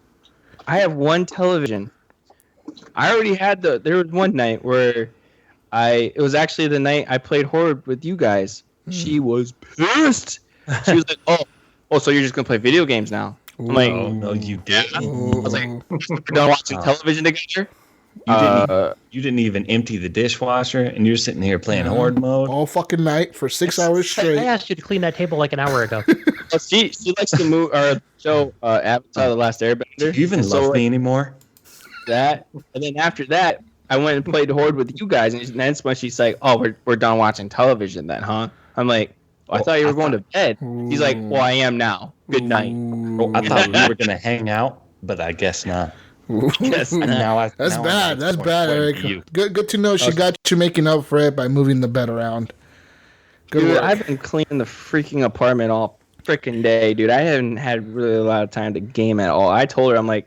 I have one television. I already had there was one night where it was actually the night I played Horde with you guys. She was pissed. She was like, oh, so you're just gonna play video games now? I'm like, Oh, no, you didn't. I was like, we're done watching television together. You didn't even empty the dishwasher, and you're sitting here playing Horde mode. all fucking night for 6 hours I straight. asked you to clean that table like an hour ago. She likes to move or show Avatar: The Last Airbender. Do you even And so love me anymore? that, and then after that, I went and played Horde with you guys, and that's when she's like, "Oh, we're done watching television then, huh?" I'm like, I thought you were going to bed. He's like, "Well, I am now. Good night." Oh, I thought we were gonna hang out, but I guess not. Yes. That's Now bad. That's bad, disappointed Eric. in you. Good to know she got you making up for it by moving the bed around. Good Dude, work. I've been cleaning the freaking apartment all freaking day, dude. I haven't had really a lot of time to game at all. I told her, I'm like,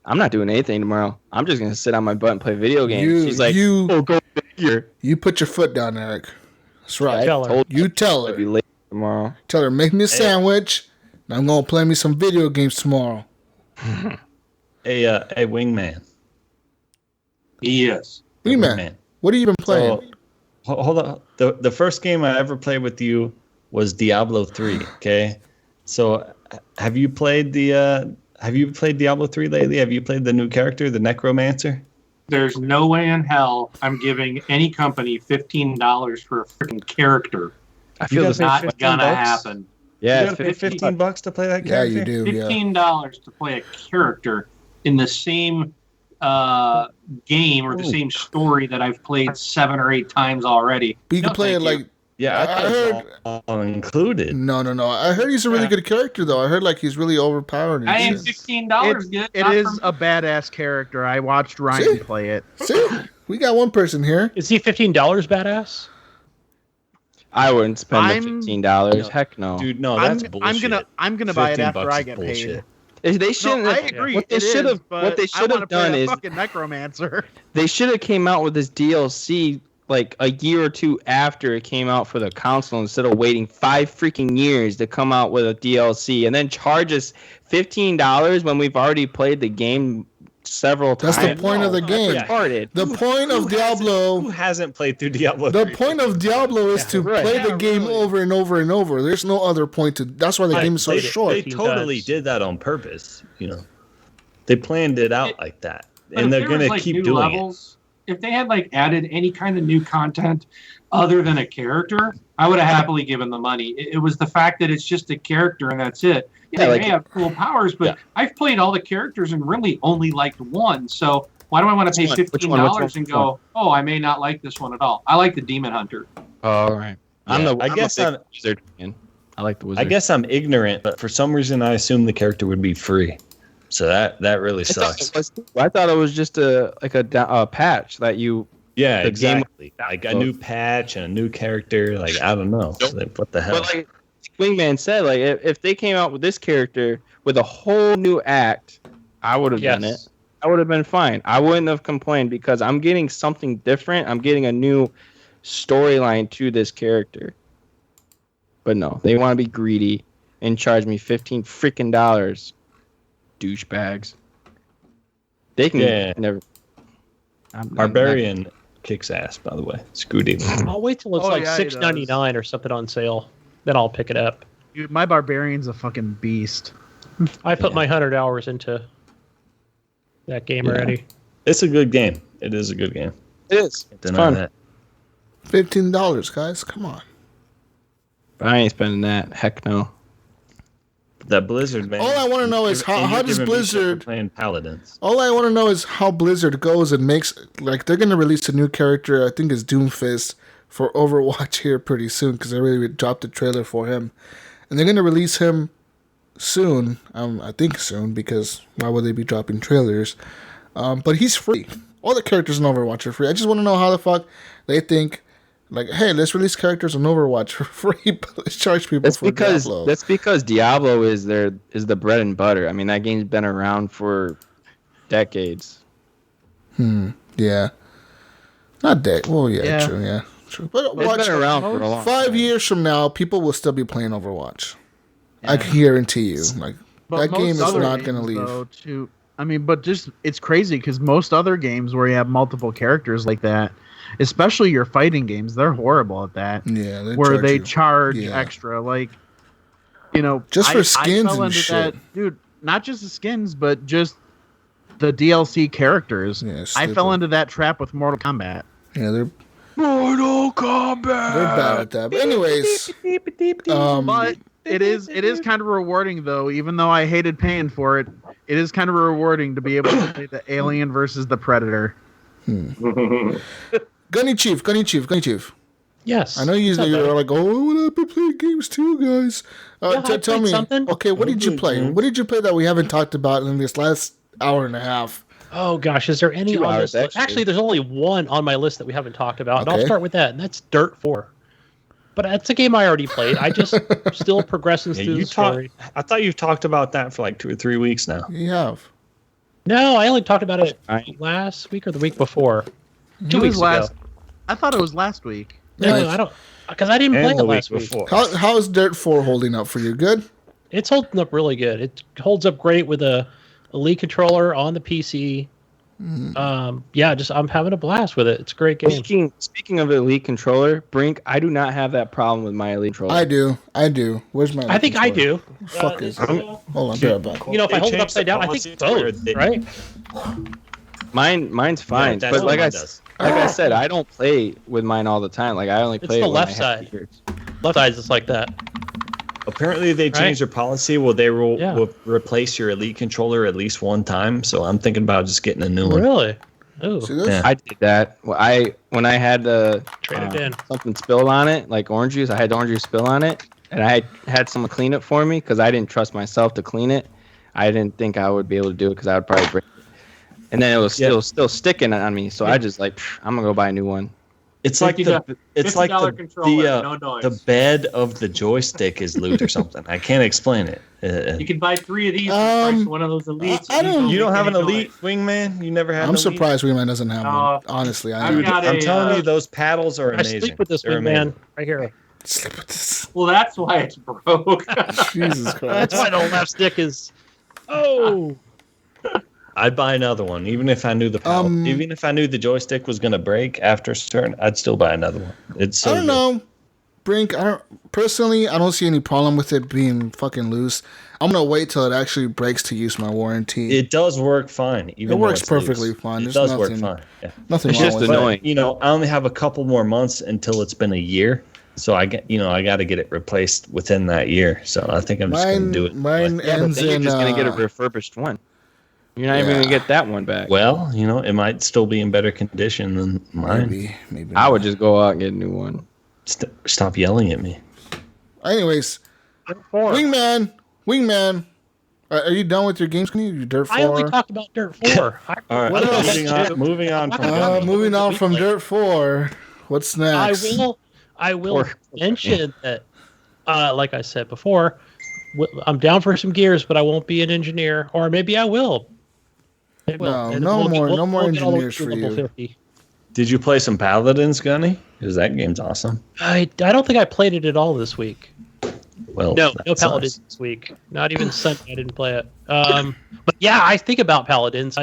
I'm not doing anything tomorrow. I'm just gonna sit on my butt and play video games. She's like, oh, go figure. You put your foot down, Eric. That's right. I Tell her. told You tell I'd be her. late tomorrow. Tell her, make me a sandwich, and I'm going to play me some video games tomorrow. Hey, Wingman. Yes. Man, what have you been playing? So, hold on. The first game I ever played with you was Diablo 3. Okay, so have you played Diablo 3 lately? Have you played the new character, the Necromancer? There's no way in hell I'm giving any company $15 for a freaking character. I feel gotta this pay Not 15 gonna bucks? happen. Yeah, You it's gotta pay 15 $15 to play that Yeah, character. you do. Yeah. $15 to play a character in the same game or the same story that I've played 7 or 8 times already. But you can No, play it thank you. like. Yeah, I I thought it was all included. No. I heard he's a really good character, though. I heard like he's really overpowered. And I ain't shit. $15 good. It not is for a badass character. I watched Ryan See? play it. See, we got one person here. Is he $15 badass? I wouldn't spend the I'm- $15. Heck no. Dude, no, I'm, that's bullshit. I'm gonna buy it 15 after bucks I is get bullshit. paid. They shouldn't. No, I have- agree. What they it should is, have. but What they I should wanna have play done a is fucking necromancer. they should have came out with this DLC like a year or two after it came out for the console instead of waiting 5 freaking years to come out with a DLC and then charge us $15 when we've already played the game several times. That's the point of the game. Retarded. The point of Diablo. Who hasn't played through Diablo? The 3? point of Diablo is to play the game over and over and over. There's no other point to. That's why the game is so short. They totally did that on purpose. You know, they planned it out like that, and they're going to keep doing levels, it. If they had like added any kind of new content other than a character, I would have happily given the money. It was the fact that it's just a character and that's it. Yeah, they may have cool powers, but I've played all the characters and really only liked one. So why do I want to pay $15 and go, oh, I may not like this one at all? I like the Demon Hunter. All right. I guess I'm wizard fan. I like the wizard. I guess I'm ignorant, but for some reason I assumed the character would be free. So that really sucks. I thought it was just a patch that you. Yeah, exactly. Like a new patch and a new character. Like I don't know. Like, what the hell? But like Wingman said, like if they came out with this character with a whole new act, I would have done it. I would have been fine. I wouldn't have complained because I'm getting something different. I'm getting a new storyline to this character. But no, they want to be greedy and charge me $15 freaking douchebags. They can never. Barbarian kicks ass, by the way. Screw Demon. I'll wait till it's $6.99 or something on sale. Then I'll pick it up. Dude, my Barbarian's a fucking beast. I put my 100 hours into that game already. It's a good game. It is a good game. It is. It's fun. That. $15, guys. Come on. But I ain't spending that. Heck no. That Blizzard, man. All I want to know is how does Blizzard playing Paladins? All I want to know is how Blizzard goes and makes like they're gonna release a new character. I think it's Doomfist for Overwatch here pretty soon because they already dropped a trailer for him, and they're gonna release him soon. I think soon because why would they be dropping trailers? But he's free. All the characters in Overwatch are free. I just want to know how the fuck they think. Like, hey, let's release characters on Overwatch for free, but let's charge people for Diablo. That's because Diablo is the bread and butter. I mean, that game's been around for decades. Yeah. Not that. Well, yeah, true, yeah. True. But it's been around for a long 5 years from now, people will still be playing Overwatch. Yeah. I can guarantee you. Like, that game is not going to leave. But just, it's crazy because most other games where you have multiple characters like that, especially your fighting games, they're horrible at that. Yeah, where they charge extra, like, just for skins and shit. Dude, not just the skins, but just the DLC characters. Yeah, I fell into that trap with Mortal Kombat. Yeah, they're Mortal Kombat. They're bad at that. But anyways, but it is kind of rewarding though, even though I hated paying for it. It is kind of rewarding to be able to play the Alien versus the Predator. Gunny Chief. Yes. I know you're like, oh, I've been playing games too, guys. Tell me, something. Okay, what did you play? What did you play that we haven't talked about in this last hour and a half? Oh gosh, is there any on this list? Actually, there's only one on my list that we haven't talked about, and I'll start with that, and that's Dirt 4. But that's a game I already played. I just still progressing through the story. I thought you've talked about that for like 2 or 3 weeks now. You have. No, I only talked about it last week or the week before. 2 weeks ago. I thought it was last week. No, I don't, because I didn't play it last week. How is Dirt 4 holding up for you? Good? It's holding up really good. It holds up great with a Elite controller on the PC. I'm having a blast with it. It's a great game. Speaking of Elite controller, Brink, I do not have that problem with my Elite controller. I do. Where's my Elite I think controller? I do. Fuck is it? Hold on, be right back. If I hold it upside down, I think both, right? Mine's fine, but like I said, I don't play with mine all the time. Like I only play the left side. Left side is like that. Apparently, they changed their policy. Well, they will replace your Elite controller at least one time. So I'm thinking about just getting a new one. Really? Oh, I did that. When I had something spilled on it, like orange juice. I had orange juice spill on it, and I had someone clean it for me because I didn't trust myself to clean it. I didn't think I would be able to do it because I would probably break it. And then it was still sticking on me. So I just I'm gonna go buy a new one. It's like the bed of the joystick is loot or something. I can't explain it. You can buy 3 of these. One of those elites. You don't have an elite wingman. You never had. I'm surprised Wingman doesn't have one. Honestly, I'm telling you, those paddles are amazing. I sleep with this Wingman right here. Sleep with this. Well, that's why it's broke. Jesus Christ. That's why the left stick is. Oh. I'd buy another one, even if I knew even if I knew the joystick was gonna break after a certain. I'd still buy another one. It's so I don't good. know, Brink. I don't see any problem with it being fucking loose. I'm gonna wait till it actually breaks to use my warranty. It does work fine. Even It works though it's perfectly loose. fine. It There's does work nothing- fine. Yeah. Nothing It's wrong just with annoying. it. I only have a couple more months until it's been a year. So I got to get it replaced within that year. So I think I'm just going to do it. Mine Yeah, but ends then you're in. just gonna get a refurbished one. You're not even gonna get that one back. Well, it might still be in better condition than mine. Maybe. I would just go out and get a new one. Stop yelling at me. Anyways, Wingman. Are you done with your games? Can you Dirt 4? I only talked about Dirt 4. All right, What else? moving on from Moving on from Dirt 4. What's next? I will mention that, like I said before, I'm down for some Gears, but I won't be an engineer, or maybe I will. No more engineers for you. 50. Did you play some Paladins, Gunny? Because that game's awesome. I don't think I played it at all this week. Well, No Paladins this week. Not even Sunday. I didn't play it. But yeah, I think about Paladins.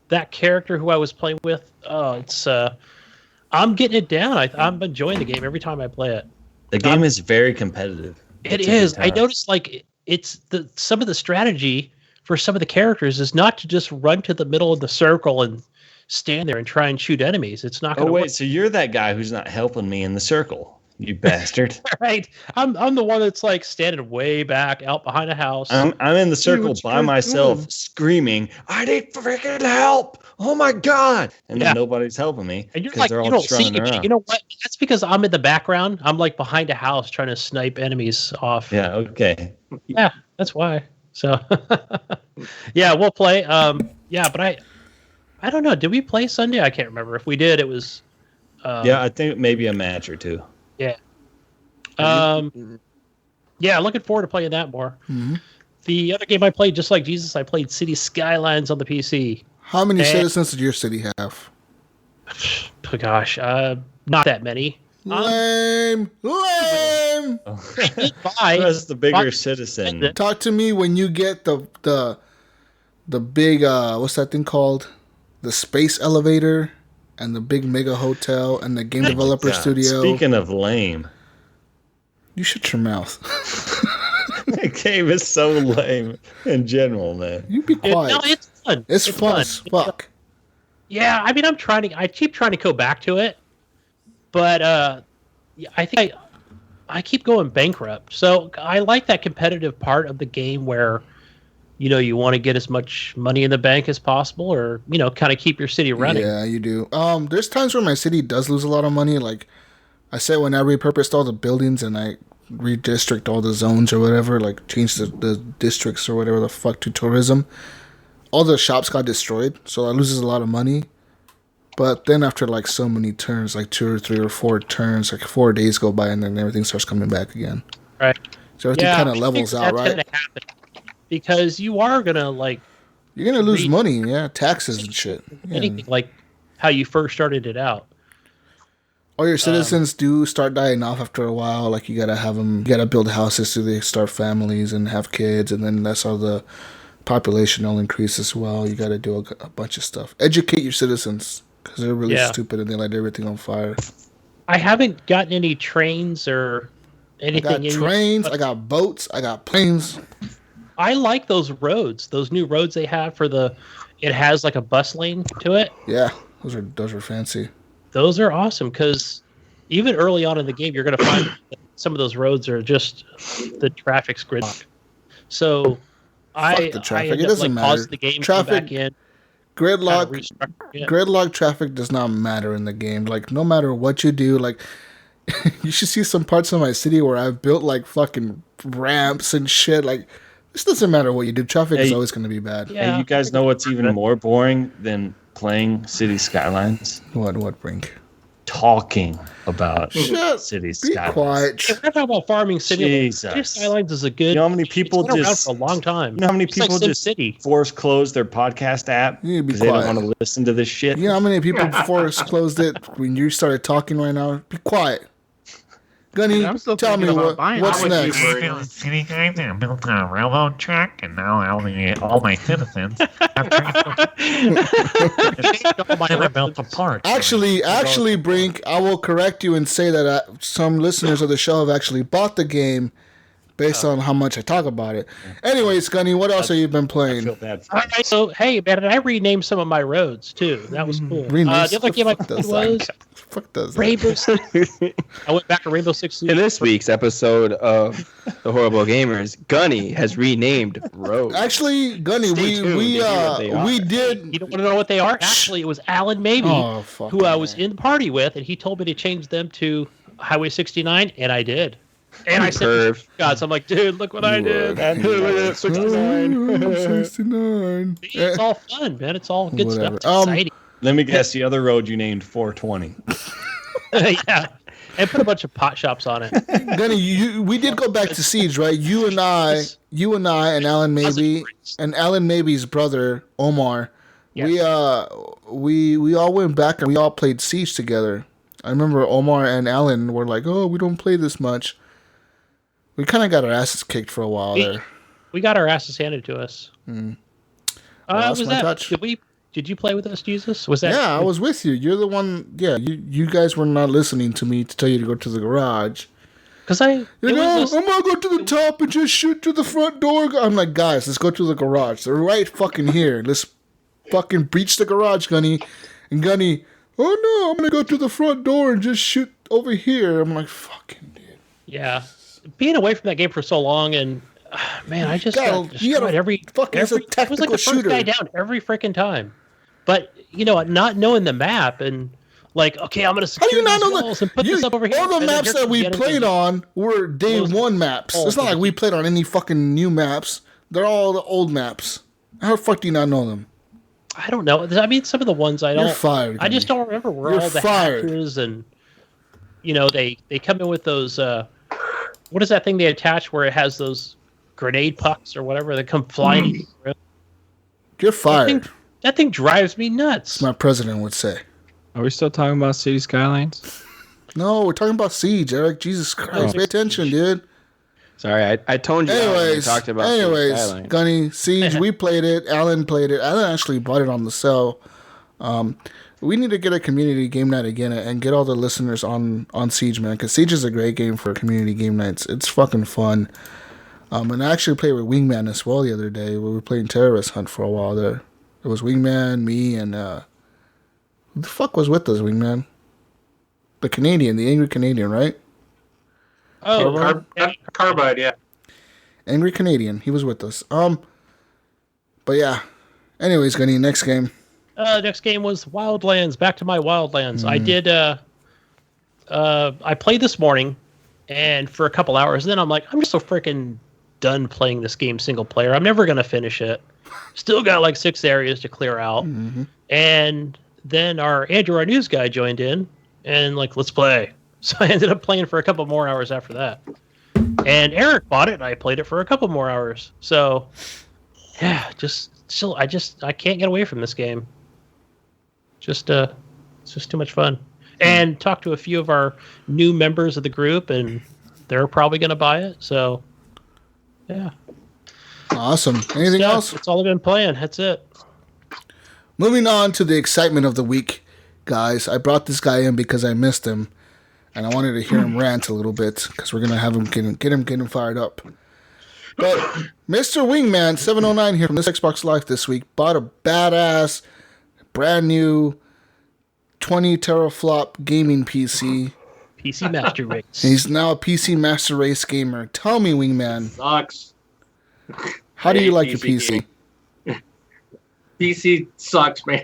That character who I was playing with. I'm getting it down. I'm enjoying the game every time I play it. The game is very competitive. It is. I noticed some of the strategy for some of the characters is not to just run to the middle of the circle and stand there and try and shoot enemies. It's not going to work. So you're that guy who's not helping me in the circle, you bastard. Right. I'm the one that's like standing way back out behind a house. I'm in the circle by myself screaming, I need freaking help. Oh my God. And then nobody's helping me. And you're like, you don't see me. You know what? That's because I'm in the background. I'm like behind a house trying to snipe enemies off. Yeah, okay. Yeah, that's why. So, yeah, we'll play. But I don't know. Did we play Sunday? I can't remember. If we did, it was. I think maybe a match or two. Yeah. Yeah, looking forward to playing that more. Mm-hmm. The other game I played, just like Jesus, I played City Skylines on the PC. How many citizens did your city have? Oh, gosh, not that many. Lame. That's the bigger citizen. Talk to me when you get the big what's that thing called? The space elevator and the big mega hotel and the game developer studio. Speaking of lame, you shut your mouth. That game is so lame in general, man. You be quiet. No, it's fun. It's fun as fuck. Yeah, I mean, I keep trying to go back to it, but I think I keep going bankrupt. So I like that competitive part of the game where, you want to get as much money in the bank as possible, or kind of keep your city running. Yeah, you do. There's times where my city does lose a lot of money. Like I said, when I repurposed all the buildings and I redistrict all the zones or whatever, like change the districts or whatever the fuck to tourism, all the shops got destroyed, so I loses a lot of money. But then after like so many turns, like 2 or 3 or 4 turns, like 4 days go by, and then everything starts coming back again. Right. So everything kind of levels out, right? Gonna happen because you are gonna you're gonna lose money, taxes and shit. Anything like how you first started it out. All your citizens do start dying off after a while. Like you gotta build houses so they start families and have kids, and then that's how the population will increase as well. You gotta do a bunch of stuff. Educate your citizens because they're really stupid and they light everything on fire. I haven't gotten any trains or anything. I got trains, I got boats, I got planes. I like those roads. Those new roads they have it has like a bus lane to it. Yeah, those are fancy. Those are awesome because even early on in the game, you're going to find that some of those roads are just the traffic's gridlock. So the traffic. It doesn't matter. Pause the game, traffic, come back in, gridlock traffic does not matter in the game. Like no matter what you do, like you should see some parts of my city where I've built like fucking ramps and shit. Like this doesn't matter what you do. Traffic is always going to be bad. Yeah. Hey, you guys know what's even more boring than playing City Skylines? What, Brink? Talking about City Skylines. Be quiet. We're talking about farming city. City Skylines is a good. You know how many people it's been around for a long time. You know how many people just force close their podcast app because they don't want to listen to this shit? You know how many people force closed it when you started talking right now? Be quiet. Gunny, I'm still tell me thinking about buying what's it. next. How would you I built a city guide and built a railroad track, and now all my citizens have I built a park. Actually, Brink, I will correct you and say that some listeners of the show have actually bought the game based on how much I talk about it. Anyways, Gunny, what else have you been I playing? feel bad. All right, so hey, man, and I renamed some of my roads too. That was cool. The other game I played was Fuck does that? Rainbow Six. I went back to Rainbow Six Siege. In this week's episode of The Horrible Gamers, Gunny has renamed roads. Actually, Gunny, Stay tuned to hear what they are. we did. You don't want to know what they are? Actually, it was Alan Maybe, Oh, fuck who I man. was in the party with, and he told me to change them to Highway 69, and I did. And I said, Perv. God, so I'm like, dude, look what I did. Look at 69. 69. It's all fun, man. It's all good Whatever. stuff. It's exciting. Let me guess, the other road you named 420. Yeah. And put a bunch of pot shops on it. Gunny, we did go back to Siege, right? You and I, and Alan Maybe, and Alan Maybe's brother Omar. Yes. We all went back and we all played Siege together. I remember Omar and Alan were like, "Oh, we don't play this much." We kind of got our asses kicked for a while there. We got our asses handed to us. Lost Was my that? touch. Did you play with us, Jesus? Was that? Yeah, I was with you. You're the one. Yeah, you guys were not listening to me to tell you to go to the garage. Because I'm gonna go to the top and just shoot to the front door. I'm like, guys, let's go to the garage. They're right fucking here. Let's fucking breach the garage, Gunny. And Gunny, oh no, I'm gonna go to the front door and just shoot over here. I'm like, fucking dude. Yeah. Being away from that game for so long, and man, I just God, got you destroyed gotta every. fucking as a I was like tactical the first shooter. guy down every freaking time. But not knowing the map and like, okay, I'm gonna How do secure you not these know walls that? and put this up over here. All the and then maps here that we comes the played enemy. on were day Those- one maps. Oh, It's not like we played on any fucking new maps. They're all the old maps. How the fuck do you not know them? I don't know. I mean, some of the ones I don't. You're fired. I just don't remember where You're all the fired. hackers and they come in with those. What is that thing they attach where it has those grenade pucks or whatever that come flying? You're fired. That thing drives me nuts. My president would say. Are we still talking about City Skylines? No, we're talking about Siege, Eric. Jesus Christ, pay attention, dude. Sorry, I toned you out when we talked about City Skylines. Gunny, Siege, we played it. Alan played it. Alan actually bought it on the sale. We need to get a community game night again and get all the listeners on Siege, man, because Siege is a great game for community game nights. It's fucking fun. And I actually played with Wingman as well the other day. We were playing Terrorist Hunt for a while there. It was Wingman, me, and who the fuck was with us, Wingman? The Canadian, the angry Canadian, right? Oh, Carbide, yeah. Angry Canadian. He was with us. But yeah. Anyways, Gunny, next game. Next game was Wildlands. Back to my Wildlands. I did. I played this morning, and for a couple hours. And then I'm like, I'm just so freaking done playing this game single player. I'm never gonna finish it. Still got like 6 areas to clear out. And then Andrew, our news guy, joined in, and like, let's play. So I ended up playing for a couple more hours after that. And Eric bought it, and I played it for a couple more hours. So yeah, I can't get away from this game. It's just too much fun. And talked to a few of our new members of the group, and they're probably going to buy it. So, yeah. Awesome. Anything else? That's all I've been playing. That's it. Moving on to the excitement of the week, guys. I brought this guy in because I missed him, and I wanted to hear him rant a little bit because we're gonna have him get him fired up. But Mr. Wingman 709 here from this Xbox Live this week bought a badass, brand new 20 teraflop gaming PC. PC Master Race. He's now a PC Master Race gamer. Tell me, Wingman, Sucks. how do you like your PC? PC sucks, man.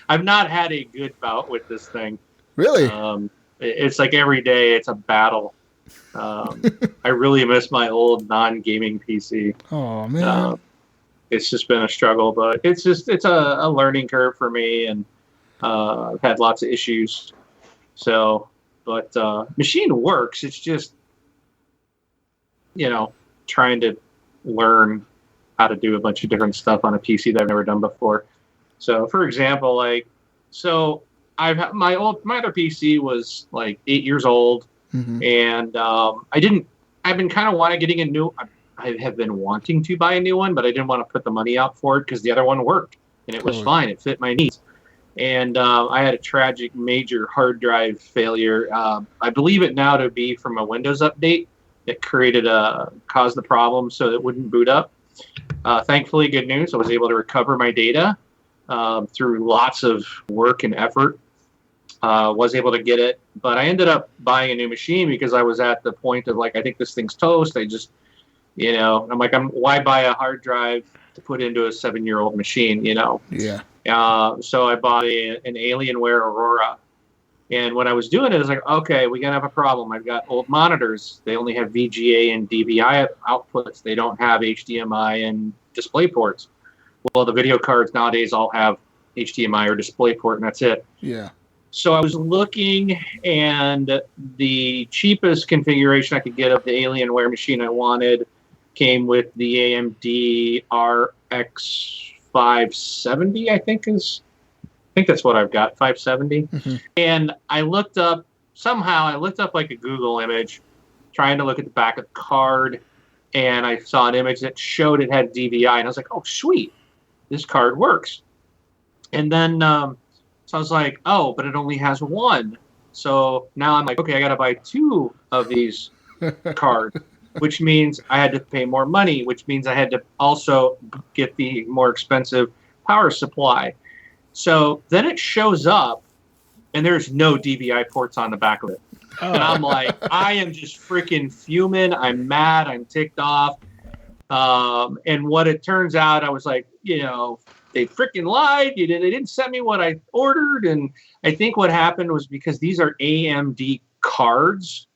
I've not had a good bout with this thing. Really? It's like every day it's a battle. I really miss my old non-gaming PC. Oh man. It's just been a struggle, but it's a learning curve for me, and I've had lots of issues. So, but machine works. It's just trying to learn how to do a bunch of different stuff on a PC that I've never done before. So, for example, my other PC was like 8 years old. And I've been kind of getting a new. I have been wanting to buy a new one, but I didn't want to put the money out for it because the other one worked and it was fine. It fit my needs. And I had a tragic, major hard drive failure. I believe it now to be from a Windows update that caused the problem so it wouldn't boot up. Thankfully, good news, I was able to recover my data through lots of work and effort. Was able to get it, but I ended up buying a new machine because I was at the point of like, I think this thing's toast. I just, I'm like, why buy a hard drive to put into a 7-year-old machine, Yeah. So I bought an Alienware Aurora. And when I was doing it, I was like, okay, we're going to have a problem. I've got old monitors. They only have VGA and DVI outputs. They don't have HDMI and display ports. Well, the video cards nowadays all have HDMI or display port, and that's it. Yeah. So I was looking, and the cheapest configuration I could get of the Alienware machine I wanted came with the AMD RX 570, I think that's what I've got, 570. And I looked up like a Google image, trying to look at the back of the card, and I saw an image that showed it had DVI, and I was like, oh, sweet, this card works. And then, so I was like, oh, but it only has one. So now I'm like, okay, I got to buy 2 of these cards, which means I had to pay more money, which means I had to also get the more expensive power supply. So then it shows up, and there's no DVI ports on the back of it. And I'm like, I am just freaking fuming. I'm mad. I'm ticked off. And what it turns out, I was like, they freaking lied. They didn't send me what I ordered. And I think what happened was because these are AMD cards,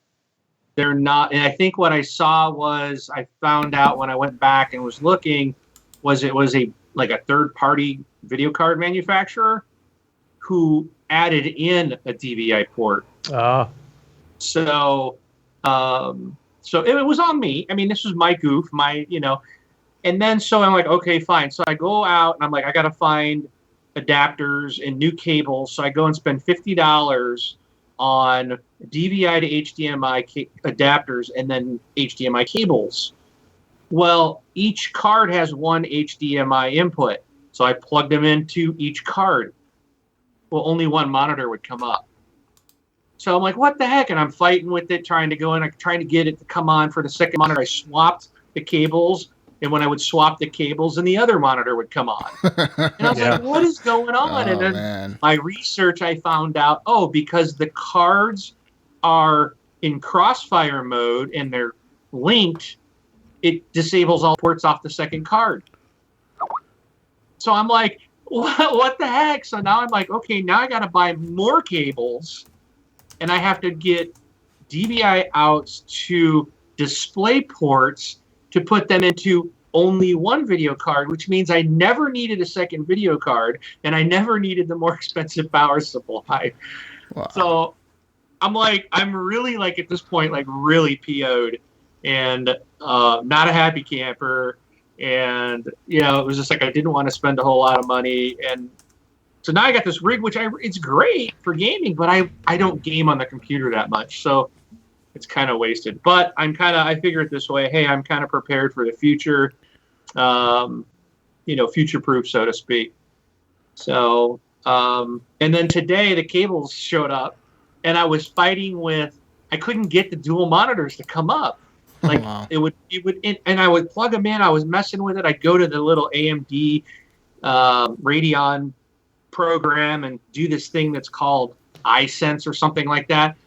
they're not. And I think what I saw was I found out when I went back and was looking was it was a third-party video card manufacturer who added in a DVI port. So it was on me. I mean, this was my goof, and then so I'm like, okay, fine. So I go out and I'm like, I got to find adapters and new cables. So I go and spend $50 on DVI to HDMI adapters and then HDMI cables. Well, each card has one HDMI input. So I plugged them into each card. Well, only one monitor would come up. So I'm like, what the heck? And I'm fighting with it, trying to go in, trying to get it to come on for the second monitor. I swapped the cables. And when I would swap the cables, and the other monitor would come on. And I was like, what is going on? And then my research, I found out, because the cards are in crossfire mode and they're linked, it disables all ports off the second card. So I'm like, what the heck? So now I'm like, okay, now I got to buy more cables, and I have to get DVI outs to display ports to put them into only one video card, which means I never needed a second video card, and I never needed the more expensive power supply. Wow. So I'm really at this point, really PO'd and not a happy camper. And, it was just I didn't want to spend a whole lot of money. And so now I got this rig, which it's great for gaming, but I don't game on the computer that much. So it's kind of wasted, but I figure it this way. Hey, I'm kind of prepared for the future, future proof, so to speak. So, and then today the cables showed up, and I was fighting I couldn't get the dual monitors to come up. It would, and I would plug them in. I was messing with it. I'd go to the little AMD, Radeon program and do this thing that's called iSense or something like that.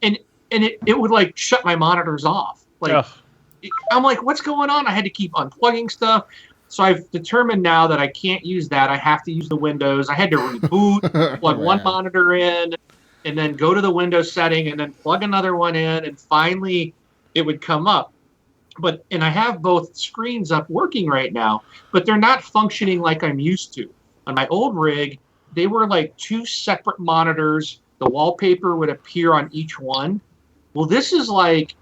And it would shut my monitors off. I'm like, what's going on? I had to keep unplugging stuff. So I've determined now that I can't use that. I have to use the Windows. I had to reboot, plug one monitor in, and then go to the Windows setting and then plug another one in. And finally it would come up. And I have both screens up working right now, but they're not functioning like I'm used to. On my old rig, they were 2 separate monitors. The wallpaper would appear on each one. Well, this is like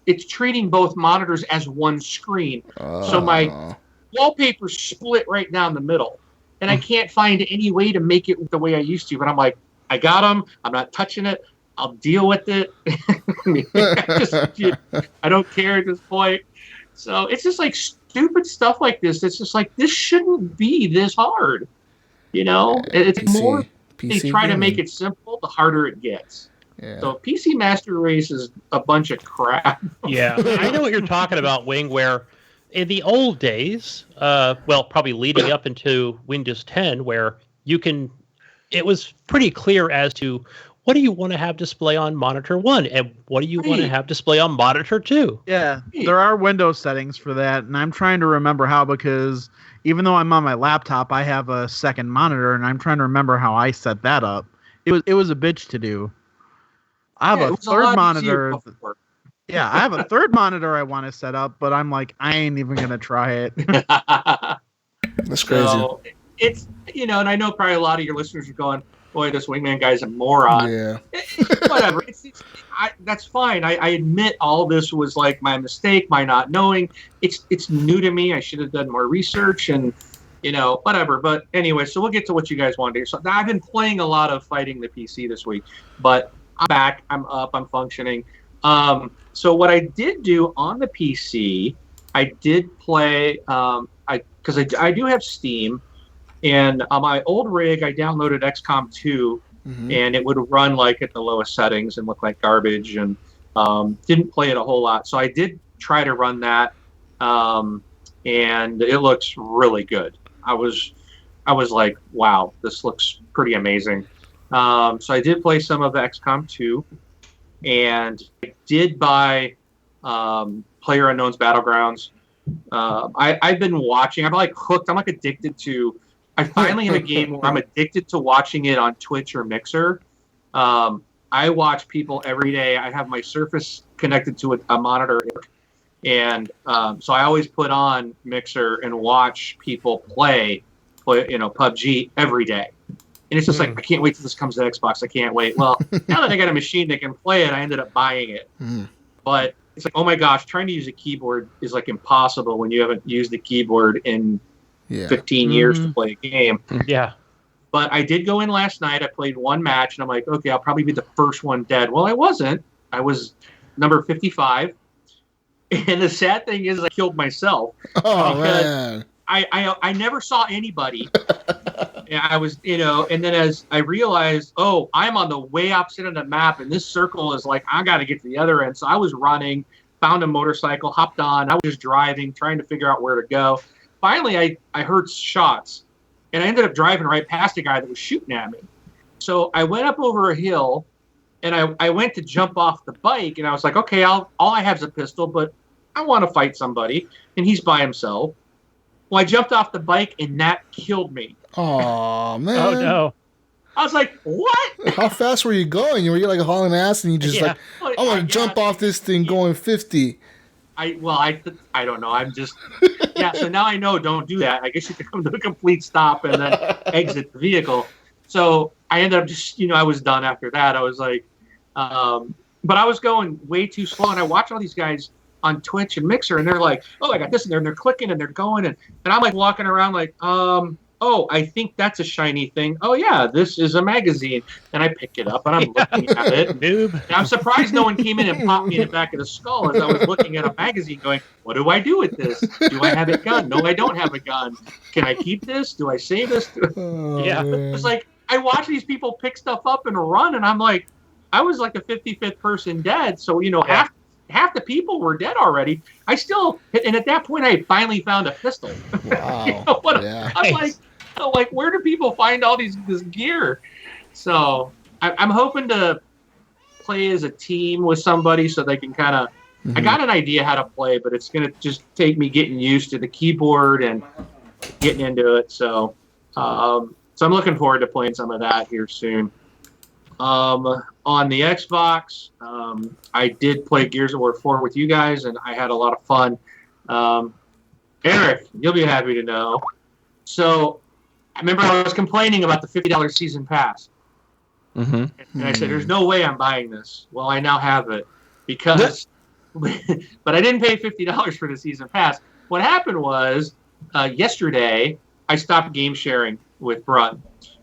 it's treating both monitors as one screen. So my wallpaper's split right down the middle, and I can't find any way to make it the way I used to. But I'm like, I got them. I'm not touching it. I'll deal with it. I don't care at this point. So it's just like stupid stuff like this. It's just like, this shouldn't be this hard. It's more, they try to make it simple, the harder it gets. Yeah. So PC Master Race is a bunch of crap. Yeah, I know what you're talking about, Wing, where in the old days, probably leading up into Windows 10, where it was pretty clear as to what do you want to have display on monitor 1 and what do you want to have display on monitor 2. Yeah, there are Windows settings for that, and I'm trying to remember how, because even though I'm on my laptop, I have a second monitor, and I'm trying to remember how I set that up. It was a bitch to do. I have a third monitor. Yeah, I have a third monitor I want to set up, but I'm like, I ain't even going to try it. That's crazy. So it's, and I know probably a lot of your listeners are going, boy, this Wingman guy's a moron. Yeah. Whatever. That's fine. I admit all this was like my mistake, my not knowing. It's new to me. I should have done more research and, whatever. But anyway, so we'll get to what you guys want to hear. So I've been playing a lot of Fighting the PC this week, but I'm back. I'm up. I'm functioning. So what I did do on the PC, I did play, because I do have Steam, and on my old rig, I downloaded XCOM 2, and it would run like at the lowest settings and look like garbage, and didn't play it a whole lot. So I did try to run that, and it looks really good. I was like, wow, this looks pretty amazing. So I did play some of XCOM 2, and I did buy PlayerUnknown's Battlegrounds. I've been watching. I'm like hooked. I'm like addicted to. I finally have a game where I'm addicted to watching it on Twitch or Mixer. I watch people every day. I have my Surface connected to a monitor, and so I always put on Mixer and watch people play PUBG every day. And it's just like, I can't wait till this comes to Xbox. I can't wait. Well, now that I got a machine that can play it, I ended up buying it. But it's like, oh my gosh, trying to use a keyboard is like impossible when you haven't used the keyboard in 15 years to play a game. Yeah. But I did go in last night. I played one match, and I'm like, okay, I'll probably be the first one dead. Well, I wasn't. I was number 55. And the sad thing is I killed myself. Oh, man. I never saw anybody. I was, and then as I realized, I'm on the way opposite end of the map, and this circle is like, I got to get to the other end. So I was running, found a motorcycle, hopped on. I was just driving, trying to figure out where to go. Finally, I heard shots, and I ended up driving right past a guy that was shooting at me. So I went up over a hill, and I went to jump off the bike, and I was like, okay, all I have is a pistol, but I want to fight somebody, and he's by himself. Well, I jumped off the bike, and that killed me. Oh, man. Oh, no. I was like, what? How fast were you going? Were you like hauling ass, and you just I want to jump off this thing going 50? I don't know. I'm just, so now I know, don't do that. I guess you could come to a complete stop and then exit the vehicle. So I ended up just, I was done after that. I was like, but I was going way too slow, and I watch all these guys on Twitch and Mixer, and they're like, I got this in there, and they're clicking and they're going, and I'm like walking around like, I think that's a shiny thing. Oh yeah, this is a magazine, and I pick it up and I'm looking at it. Noob. And I'm surprised no one came in and popped me in the back of the skull as I was looking at a magazine, going, "What do I do with this? Do I have a gun? No, I don't have a gun. Can I keep this? Do I save this?" It's like I watch these people pick stuff up and run, and I'm like, I was like the 55th person dead. So half the people were dead already. And at that point, I finally found a pistol. Wow. I'm like, where do people find all this gear? So I'm hoping to play as a team with somebody so they can kind of. I got an idea how to play, but it's going to just take me getting used to the keyboard and getting into it. So, so I'm looking forward to playing some of that here soon. On the Xbox, I did play Gears of War 4 with you guys, and I had a lot of fun. Eric, you'll be happy to know. So, I remember I was complaining about the $50 season pass. And I said, there's no way I'm buying this. Well, I now have it. Because, but I didn't pay $50 for the season pass. What happened was, yesterday, I stopped game sharing with Brun.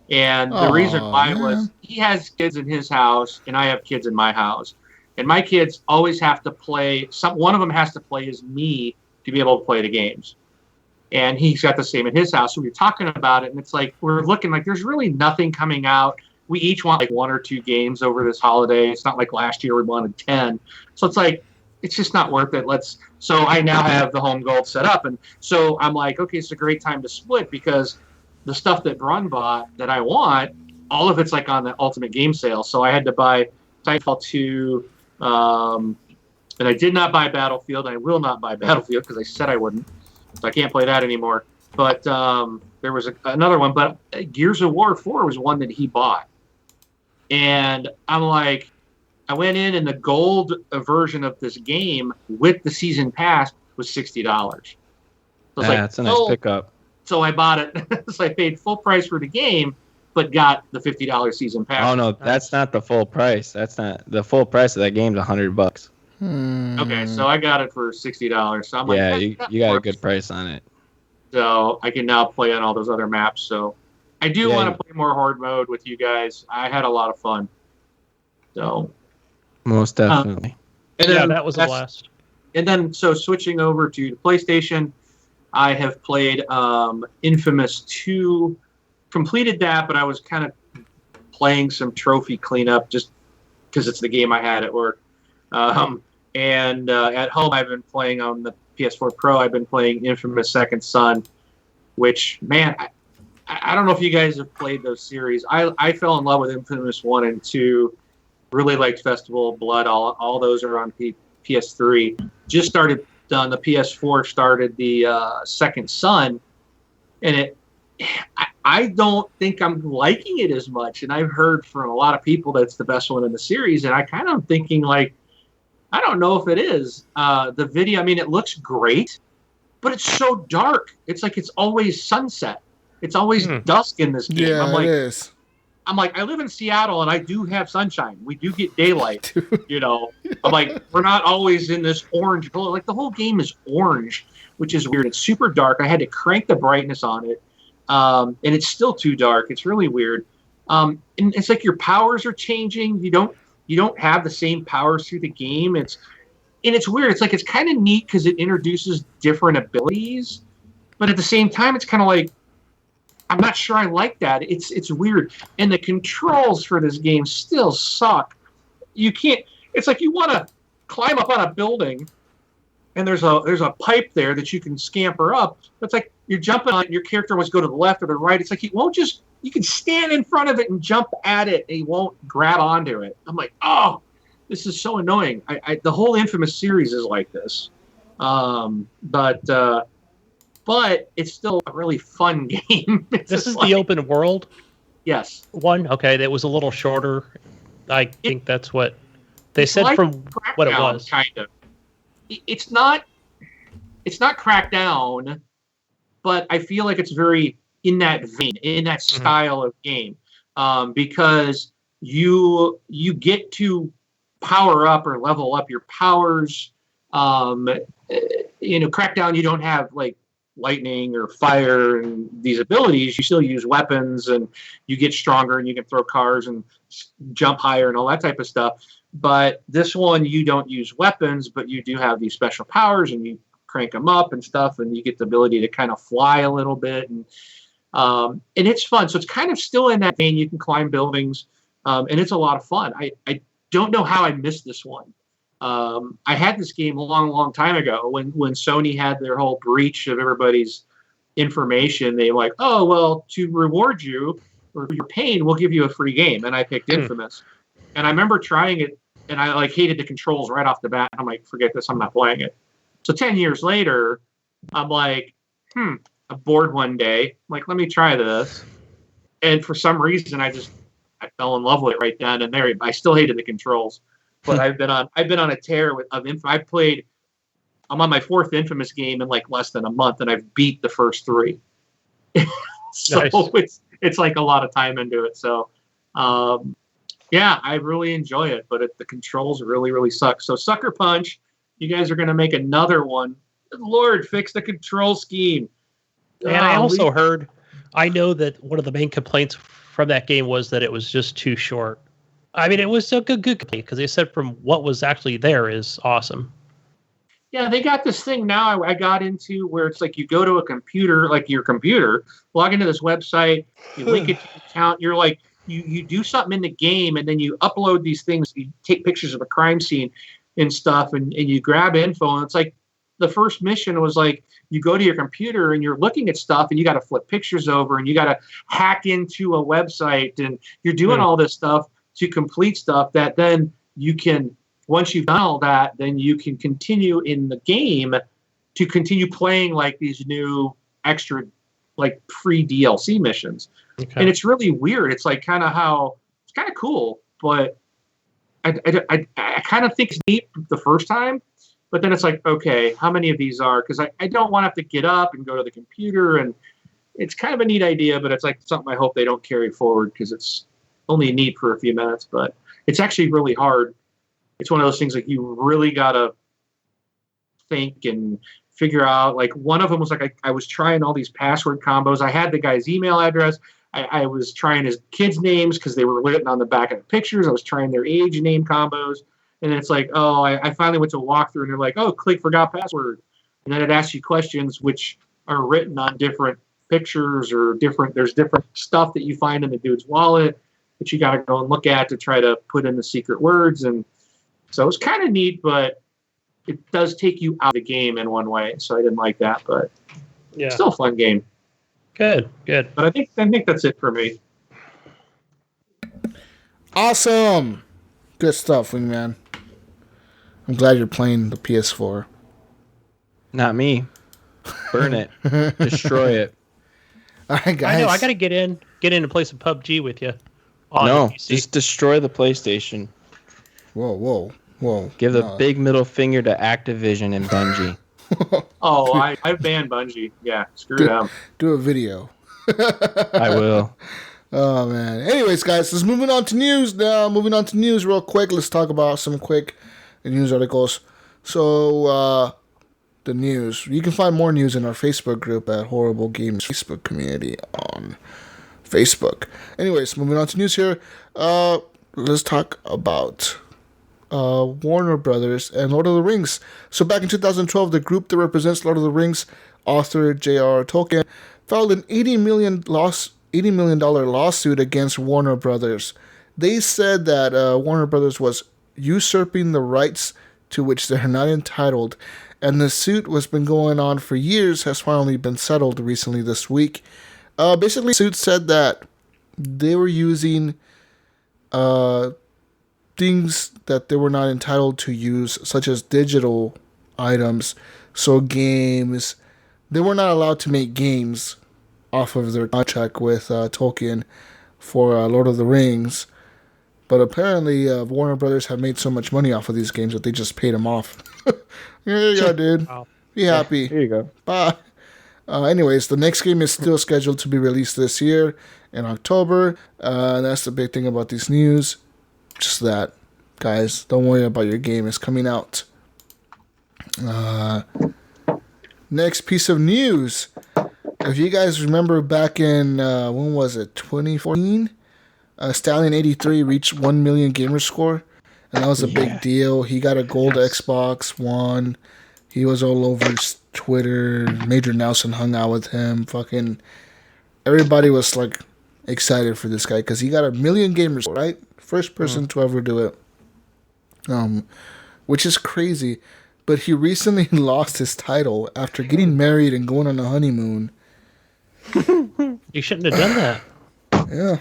And the reason why was he has kids in his house, and I have kids in my house. And my kids always have to play. One of them has to play as me to be able to play the games. And he's got the same in his house. So we're talking about it, and it's like we're looking like there's really nothing coming out. We each want like 1 or 2 games over this holiday. It's not like last year we wanted 10. So it's like it's just not worth it. So I now have the home gold set up, and so I'm like, okay, it's a great time to split because the stuff that Brun bought that I want, all of it's like on the Ultimate Game Sale. So I had to buy Titanfall 2, and I did not buy Battlefield. I will not buy Battlefield because I said I wouldn't. So I can't play that anymore. But there was another one. But Gears of War 4 was one that he bought. And I'm like, I went in, and the gold version of this game with the season pass was $60. So that's a nice pickup. So I bought it. So I paid full price for the game, but got the $50 season pass. Oh no, that's not the full price. That's not the full price of that game's $100. Okay, so I got it for $60. So I'm like, you got a good price on it. So I can now play on all those other maps. So I do want to play more horde mode with you guys. I had a lot of fun. So most definitely. And then that was a blast. And then so switching over to the PlayStation, I have played Infamous 2, completed that, but I was kind of playing some trophy cleanup just because it's the game I had at work. And at home, I've been playing on the PS4 Pro. I've been playing Infamous Second Son, which, man, I don't know if you guys have played those series. I fell in love with Infamous 1 and 2. Really liked Festival of Blood. All those are on PS3. Just started on the PS4. Started the Second Son, and I don't think I'm liking it as much. And I've heard from a lot of people that it's the best one in the series. And I kind of thinking like, I don't know if it is. The video, I mean, it looks great, but it's so dark. It's like it's always sunset. It's always dusk in this game. Yeah, it is. I'm like, I live in Seattle, and I do have sunshine. We do get daylight, you know. I'm like, we're not always in this orange color. Like, the whole game is orange, which is weird. It's super dark. I had to crank the brightness on it, and it's still too dark. It's really weird. And it's like your powers are changing. You don't have the same powers through the game. It's weird. It's like it's kind of neat because it introduces different abilities, but at the same time, it's kind of like, I'm not sure I like that. It's weird. And the controls for this game still suck. You can't. It's like you want to climb up on a building, and there's a pipe there that you can scamper up. But it's like you're jumping on it, and your character wants to go to the left or the right. It's like he won't just. You can stand in front of it and jump at it, and he won't grab onto it. I'm like, oh, this is so annoying. The whole Infamous series is like this. But it's still a really fun game. This is like, the open world? Yes. One? Okay, that was a little shorter. I think that's what they said like from Crackdown, what it was. Kind of. It's not Crackdown, but I feel like it's very in that vein, in that style of game. Because you get to power up or level up your powers. Crackdown, you don't have like lightning or fire and these abilities. You still use weapons, and you get stronger, and you can throw cars and jump higher and all that type of stuff. But this one, you don't use weapons, but you do have these special powers, and you crank them up and stuff, and you get the ability to kind of fly a little bit, and it's fun. So it's kind of still in that vein. You can climb buildings, and it's a lot of fun. I don't know how I missed this one. I had this game a long time ago when Sony had their whole breach of everybody's information. They were like, oh, well, to reward you for your pain, we'll give you a free game. And I picked Infamous. And I remember trying it, and I like hated the controls right off the bat. I'm like, forget this, I'm not playing it. So 10 years later, I'm like, I'm bored one day. I'm like, let me try this. And for some reason, I fell in love with it right then and there. I still hated the controls. But I've been on a tear of Infamous. I'm on my 4th Infamous game in like less than a month, and I've beat the first 3. So nice. It's like a lot of time into it. So yeah, I really enjoy it, but the controls really, really suck. So Sucker Punch, you guys are going to make another one. Good Lord, fix the control scheme. And I also heard, I know that one of the main complaints from that game was that it was just too short. I mean, it was a good because they said from what was actually there is awesome. Yeah, they got this thing now I got into where it's like you go to a computer, like your computer, log into this website, you link it to your account, you're like, you do something in the game, and then you upload these things, you take pictures of a crime scene and stuff, and you grab info, and it's like the first mission was like you go to your computer and you're looking at stuff, and you got to flip pictures over, and you got to hack into a website, and you're doing all this stuff to complete stuff that then you can, once you've done all that, then you can continue in the game to continue playing like these new extra, like free DLC missions. Okay. And it's really weird. It's like kind of how, it's kind of cool, but I kind of think it's neat the first time, but then it's like, okay, how many of these are? Because I don't want to have to get up and go to the computer, and it's kind of a neat idea, but it's like something I hope they don't carry forward because it's only neat for a few minutes, but it's actually really hard. It's one of those things like you really got to think and figure out. Like one of them was like I was trying all these password combos. I had the guy's email address. I was trying his kids' names because they were written on the back of the pictures. I was trying their age name combos. And then it's like, oh, I finally went to a walkthrough, and they're like, oh, click forgot password. And then it asks you questions which are written on different pictures or there's different stuff that you find in the dude's wallet that you got to go and look at to try to put in the secret words. And so it's kind of neat, but it does take you out of the game in one way. So I didn't like that, but it's still a fun game. Good. But I think that's it for me. Awesome. Good stuff, Wingman. I'm glad you're playing the PS4. Not me. Burn it. Destroy it. All right, guys. I know. I got to get in and play some PUBG with you. No, just destroy the PlayStation. Whoa. Give the big middle finger to Activision and Bungie. Oh, I banned Bungie. Yeah, screw them. Do a video. I will. Oh, man. Anyways, guys, let's moving on to news now. Moving on to news real quick. Let's talk about some quick news articles. So, the news. You can find more news in our Facebook group at Horrible Games Facebook community on Facebook. Anyways, moving on to news here. Let's talk about Warner Brothers and Lord of the Rings. So back in 2012, the group that represents Lord of the Rings author J.R.R. Tolkien filed an $80 million lawsuit against Warner Brothers. They said that Warner Brothers was usurping the rights to which they're not entitled, and the suit was been going on for years, has finally been settled recently this week. Basically, the suit said that they were using things that they were not entitled to use, such as digital items, so games. They were not allowed to make games off of their contract with Tolkien for Lord of the Rings. But apparently, Warner Brothers have made so much money off of these games that they just paid them off. Here you go, dude. Wow. Be happy. Here you go. Bye. Anyways, the next game is still scheduled to be released this year in October. And that's the big thing about these news. Just that, guys. Don't worry about your game. It's coming out. Next piece of news. If you guys remember back in, when was it, 2014? Stallion 83 reached 1 million gamer score. And that was a big deal. He got a gold Xbox One. He was all over Twitter. Major Nelson hung out with him. Fucking everybody was like excited for this guy because he got 1 million gamers, right? First person to ever do it. Which is crazy. But he recently lost his title after getting married and going on a honeymoon. You shouldn't have done that. Yeah.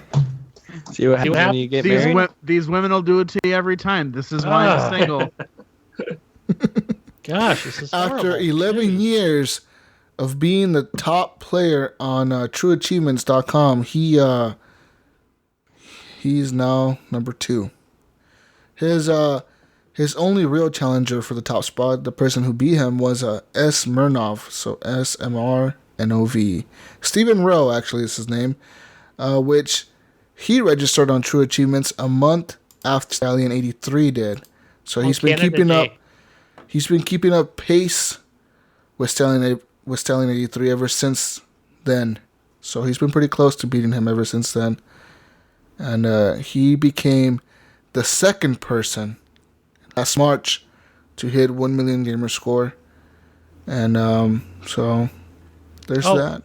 See what happens when you get married? These women will do it to you every time. This is why I'm single. Gosh, this is After horrible. 11 years of being the top player on TrueAchievements.com, he's now number 2. His only real challenger for the top spot, the person who beat him, was S. Murnov, so SMRNOV. Stephen Rowe, actually, is his name, which he registered on True Achievements a month after Stallion 83 did. So he's been keeping up. He's been keeping up pace with Stallion 83 ever since then. So he's been pretty close to beating him ever since then. and he became the second person last March to hit 1 million gamer score. And so there's that.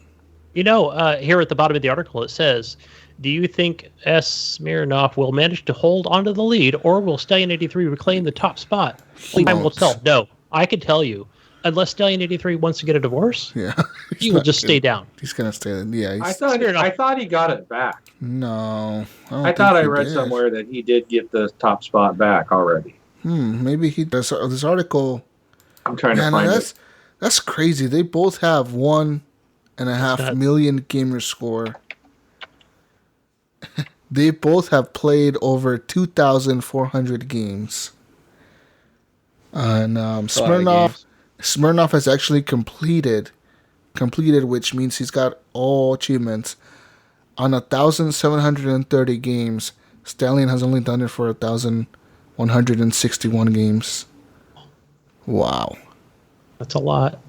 Here at the bottom of the article, it says, do you think S. Smirnoff will manage to hold onto the lead, or will Stallion 83 reclaim the top spot? Time will tell. No, I can tell you. Unless Stallion 83 wants to get a divorce, he will just stay down. He's going to stay. Yeah. I thought he got it back. No. I thought I read somewhere that he did get the top spot back already. Maybe he does. This article. I'm trying to find it. That's crazy. They both have 1.5 million gamer score. They both have played over 2,400 games. And Smirnoff has actually completed, which means he's got all achievements on 1,730 games. Stallion has only done it for 1,161 games. Wow. That's a lot.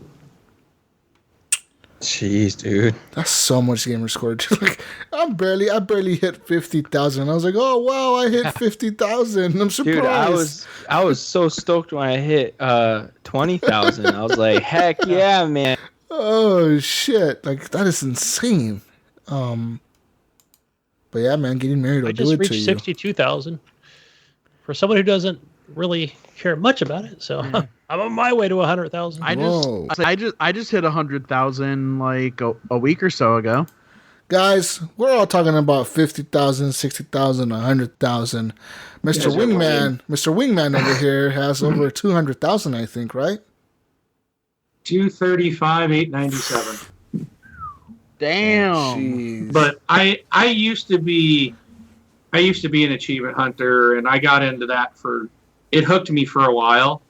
Jeez, dude. That's so much gamer score. Like, I barely hit 50,000. I was like, oh wow, I hit 50,000. I'm surprised. Dude, I was so stoked when I hit 20,000. I was like, heck yeah, man. Oh shit. Like, that is insane. But yeah, man, getting married will do it to you. I just reached 62,000 for someone who doesn't really care much about it. So I'm on my way to 100,000. I just hit 100,000 like a week or so ago. Guys, we're all talking about 50,000, 60,000, 100,000. Mr. Wingman over here has over 200,000, I think, right? 235,897. Damn. But I used to be an achievement hunter, and I got into that it hooked me for a while,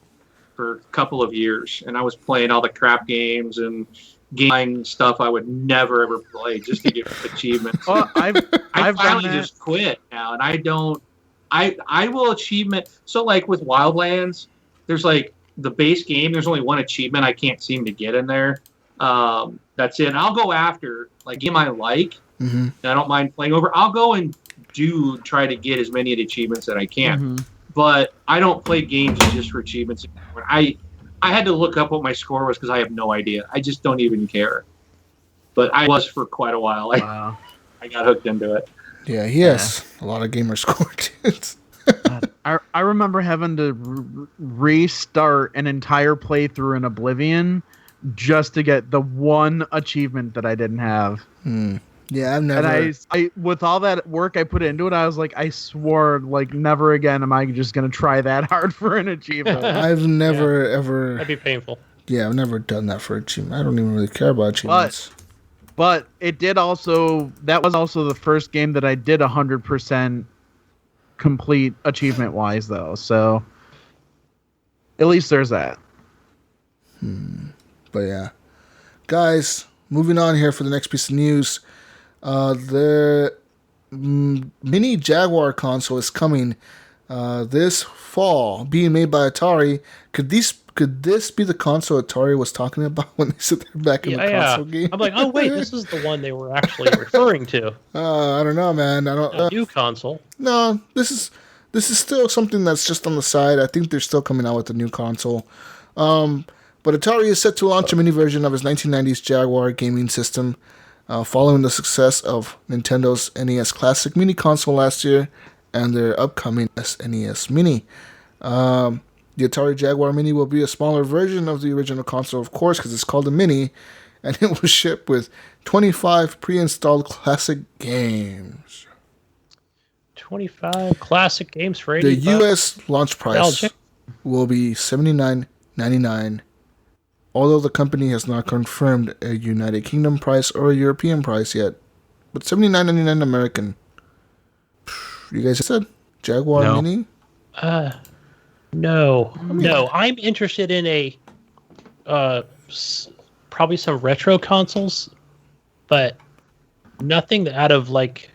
for a couple of years, and I was playing all the crap games and game stuff I would never ever play just to get achievements. Oh, I finally just quit now, and I will achievement. So like with Wildlands, there's like the base game. There's only one achievement I can't seem to get in there. That's it. And I'll go after like game I like. Mm-hmm. And I don't mind playing over. I'll go and try to get as many of the achievements that I can. Mm-hmm. But I don't play games just for achievements anymore. I had to look up what my score was because I have no idea. I just don't even care. But I was for quite a while. Wow. I got hooked into it. Yeah, he has a lot of gamer score. I remember having to restart an entire playthrough in Oblivion just to get the one achievement that I didn't have. Yeah, I've never. And I with all that work I put into it, I was like, I swore, like, never again am I just gonna try that hard for an achievement. I've never ever. That'd be painful. Yeah, I've never done that for achievement. I don't even really care about achievements. But it did also. That was also the first game that I did 100% complete achievement wise, though. So at least there's that. But yeah, guys, moving on here for the next piece of news. The mini Jaguar console is coming this fall, being made by Atari. Could this be the console Atari was talking about when they said they're back in the console game? I'm like, oh wait, this is the one they were actually referring to. I don't know, man. I don't. A new console. No, this is still something that's just on the side. I think they're still coming out with a new console. But Atari is set to launch a mini version of its 1990s Jaguar gaming system. Following the success of Nintendo's NES Classic Mini console last year and their upcoming SNES Mini. The Atari Jaguar Mini will be a smaller version of the original console, of course, because it's called a Mini, and it will ship with 25 pre-installed classic games. 25 classic games for $85. The U.S. launch price will be $79.99. Although the company has not confirmed a United Kingdom price or a European price yet. But $79.99 American. You guys said Jaguar Mini? No. I'm interested in a probably some retro consoles, but nothing out of like,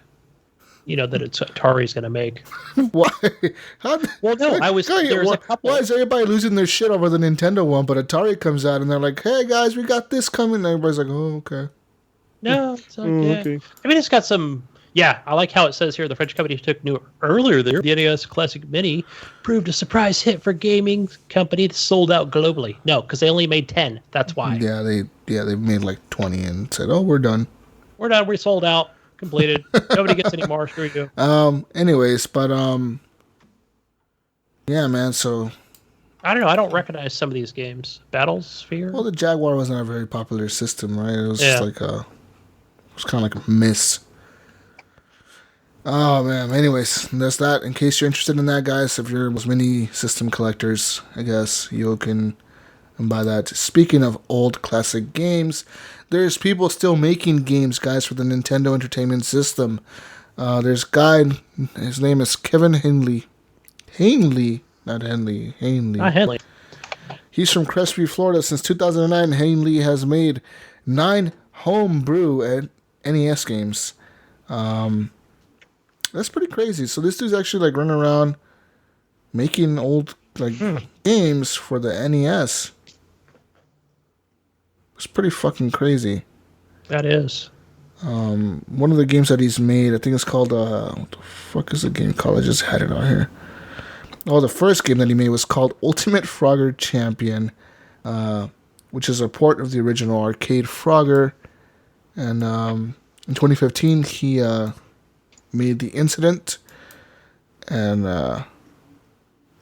that Atari's going to make. Why? There's a couple. Why is everybody losing their shit over the Nintendo one, but Atari comes out and they're like, hey guys, we got this coming. And everybody's like, oh, okay. No, it's not good. Okay. I mean, it's got some Yeah, I like how it says here the French company who took new earlier there. The NES Classic Mini proved a surprise hit for gaming company that sold out globally. No, because they only made 10. That's why. Yeah, they made like 20 and said, "Oh, we're done. We're done. We sold out. Completed. Nobody gets any more. Screw you." Anyways, but yeah, man. So I don't know. I don't recognize some of these games. Battlesphere. well, the Jaguar wasn't a very popular system, right? It was just like it was kind of like a miss. Oh man. Anyways, that's that. In case you're interested in that, guys, if you're mini system collectors, I guess you can buy that. Speaking of old classic games, there's people still making games, guys, for the Nintendo Entertainment System. There's a guy. His name is Kevin Hanley. Not Henley. Hanley. Not Henley. He's from Crestview, Florida. Since 2009, Hanley has made 9 homebrew and NES games. That's pretty crazy. So this dude's actually like running around making old like games for the NES. It's pretty fucking crazy. That is. One of the games that he's made, I think it's called what the fuck is the game called? I just had it on here. Oh, the first game that he made was called Ultimate Frogger Champion, which is a port of the original arcade Frogger. And in 2015, he made The Incident, and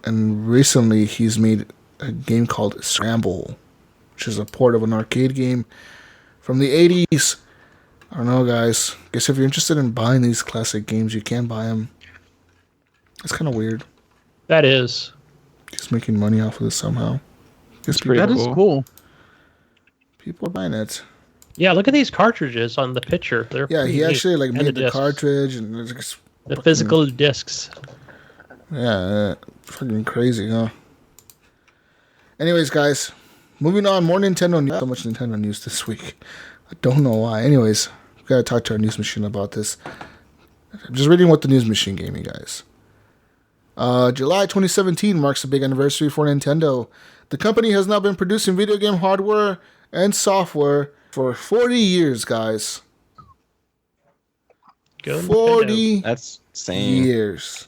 recently he's made a game called Scramble, which is a port of an arcade game from the 80s. I don't know, guys. Guess if you're interested in buying these classic games, you can buy them. It's kind of weird. That is. He's making money off of this somehow. That is cool. People are buying it. Yeah, look at these cartridges on the picture. They're he actually like and made the discs. cartridge and the physical discs. Yeah, fucking crazy, huh? Anyways, guys, moving on. More Nintendo news. So much Nintendo news this week. I don't know why. Anyways, we gotta talk to our news machine about this. I'm just reading what the news machine gave me, guys. July 2017 marks a big anniversary for Nintendo. The company has now been producing video game hardware and software for 40 years, guys. Go 40 That's insane. years.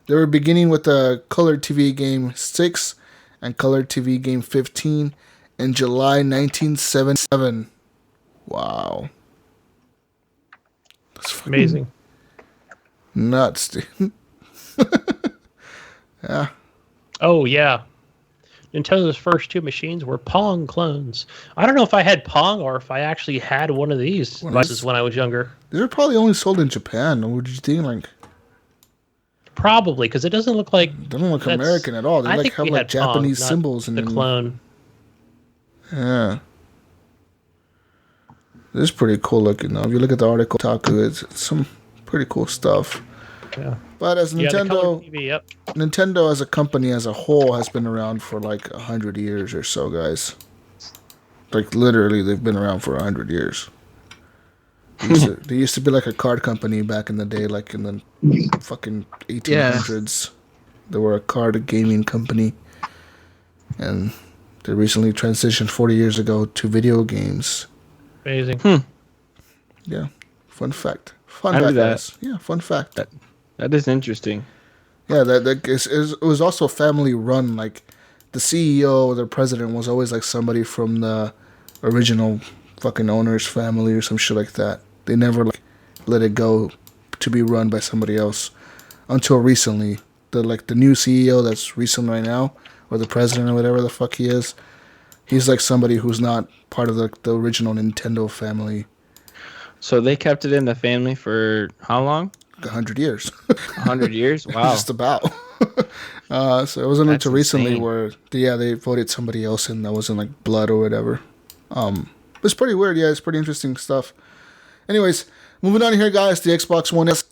They were beginning with the Color TV game 6 and Color TV game 15 in July 1977. Wow. That's Amazing. Nuts, dude. Yeah. Oh, yeah. Nintendo's first 2 machines were Pong clones. I don't know if I had Pong or if I actually had one of these devices when I was younger. These are probably only sold in Japan. What did you think? Like, probably, because it doesn't look like... They don't look American at all. They like have like Japanese Pong, symbols in the clone. Yeah. This is pretty cool looking, though. If you look at the article, Taku, it's some pretty cool stuff. Yeah. But as Nintendo, TV, yep. Nintendo as a company as a whole has been around for like 100 years or so, guys. Like literally, they've been around for 100 years. They used to be like a card company back in the day, like in the fucking 1800s. They were a card gaming company, and they recently transitioned 40 years ago to video games. Amazing. Yeah, fun fact. Fun I knew fact, that. guys. Yeah, fun fact. That is interesting. Yeah, it was also family run. Like the CEO or the president was always like somebody from the original fucking owner's family or some shit like that. They never like let it go to be run by somebody else until recently. The new CEO that's recent right now, or the president or whatever the fuck he is, he's like somebody who's not part of the original Nintendo family. So they kept it in the family for how long? 100 years. 100 years? Wow. Just about. So it wasn't That's until recently insane. where they voted somebody else in that wasn't like blood or whatever. It's pretty weird. Yeah, it's pretty interesting stuff. Anyways, moving on here, guys. The Xbox One S,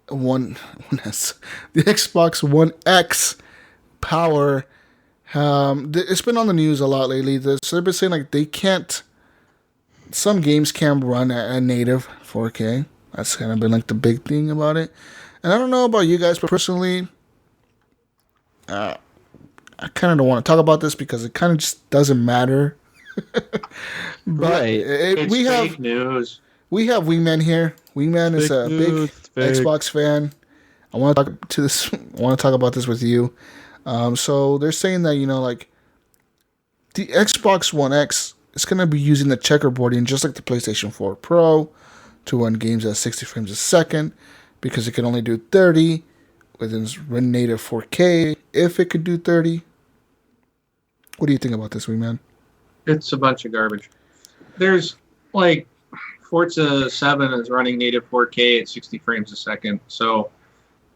the Xbox One X power. It's been on the news a lot lately. So they've been saying like they can't. Some games can't run at native 4K. That's kind of been like the big thing about it. And I don't know about you guys, but personally, I kind of don't want to talk about this because it kind of just doesn't matter. But Right. It's fake news. we have Wingman here. Wingman is a big Xbox fan. I want to talk about this with you. So they're saying that like the Xbox One X is going to be using the checkerboarding just like the PlayStation 4 Pro to run games at 60 frames a second because it can only do 30 within native 4K if it could do 30. What do you think about this, Wingman? It's a bunch of garbage. There's like Forza 7 is running native 4K at 60 frames a second. So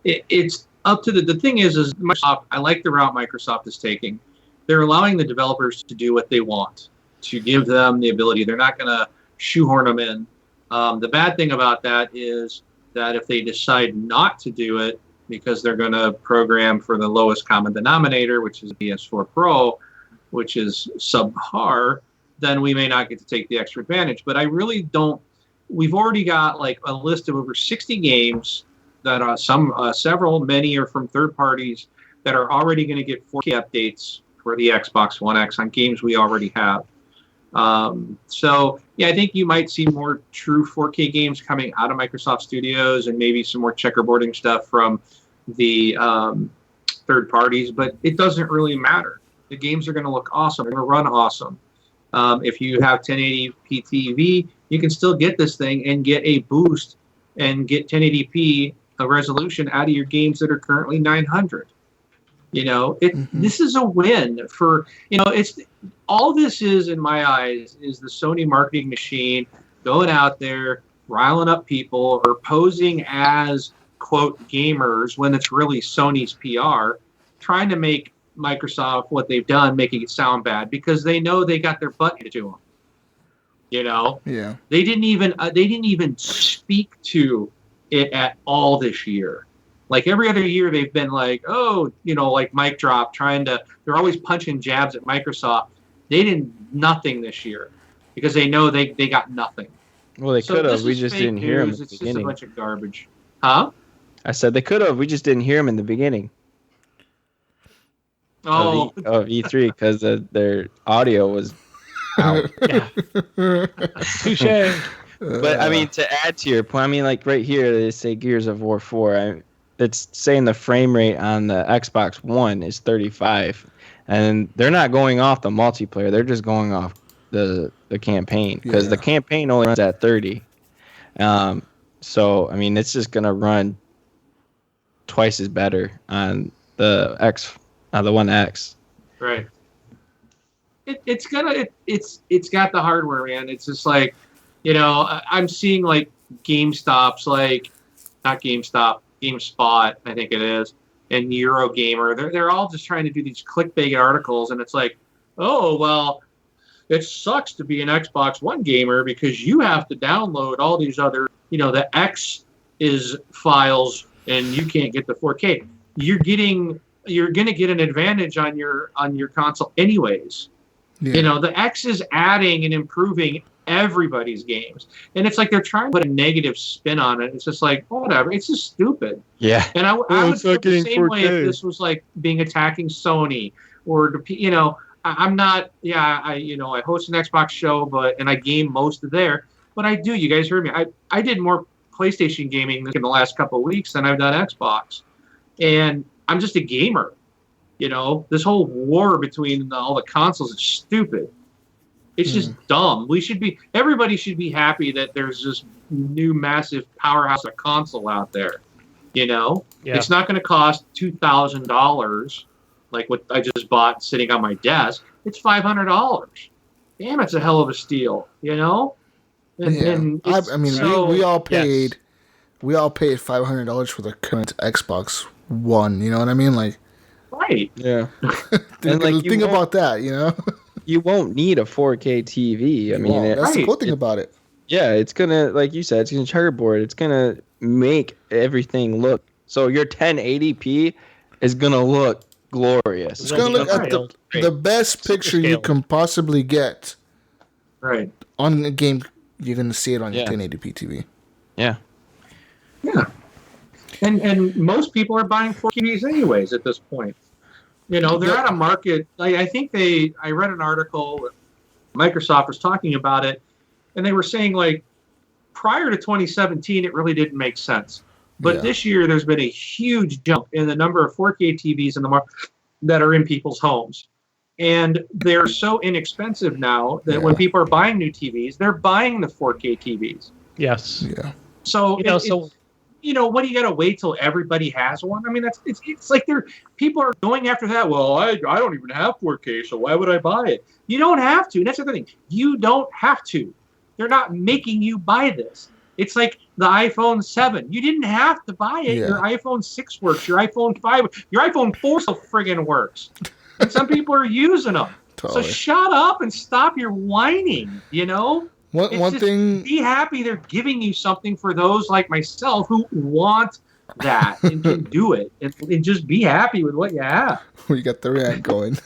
it's up to the thing is Microsoft, I like the route Microsoft is taking. They're allowing the developers to do what they want, to give them the ability. They're not going to shoehorn them in. The bad thing about that is that if they decide not to do it because they're going to program for the lowest common denominator, which is PS4 Pro, which is subpar, then we may not get to take the extra advantage. But I really don't. We've already got like a list of over 60 games that are many are from third parties that are already going to get 4K updates for the Xbox One X on games we already have. So yeah, I think you might see more true 4K games coming out of Microsoft Studios and maybe some more checkerboarding stuff from the third parties, but it doesn't really matter. The games are going to look awesome. They're going to run awesome. If you have 1080p TV, you can still get this thing and get a boost and get 1080p resolution out of your games that are currently 900. This is a win for, it's all this is in my eyes is the Sony marketing machine going out there, riling up people or posing as quote gamers when it's really Sony's PR, trying to make Microsoft what they've done, making it sound bad because they know they got their butt handed to them. Yeah. They didn't even speak to it at all this year. Like every other year, they've been like, like mic drop, they're always punching jabs at Microsoft. They did nothing this year because they know they got nothing. Well, they could have. We just didn't hear them. It's just a bunch of garbage. Huh? I said they could have. We just didn't hear them in the beginning. Of E3 because their audio was out. Touche. But I mean, to add to your point, I mean, like right here, they say Gears of War 4. It's saying the frame rate on the Xbox One is 35, and they're not going off the multiplayer. They're just going off the campaign because the campaign only runs at 30. So I mean, it's just gonna run twice as better on the One X. Right. It's got the hardware, man. It's just like, I'm seeing like GameStop's like, not GameStop, GameSpot, I think it is, and Eurogamer. They're all just trying to do these clickbait articles, and it's like, oh well, it sucks to be an Xbox One gamer because you have to download all these other, the X is files, and you can't get the 4K. You're gonna get an advantage on your console anyways. Yeah. The X is adding and improving everybody's games, and it's like they're trying to put a negative spin on it. It's just like, whatever, it's just stupid. Yeah. And I would feel the same 4K. Way if this was like being attacking Sony or I'm not. Yeah, I host an Xbox show, and I game most of there. But I do. You guys heard me. I did more PlayStation gaming in the last couple of weeks than I've done Xbox, and I'm just a gamer. This whole war between all the consoles is stupid. It's just dumb. Everybody should be happy that there's this new massive powerhouse of console out there. Yeah. It's not going to cost $2,000 like what I just bought sitting on my desk. It's $500. Damn, it's a hell of a steal. And we all paid $500 for the current Xbox One. You know what I mean? Like, right? Yeah. think about that. You won't need a 4K TV. I mean, that's the cool thing about it. Yeah, it's gonna, like you said, it's gonna checkerboard. It's gonna make everything look. So your 1080p is gonna look glorious. It's gonna look at the best picture you can possibly get. Right. On the game, you're gonna see it on your 1080p TV. Yeah. Yeah. And most people are buying 4K TVs anyways at this point. They're at a market. I think I read an article. Microsoft was talking about it, and they were saying like prior to 2017, it really didn't make sense. But this year, there's been a huge jump in the number of 4K TVs in the market that are in people's homes. And they're so inexpensive now that when people are buying new TVs, they're buying the 4K TVs. Yes. Yeah. So, what do you got to wait till everybody has one? I mean, it's like people are going after that. Well, I don't even have 4K, so why would I buy it? You don't have to. And that's the other thing. You don't have to. They're not making you buy this. It's like the iPhone 7. You didn't have to buy it. Your iPhone 6 works. Your iPhone 5. Your iPhone 4 still friggin' works. And some people are using them. Totally. So shut up and stop your whining, One thing. Be happy they're giving you something for those like myself who want that and can do it. And just be happy with what you have. We got the rant going.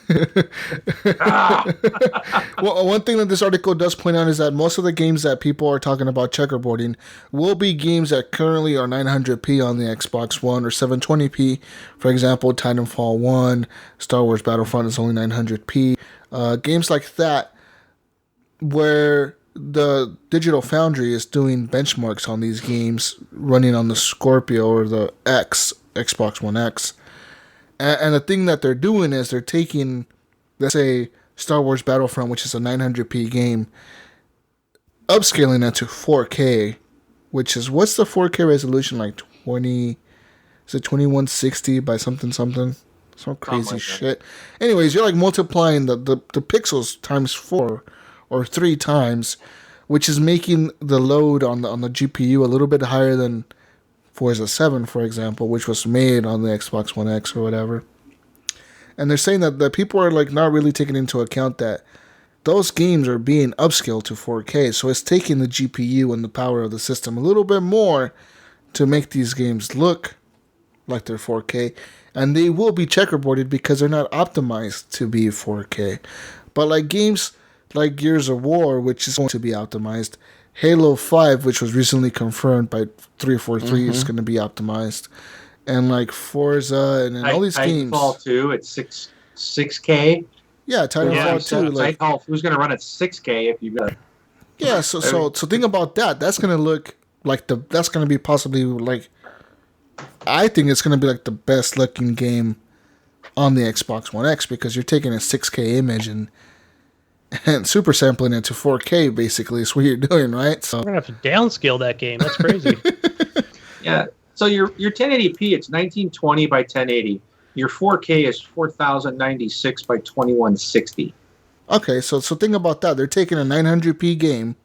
Well, one thing that this article does point out is that most of the games that people are talking about checkerboarding will be games that currently are 900p on the Xbox One or 720p. For example, Titanfall 1, Star Wars Battlefront is only 900p. Games like that where the Digital Foundry is doing benchmarks on these games running on the Scorpio or the Xbox One X. And the thing that they're doing is they're taking, let's say, Star Wars Battlefront, which is a 900p game, upscaling that to 4K, which is, what's the 4K resolution, like 2160 by something? Some crazy shit. Anyways, you're like multiplying the pixels times 4 or 3 times, which is making the load on the GPU a little bit higher than Forza 7, for example, which was made on the Xbox One X or whatever. And they're saying that the people are like not really taking into account that those games are being upscaled to 4K, so it's taking the GPU and the power of the system a little bit more to make these games look like they're 4K, and they will be checkerboarded because they're not optimized to be 4K. But like games like Gears of War, which is going to be optimized, Halo 5, which was recently confirmed by 343, is going to be optimized, and like Forza and all these games. Titanfall 2 at 6K. Yeah, Titanfall 2. Like, who's going to run at 6K if you got? Yeah, so think about that. That's going to look like that's going to be possibly like, I think it's going to be like the best looking game on the Xbox One X, because you're taking a 6K image and super sampling it to 4K, basically, is what you're doing, right? So we're gonna have to downscale that game. That's crazy. Yeah. So your 1080p, it's 1920 by 1080. Your 4K is 4096 by 2160. Okay, so think about that. They're taking a 900p game,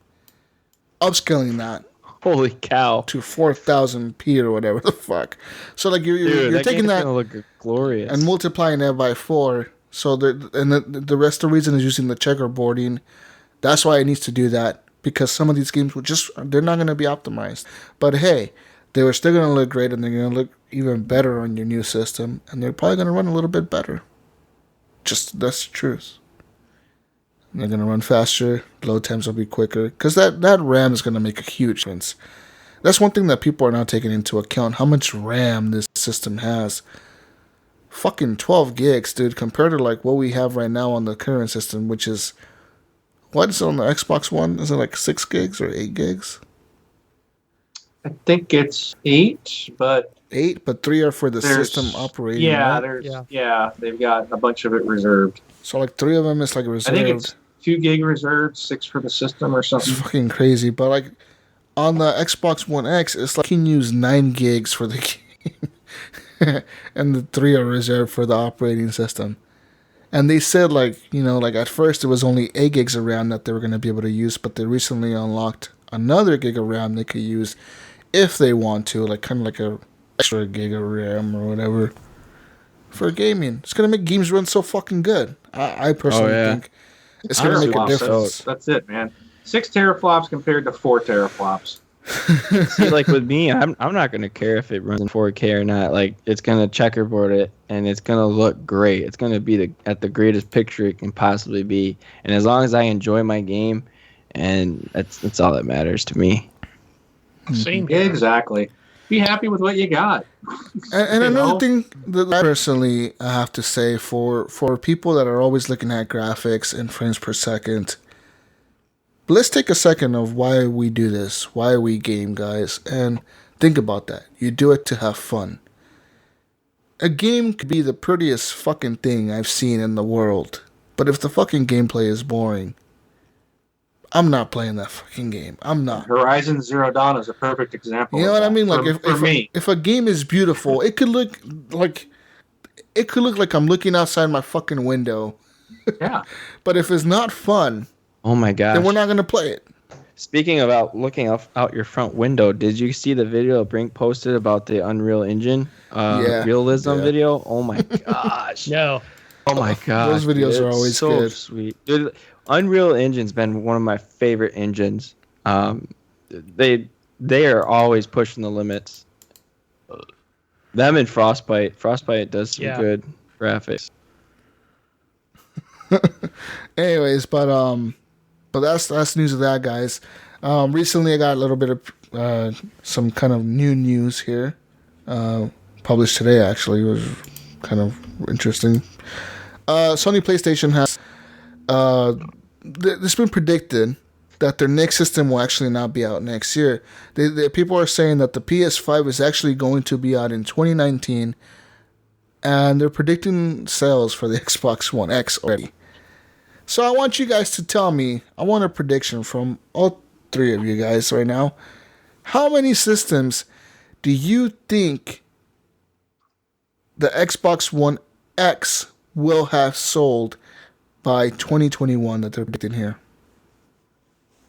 upscaling that. Holy cow! To 4000p or whatever the fuck. So like you're taking that look glorious and multiplying that by 4. So the rest of the reason is using the checkerboarding. That's why it needs to do that, because some of these games they're not going to be optimized. But hey, they were still going to look great, and they're going to look even better on your new system, and they're probably going to run a little bit better. That's the truth. And they're going to run faster. Load times will be quicker, because that RAM is going to make a huge difference. That's one thing that people are not taking into account, how much RAM this system has. Fucking 12 gigs, dude, compared to like what we have right now on the current system, which is, what is it on the Xbox One? Is it like 6 gigs or 8 gigs? I think it's 8, but 8, but 3 are for the system operating. Yeah, right? They've got a bunch of it reserved. So like 3 of them is like reserved. I think it's 2 gig reserved, 6 for the system or something. It's fucking crazy. But like on the Xbox One X, it's like you can use 9 gigs for the game. And the 3 are reserved for the operating system. And they said like at first it was only 8 gigs of RAM that they were going to be able to use, but they recently unlocked another gig of RAM they could use if they want to, like kind of like a extra gig of RAM or whatever for gaming. It's going to make games run so fucking good. I personally think it's going to make a difference. That's it, man. 6 teraflops compared to 4 teraflops. See, like with me, I'm not gonna care if it runs in 4K or not. Like, it's gonna checkerboard it, and it's gonna look great. It's gonna be at the greatest picture it can possibly be. And as long as I enjoy my game, and that's all that matters to me. Same. Exactly. Be happy with what you got. And another thing that personally I have to say for people that are always looking at graphics and frames per second, But let's take a second of why we do this, why we game, guys, and think about that. You do it to have fun. A game could be the prettiest fucking thing I've seen in the world, but if the fucking gameplay is boring, I'm not playing that fucking game. I'm not. Horizon Zero Dawn is a perfect example. You know what I mean? Like me. if a game is beautiful, it could look like I'm looking outside my fucking window. Yeah. But if it's not fun, Oh my gosh. then we're not gonna play it. Speaking about looking out your front window, did you see the video Brink posted about the Unreal Engine realism video? Oh my gosh. No. Oh my gosh. Those videos dude, are always so good. Sweet. Dude, Unreal Engine's been one of my favorite engines. They are always pushing the limits. Them and Frostbite. Frostbite does some good graphics. Anyways, but that's news of that, guys. Recently, I got a little bit of some kind of new news here, published today. Actually, it was kind of interesting. Sony PlayStation has it's been predicted that their next system will actually not be out next year. People are saying that the PS5 is actually going to be out in 2019, and they're predicting sales for the Xbox One X already. So I want you guys to tell me, I want a prediction from all three of you guys right now. How many systems do you think the Xbox One X will have sold by 2021 that they're predicting here?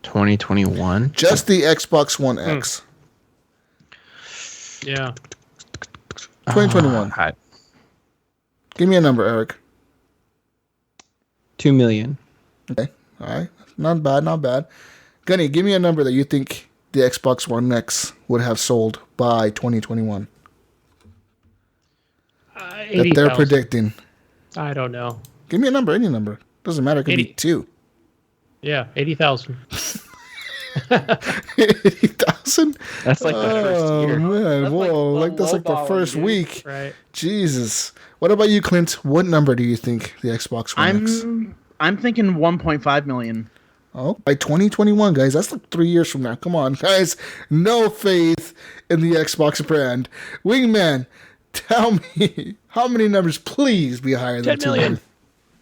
2021? Just the Xbox One X. Yeah. 2021. Give me a number, Eric. 2 million. Okay. All right. Not bad, not bad. Gunny, give me a number that you think the Xbox One X would have sold by 2021. 80, that they're 000. predicting. I don't know. Give me a number, any number. Doesn't matter. It could 80. be 2. Yeah, 80,000. 80,000? That's like the first year. Man, That's whoa, like that's like the lowballing, first dude. week. Right. Jesus. What about you, Clint? What number do you think the Xbox One X? I'm thinking 1.5 million. Oh, by 2021, guys. That's like 3 years from now. Come on, guys. No faith in the Xbox brand. Wingman, tell me how many numbers, please, be higher than 10 million. 2 million.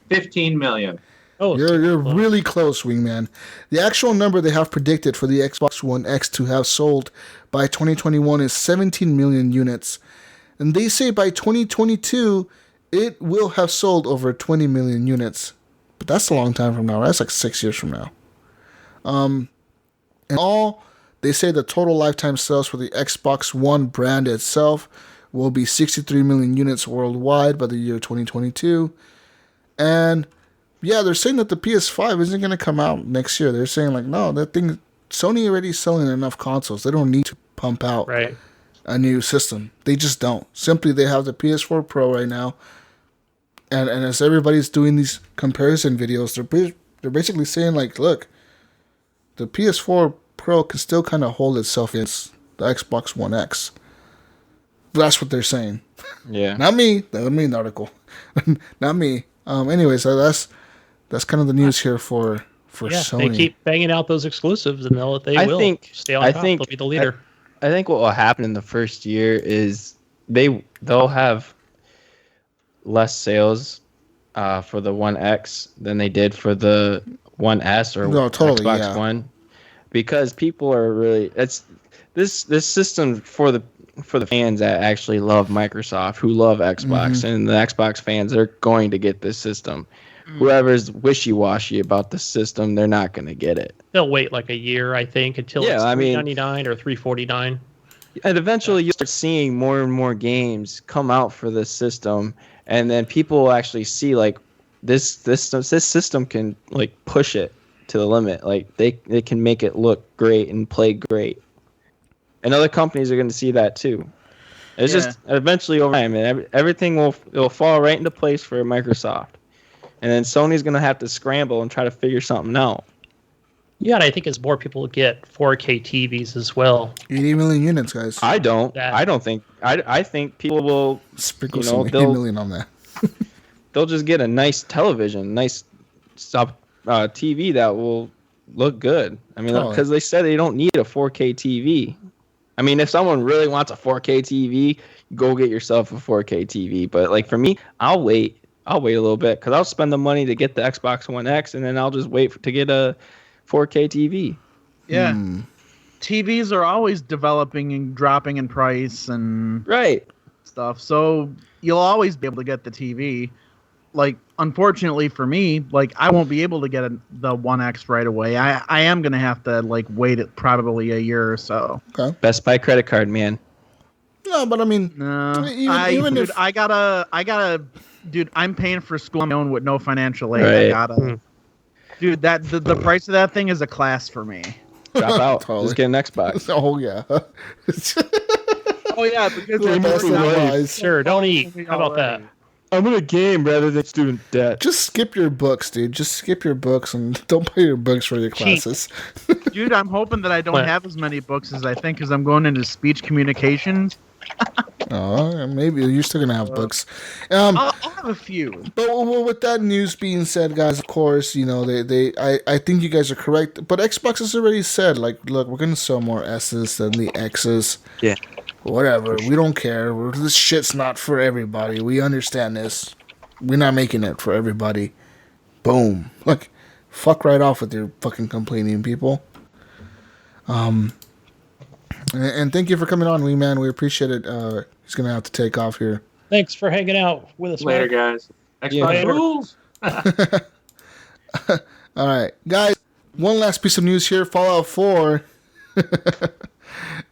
15 million. Oh, You're really close, Wingman. The actual number they have predicted for the Xbox One X to have sold by 2021 is 17 million units. And they say by 2022, it will have sold over 20 million units. But that's a long time from now. That's like 6 years from now. And all, they say the total lifetime sales for the Xbox One brand itself will be 63 million units worldwide by the year 2022. And yeah, they're saying that the PS5 isn't going to come out next year. They're saying like, no, that thing, Sony already selling enough consoles. They don't need to pump out a new system. They just don't. Simply, they have the PS4 Pro right now. And as everybody's doing these comparison videos, they're basically saying like, look, the PS4 Pro can still kind of hold itself against the Xbox One X. That's what they're saying. Yeah. Not me. That would mean the article. Not me. Anyway, so that's kind of the news here for Sony. They keep banging out those exclusives, and they'll stay on top. They'll be the leader. I think what will happen in the first year is they'll have less sales for the One X than they did for the One S or Xbox One, because people are really this system for the fans that actually love Microsoft, who love Xbox, and the Xbox fans are going to get this system. Whoever's wishy-washy about the system, they're not going to get it. They'll wait like a year, I think, until it's $399 or $349. And eventually you start seeing more and more games come out for this system, and then people will actually see like this system can like push it to the limit. Like they can make it look great and play great. And other companies are going to see that too. It's just eventually over time, and everything will fall right into place for Microsoft. And then Sony's going to have to scramble and try to figure something out. Yeah, and I think as more people get 4K TVs as well. 80 million units, guys. I think people will sprinkle some 80 million on that. They'll just get a nice television, nice TV that will look good. I mean, Totally. because they said they don't need a 4K TV. I mean, if someone really wants a 4K TV, go get yourself a 4K TV. But like for me, I'll wait a little bit because I'll spend the money to get the Xbox One X, and then I'll just wait to get a 4K TV. Yeah. TVs are always developing and dropping in price and Right. stuff. So you'll always be able to get the TV. Like, unfortunately for me, like I won't be able to get the One X right away. I am gonna have to like wait probably a year or so. Okay. Best Buy credit card, man. No, but I mean, No, even dude, if I gotta, dude, I'm paying for school on my own with no financial aid. Right. I gotta, dude, that the price of that thing is a class for me. Drop out. Totally. Just get an Xbox. oh yeah. Oh yeah, because Well, that's they're the more wise. Sure, don't eat. How about that? I'm gonna game rather than student debt. Just skip your books, dude. Just skip your books and don't pay your books for your Cheat. classes. Dude, I'm hoping that I don't What? have as many books as I think because I'm going into speech communications. Oh, maybe you're still gonna have books. I'll have a few. But with that news being said, guys, of course, you know I think you guys are correct. But Xbox has already said, like, look, we're gonna sell more S's than the X's. Yeah. Whatever, we don't care. This shit's not for everybody. We understand this. We're not making it for everybody. Boom. Like, fuck right off with your fucking complaining, people. And thank you for coming on, Wee Man. We appreciate it. He's gonna have to take off here. Thanks for hanging out with us, Later, man. guys. Xbox Later. rules. All right, guys. One last piece of news here. Fallout 4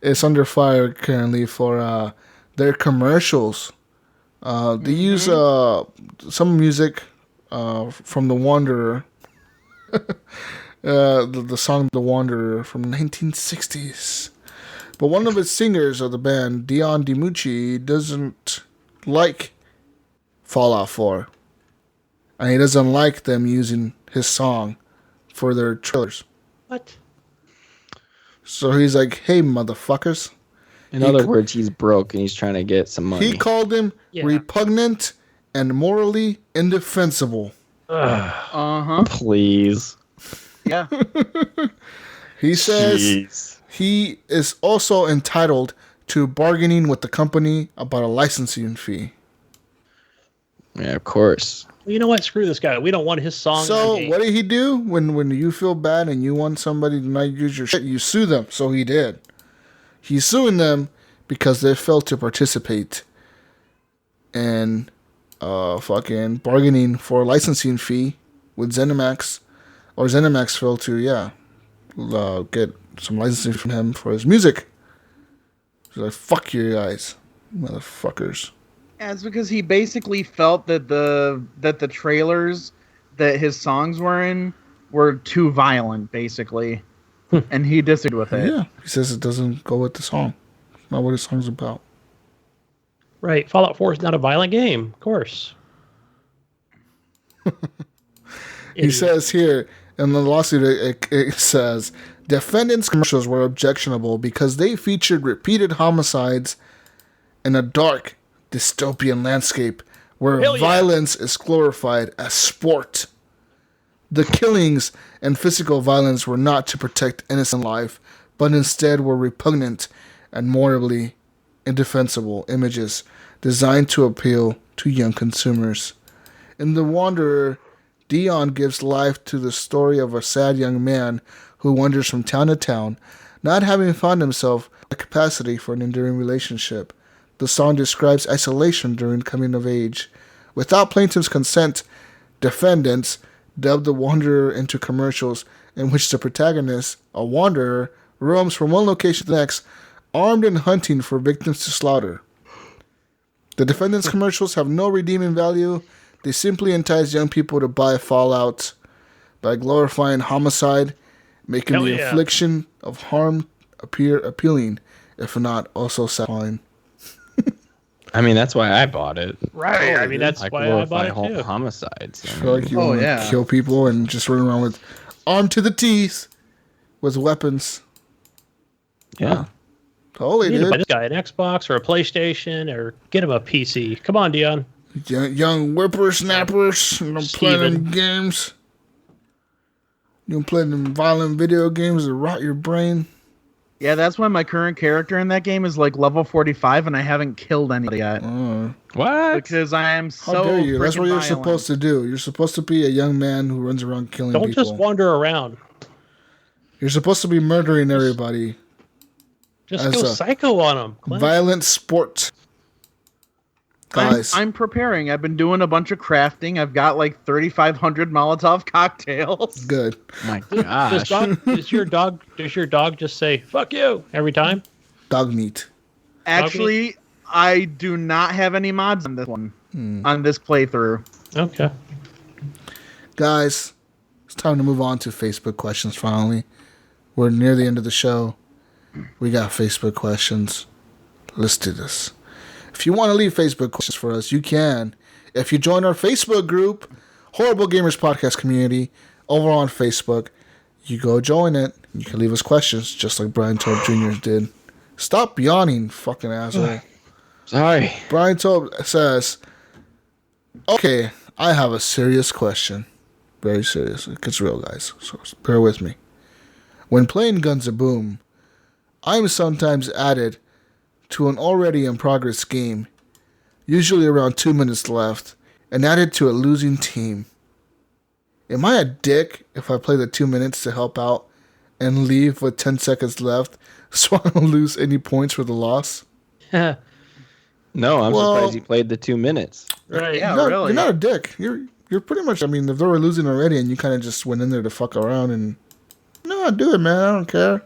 is under fire currently for their commercials. They use some music from The Wanderer. The song The Wanderer from the 1960s. But one of its singers of the band, Dion DiMucci, doesn't like Fallout 4. And he doesn't like them using his song for their trailers. What? So he's like, hey, motherfuckers. In other words, he's broke and he's trying to get some money. He called him repugnant and morally indefensible. Please. Yeah. He says Jeez. he is also entitled to bargaining with the company about a licensing fee. Yeah, of course. Well, you know what? Screw this guy. We don't want his song. in our So game. what did he do when you feel bad and you want somebody to not use your shit? You sue them. So he did. He's suing them because they failed to participate in fucking bargaining for a licensing fee with ZeniMax, or ZeniMax failed to get some licensing from him for his music. He's like, fuck you guys, motherfuckers. Yeah, it's because he basically felt that the trailers that his songs were in were too violent, basically, and he disagreed with it. Yeah, he says it doesn't go with the song. It's not what his song's about. Right. Fallout 4 is not a violent game, of course. He says here in the lawsuit, it says defendants' commercials were objectionable because they featured repeated homicides in a dark, dystopian landscape where Hell yeah. violence is glorified as sport. The killings and physical violence were not to protect innocent life, but instead were repugnant and morally indefensible images designed to appeal to young consumers. In The Wanderer, Dion gives life to the story of a sad young man who wanders from town to town, not having found himself the capacity for an enduring relationship. The song describes isolation during coming of age. Without plaintiff's consent, defendants dubbed The Wanderer into commercials in which the protagonist, a wanderer, roams from one location to the next, armed and hunting for victims to slaughter. The defendants' commercials have no redeeming value. They simply entice young people to buy Fallout by glorifying homicide, making Hell the yeah. infliction of harm appear appealing, if not also satisfying. I mean, that's why I bought it. Right. I mean, that's I why I bought glorify it too. homicides. I feel like you Oh, want to yeah. kill people and just run around with armed to the teeth with weapons. Yeah. Totally, You need to buy dude. this guy an Xbox or a PlayStation or get him a PC. Come on, Dion. Young whippersnappers, playing Steven. games. You been playing them violent video games that rot your brain? Yeah, that's why my current character in that game is like level 45, and I haven't killed anybody yet. What? Because I am so. How dare you? That's what you're violent. supposed to do. You're supposed to be a young man who runs around killing people. Don't just wander around. You're supposed to be murdering everybody. Just go psycho on them. Violent sport. Guys. I'm preparing. I've been doing a bunch of crafting. I've got like 3,500 Molotov cocktails. Good. My gosh. Does your dog just say "fuck you" every time? Dog meat. Actually, I do not have any mods on this one. On this playthrough. Okay. Guys, it's time to move on to Facebook questions finally. We're near the end of the show. We got Facebook questions. Let's do this. If you want to leave Facebook questions for us, you can. If you join our Facebook group, Horrible Gamers Podcast Community, over on Facebook, you go join it. You can leave us questions, just like Brian Tobe Jr. did. Stop yawning, fucking asshole. Sorry. Brian Tobe says, okay, I have a serious question. Very serious. It gets real, guys. So bear with me. When playing Guns of Boom, I'm sometimes added to an already in progress game, usually around 2 minutes left, and added to a losing team. Am I a dick if I play the 2 minutes to help out and leave with 10 seconds left so I don't lose any points for the loss? No, I'm surprised you played the 2 minutes. Right. Yeah, really. really. You're not a dick. You're pretty much, I mean, if they were losing already and you kind of just went in there to fuck around and, no, do it, man. I don't care.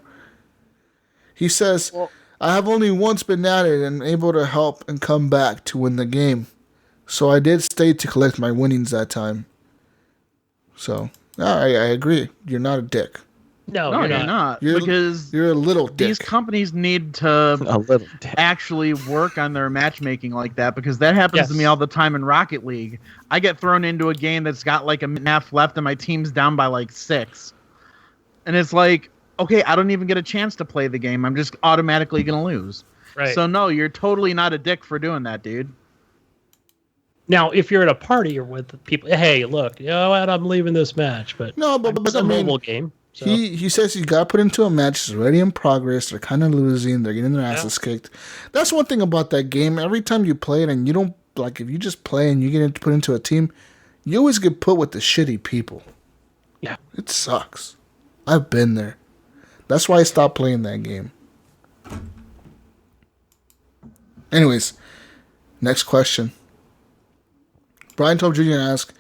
He says, I have only once been added and able to help and come back to win the game. So I did stay to collect my winnings that time. So, I agree. You're not a dick. No, you're not. Because you're a little dick. These companies need to actually work on their matchmaking like that, because that happens to me all the time in Rocket League. I get thrown into a game that's got like a minute and a half left and my team's down by like 6. And it's like, okay, I don't even get a chance to play the game. I'm just automatically going to lose. Right. So, no, you're totally not a dick for doing that, dude. Now, if you're at a party or with people, hey, look, you know what, I'm leaving this match. But no, but it's a mobile game. So. He says he got put into a match. It's already in progress. They're kind of losing. They're getting their asses kicked. That's one thing about that game. Every time you play it and you don't, like, if you just play and you get put into a team, you always get put with the shitty people. Yeah. It sucks. I've been there. That's why I stopped playing that game. Anyways, next question. Brian Tobe Jr. asked,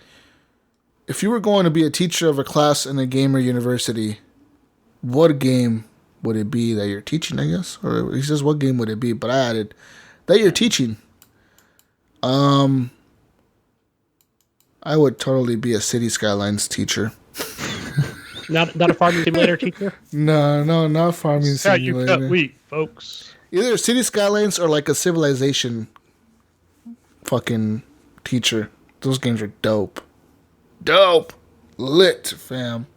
if you were going to be a teacher of a class in a gamer university, what game would it be that you're teaching, I guess? Or he says, what game would it be? But I added, that you're teaching. I would totally be a City Skylines teacher. Not a farming simulator teacher? No, not farming simulator. You cut wheat, folks. Either City Skylines or like a Civilization fucking teacher. Those games are dope. Dope. Lit, fam.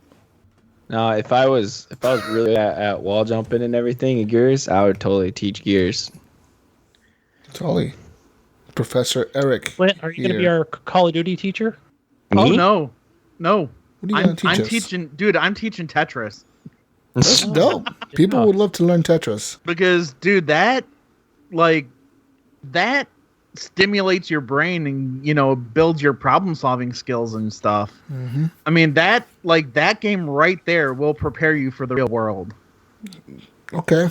No, if I was really at wall jumping and everything in Gears, I would totally teach Gears. Totally. Professor Eric. Clint, are you going to be our Call of Duty teacher? Me? What Oh, no. are you going to teach I'm us? I'm teaching Tetris. That's dope. People would love to learn Tetris. Because, dude, that stimulates your brain and, builds your problem-solving skills and stuff. Mm-hmm. I mean, that game right there will prepare you for the real world. Okay.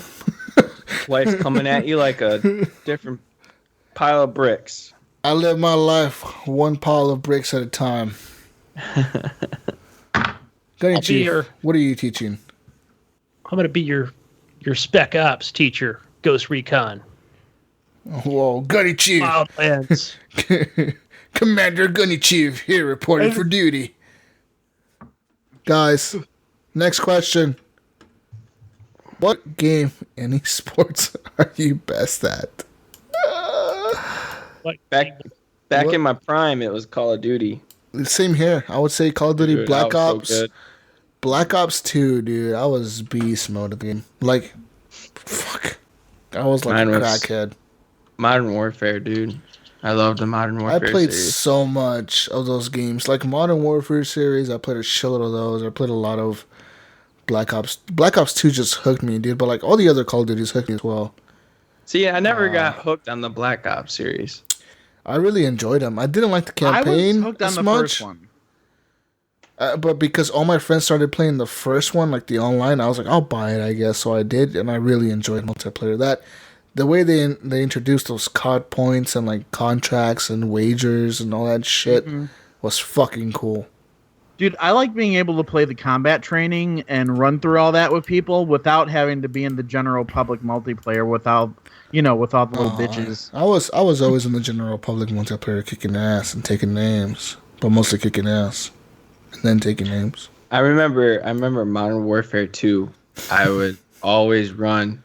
Life's coming at you like a different pile of bricks. I live my life one pile of bricks at a time. Gunny Chief, what are you teaching? I'm going to be your Spec Ops teacher, Ghost Recon. Whoa, Gunny Chief. Wildlands. Commander Gunny Chief here reporting for duty. Guys, next question. What game in esports are you best at? Back in my prime, it was Call of Duty. Same here. I would say Call of Duty, Dude, Black Ops. So Black Ops 2, dude. I was beast mode of the game. Like, fuck. I was like a crackhead. Modern Warfare, dude. I love the Modern I Warfare played series. so much of those games. Like Modern Warfare series, I played a shitload of those. I played a lot of Black Ops. Black Ops 2 just hooked me, dude. But like all the other Call of Duties hooked me as well. See, I never got hooked on the Black Ops series. I really enjoyed them. I didn't like the I was campaign hooked on as the much. first one. But because all my friends started playing the first one, like the online, I was like, I'll buy it, I guess. So I did, and I really enjoyed multiplayer. The way they introduced those COD points and like contracts and wagers and all that shit was fucking cool. Dude, I like being able to play the combat training and run through all that with people without having to be in the general public multiplayer without the little bitches. I was always in the general public multiplayer kicking ass and taking names, but mostly kicking ass and then taking names. I remember Modern Warfare 2. I would always run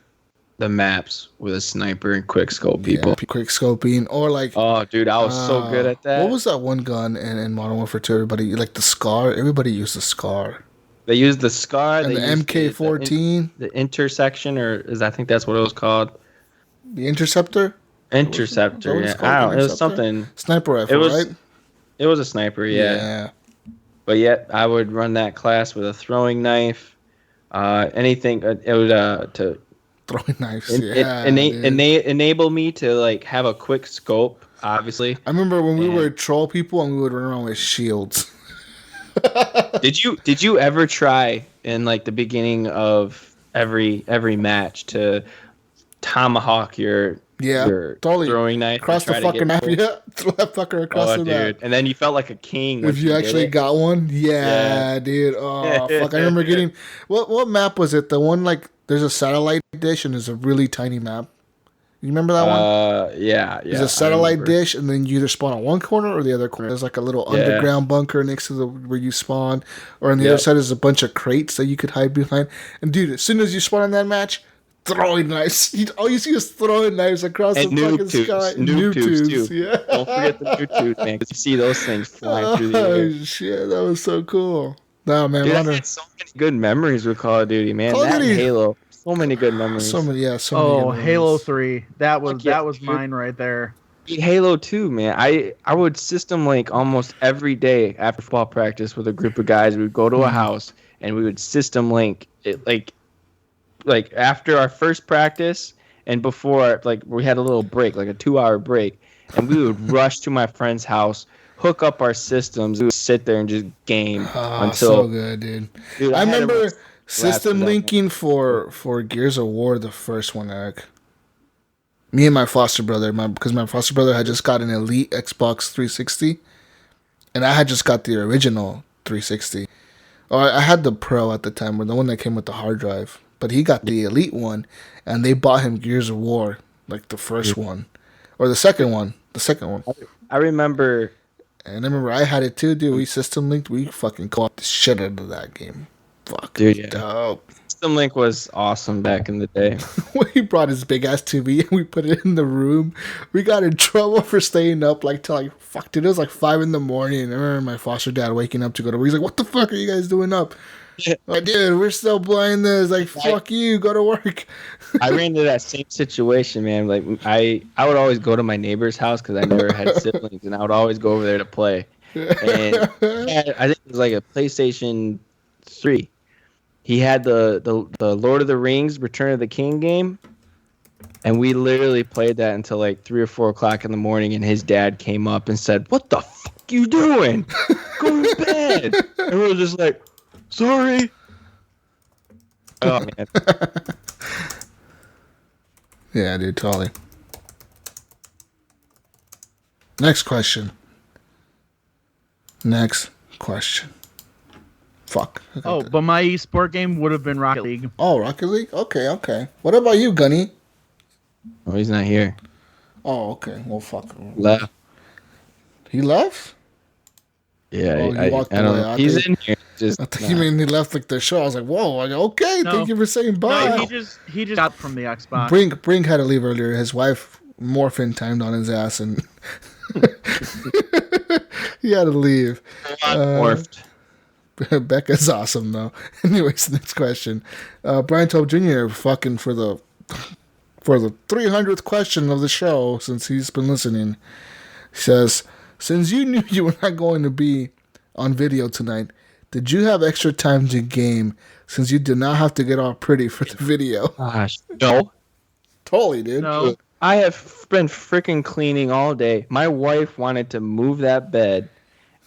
the maps with a sniper and quick scope people. Yeah, quick scoping or like. Oh, dude, I was so good at that. What was that one gun in Modern Warfare 2? Everybody like the Scar. Everybody used the Scar. They used the Scar. And the MK14. The intersection, I think that's what it was called. The Interceptor. Interceptor. Yeah, I don't. It was something. Sniper rifle, right? It was a sniper. Yeah. But yet, I would run that class with a throwing knife. Anything. It would to. Throwing knives. Enable me to like have a quick scope. Obviously, I remember when we were troll people and we would run around with shields. Did you ever try in like the beginning of every match to tomahawk your totally throwing knife across the fucking map? Yeah, throw that fucker across the map. And then you felt like a king if you actually got one. Yeah, dude. Oh fuck! I remember getting what map was it? The one like. There's a satellite dish and there's a really tiny map. You remember that one? Yeah. There's a satellite dish and then you either spawn on one corner or the other corner. There's like a little underground bunker next to where you spawn. Or on the other side is a bunch of crates that you could hide behind. And dude, as soon as you spawn in that match, throwing knives. All you see is throwing knives across the fucking sky. Noob tubes too. Yeah. Don't forget the noob tubes, man. Because you see those things flying through the air. Oh shit, that was so cool. No, man. Dude, I had so many good memories with Call of Duty, man. That and Halo. So many good memories. So many good Halo 3. That was mine right there. Halo 2, man. I would system link almost every day after football practice with a group of guys. We would go to a house and we would system link it like after our first practice and before like we had a little break, like a 2-hour break, and we would rush to my friend's house, hook up our systems, we would sit there and just game until so good, dude. I remember system linking for Gears of War, the first one, Eric. Me and my foster brother, because my foster brother had just got an Elite Xbox 360, and I had just got the original 360. Or I had the Pro at the time, or the one that came with the hard drive. But he got the Elite one, and they bought him Gears of War, like the first one, or the second one. The second one. I remember. And I remember I had it too, dude. We system linked. We fucking co-op the shit out of that game. Fuck, dude, yeah. Dope. System Link was awesome back in the day. When he brought his big ass TV and we put it in the room, we got in trouble for staying up like till like fuck, dude. It was like 5 a.m. I remember my foster dad waking up to go to work. He's like, "What the fuck are you guys doing up?" Like, dude, we're still playing this. Like, fuck you, go to work. I ran into that same situation, man. Like, I would always go to my neighbor's house because I never had siblings, and I would always go over there to play. And I think it was like a PlayStation 3. He had the Lord of the Rings Return of the King game, and we literally played that until like 3 or 4 o'clock in the morning, and his dad came up and said, "What the fuck you doing? Go to bed." And we were just like, "Sorry." Oh, man. Yeah, dude, totally. Next question. Fuck. But my esport game would have been Rocket League. Oh, Rocket League? Okay. What about you, Gunny? Oh, he's not here. Oh, okay. Well, fuck. Left. He left? Yeah, I don't know. He's in here. Just I think you mean he left like the show. I was like, whoa, okay, no. Thank you for saying bye. No, he just got from the Xbox. Brink had to leave earlier. His wife morphin timed on his ass and he had to leave. Morphed. Becca's awesome though. Anyways, next question. Brian Tobe Jr. fucking for the 300th question of the show since he's been listening. He says, since you knew you were not going to be on video tonight, did you have extra time to game since you did not have to get all pretty for the video? Gosh, no. Totally, dude. No. I have been freaking cleaning all day. My wife wanted to move that bed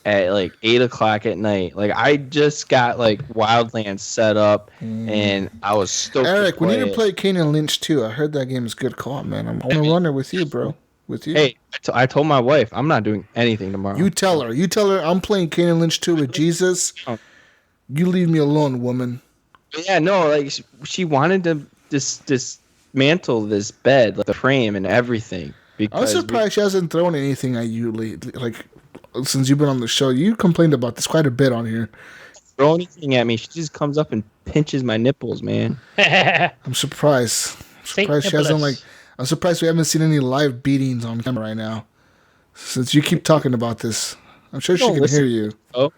at like 8 o'clock at night. Like I just got like Wildlands set up, and I was stoked. Eric, we need to play Kane and Lynch too. I heard that game is good call, man. I'm gonna run it with you, bro. With you. Hey, I told my wife I'm not doing anything tomorrow. You tell her. You tell her I'm playing Kane and Lynch 2 with Jesus. You leave me alone, woman. Yeah, no, like she wanted to dismantle this bed, like the frame and everything. I'm surprised she hasn't thrown anything at you lately. Like since you've been on the show, you complained about this quite a bit on here. Throw anything at me, she just comes up and pinches my nipples, man. I'm surprised. She hasn't like. I'm surprised we haven't seen any live beatings on camera right now. Since you keep talking about this, I'm sure she can hear you. Oh.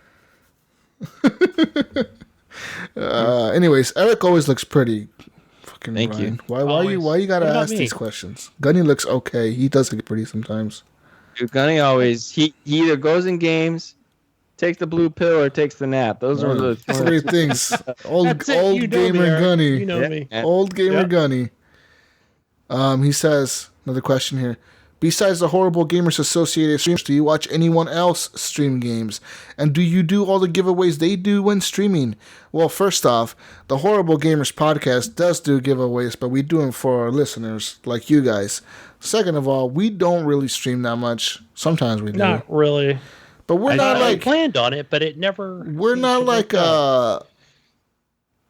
Anyways, Eric always looks pretty. Fucking Thank Ryan. you. Why you gotta ask these questions? Gunny looks okay. He does look pretty sometimes. Dude, Gunny always he either goes in games, takes the blue pill, or takes the nap. Those are the three things. Old gamer Gunny. You know me. Old gamer Gunny. He says, another question here. Besides the Horrible Gamers Associated streams, do you watch anyone else stream games? And do you do all the giveaways they do when streaming? Well, first off, the Horrible Gamers podcast does do giveaways, but we do them for our listeners, like you guys. Second of all, we don't really stream that much. Sometimes we do. Not really. But we're not I like... planned on it, but it never... We're not like...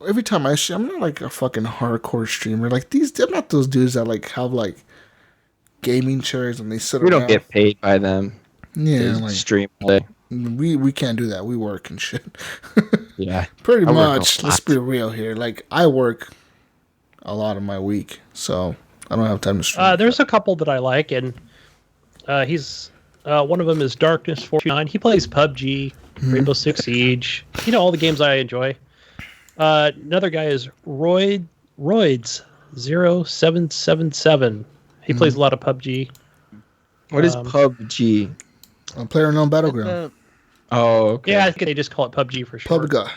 Every time I stream, I'm not like a fucking hardcore streamer. Like I'm not those dudes that like have like gaming chairs and they sit around. We don't get paid by them. Yeah, like stream all day. We can't do that. We work and shit. Yeah, pretty much. Let's be real here. Like I work a lot of my week, so I don't have time to stream. There's a couple that I like, and he's one of them is Darkness 49. He plays PUBG, Rainbow Six Siege. You know all the games I enjoy. Another guy is Roids0777. He plays a lot of PUBG. What is PUBG? PlayerUnknown Battleground. Oh, okay. Yeah, I think they just call it PUBG for short. PUBG.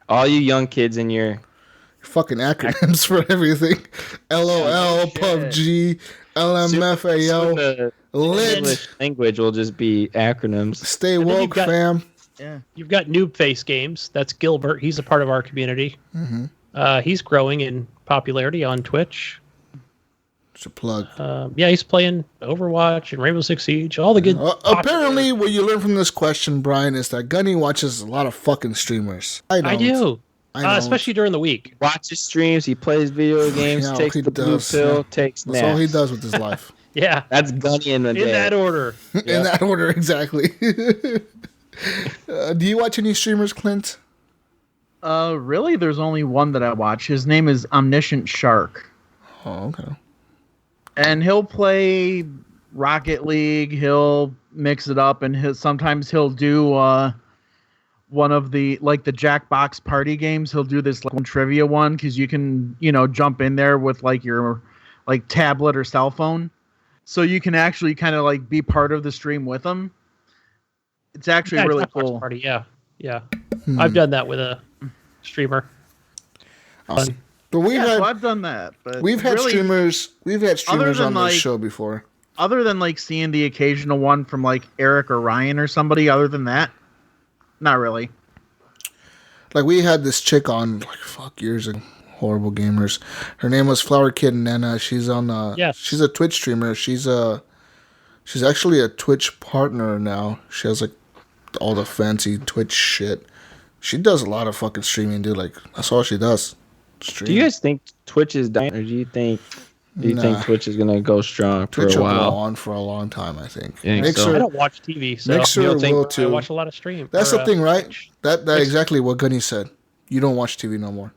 All you young kids in your fucking acronyms for everything. LOL, PUBG, LMFAO, lit. English language will just be acronyms. Stay woke, fam. Yeah, you've got Noob Face Games. That's Gilbert. He's a part of our community. Mm-hmm. He's growing in popularity on Twitch. It's a plug. Yeah, he's playing Overwatch and Rainbow Six Siege. All the good. Apparently, what you learn from this question, Brian, is that Gunny watches a lot of fucking streamers. I do. Especially during the week. Watches streams. He plays video games. Takes the blue pill. Takes naps. That's all he does with his life. Yeah, that's Gunny in the day. In that order. In that order, exactly. Do you watch any streamers, Clint? Really, there's only one that I watch. His name is Omniscient Shark. Oh, okay. And he'll play Rocket League. He'll mix it up, and sometimes he'll do one of the the Jackbox party games. He'll do this one trivia one because you can jump in there with your tablet or cell phone, so you can actually kind of be part of the stream with him. It's actually really cool. Party, yeah. I've done that with a streamer. Awesome. But I've done that. But we've had streamers. We've had streamers on this show before. Other than seeing the occasional one from Eric or Ryan or somebody. Other than that, not really. We had this chick on years ago. Horrible Gamers. Her name was Flower Kid Nana. She's on. She's a Twitch streamer. She's actually a Twitch partner now. She has all the fancy Twitch shit. She does a lot of fucking streaming, dude. That's all she does. Stream. Do you guys think Twitch is dying, or do you think Twitch is gonna go strong for a while? Will go on for a long time, I think. Mixer, I don't watch TV, so will too. I watch a lot of stream. That's the thing, right? That exactly what Gunny said. You don't watch TV no more.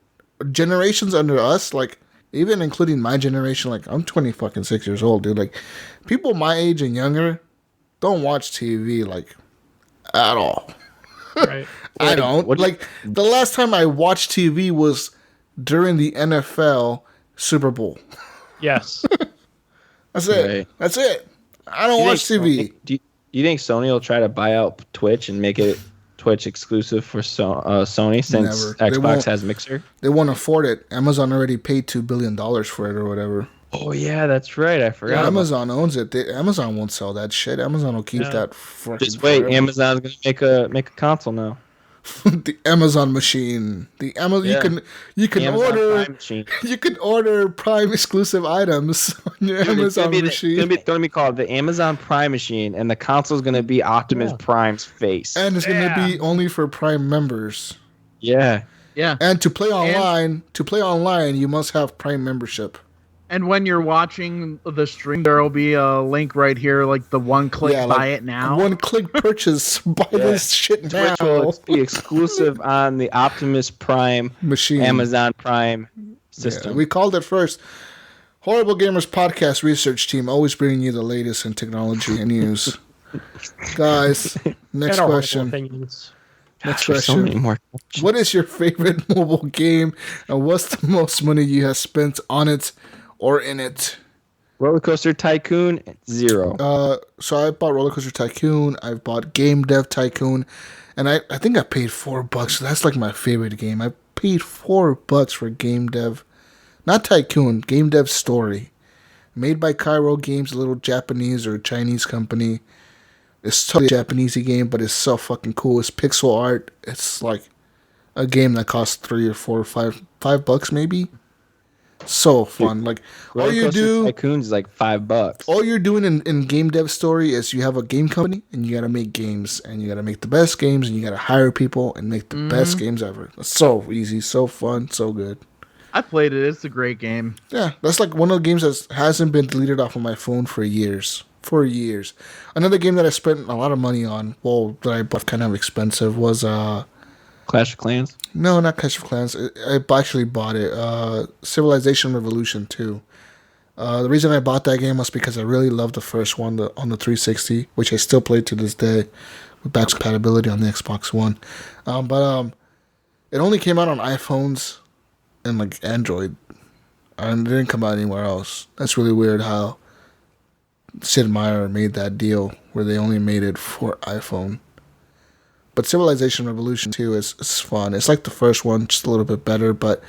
Generations under us, even including my generation, I'm 26 years old, dude. People my age and younger don't watch TV at all. Right. I don't. The last time I watched TV was during the NFL Super Bowl. Yes. That's it. Right. That's it. I don't watch TV. Do You think Sony will try to buy out Twitch and make it Twitch exclusive for Sony since Never. Xbox has Mixer? They won't afford it. Amazon already paid $2 billion for it or whatever. Oh yeah, that's right. I forgot. Yeah, Amazon owns it. Amazon won't sell that shit. Amazon will keep that. Just wait. Forever. Amazon's gonna make a console now. The Amazon machine. You can order you can order Prime exclusive items on your Amazon machine. It's gonna be called the Amazon Prime machine, and the console is gonna be Optimus Prime's face. And it's gonna be only for Prime members. Yeah. Yeah. And to play online, you must have Prime membership. And when you're watching the stream, there will be a link right here, like the one-click buy it now. One-click purchase, buy this shit now. Twitch will be exclusive on the Optimus Prime machine, Amazon Prime system. Yeah, we called it first. Horrible Gamers Podcast Research Team, always bringing you the latest in technology and news. Guys, next question. Next question. So many more questions. What is your favorite mobile game, and what's the most money you have spent on it or in it? Roller Coaster Tycoon, 0. So I bought Roller Coaster Tycoon. I've bought Game Dev Tycoon, and I think I paid $4. That's like my favorite game. I paid $4 for Game Dev, not Tycoon. Game Dev Story, made by Cairo Games, a little Japanese or Chinese company. It's totally a Japanesey game, but it's so fucking cool. It's pixel art. It's like a game that costs $3 or $4 or $5 maybe. So fun. Like all you do, Tycoon's is like $5. All you're doing in Game Dev Story is you have a game company and you gotta make games, and you gotta make the best games, and you gotta hire people and make the best games ever. It's so easy, so fun, so good. I played it. It's a great game. Yeah, that's like one of the games that hasn't been deleted off of my phone for years. Another game that I spent a lot of money on, that I bought kind of expensive, was Clash of Clans? No, not Clash of Clans. I actually bought it. Civilization Revolution 2. The reason I bought that game was because I really loved the first one on the 360, which I still play to this day with backwards compatibility on the Xbox One. But it only came out on iPhones and like Android, and it didn't come out anywhere else. That's really weird how Sid Meier made that deal where they only made it for iPhone. But Civilization Revolution 2 is fun. It's like the first one, just a little bit better, but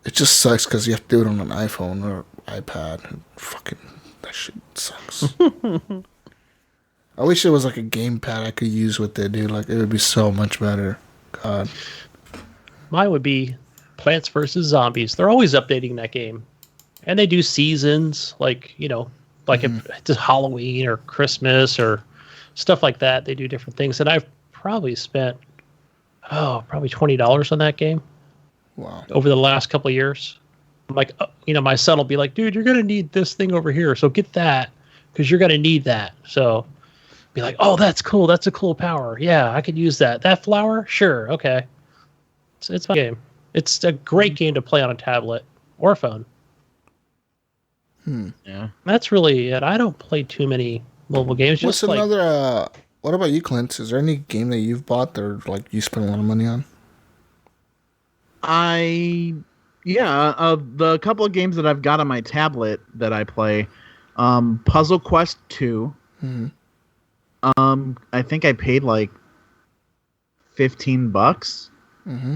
it just sucks because you have to do it on an iPhone or iPad. Fucking, that shit sucks. I wish it was like a gamepad I could use with it, dude. Like, it would be so much better. God. Mine would be Plants vs. Zombies. They're always updating that game. And they do seasons, like, if it's Halloween or Christmas or stuff like that. They do different things. And I've probably spent, probably $20 on that game. Wow. Over the last couple of years. I'm like, my son will be like, dude, you're going to need this thing over here. So get that because you're going to need that. So be like, oh, that's cool. That's a cool power. Yeah, I could use that. That flower? Sure. Okay. It's a game. It's a great game to play on a tablet or phone. Yeah. That's really it. I don't play too many mobile games. What's another? What about you, Clint? Is there any game that you've bought that like you spent a lot of money on? The couple of games that I've got on my tablet that I play, Puzzle Quest 2. Mm-hmm. I think I paid like $15. Mm-hmm.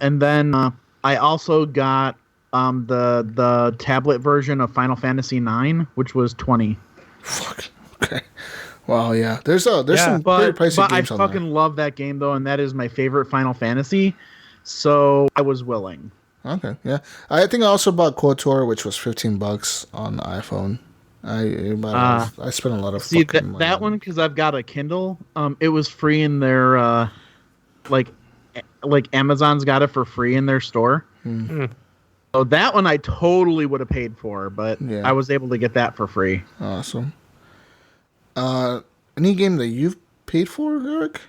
And then I also got the tablet version of Final Fantasy 9, which was $20. Fuck. Okay. Wow. Yeah. There's some pretty pricey games on there. I fucking love that game though, and that is my favorite Final Fantasy. So I was willing. Okay. Yeah. I think I also bought KOTOR, which was $15 on the iPhone. I spent a lot of that one because I've got a Kindle. It was free in their like Amazon's got it for free in their store. So that one I totally would have paid for, but I was able to get that for free. Awesome. Any game that you've paid for, Eric?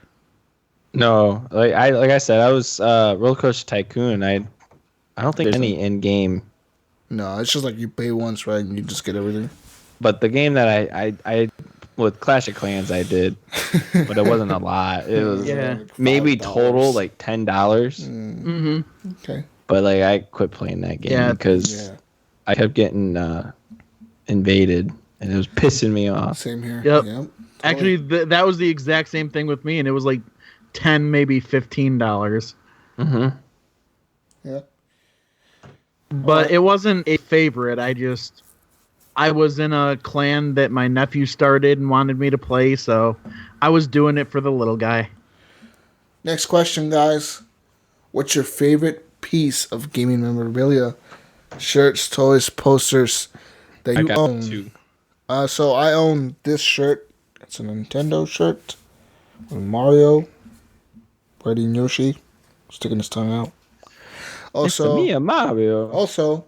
No, like I said, I was Roller Coaster Tycoon. I don't think there's any in game. No, it's just like you pay once, right, and you just get everything. But the game that I with Clash of Clans I did, but it wasn't a lot. It was maybe total like $10. Mm-hmm. Okay. But I quit playing that game because I kept getting invaded and it was pissing me off. Same here. Yep. Totally. Actually, that was the exact same thing with me, and it was like $10, maybe $15. Mm-hmm. Yeah. But it wasn't a favorite. I was in a clan that my nephew started and wanted me to play, so I was doing it for the little guy. Next question, guys. What's your favorite piece of gaming memorabilia? Shirts, toys, posters that you own. 2. So I own this shirt. It's a Nintendo shirt with Mario riding Yoshi, sticking his tongue out. Also, it's me, Mario. Also,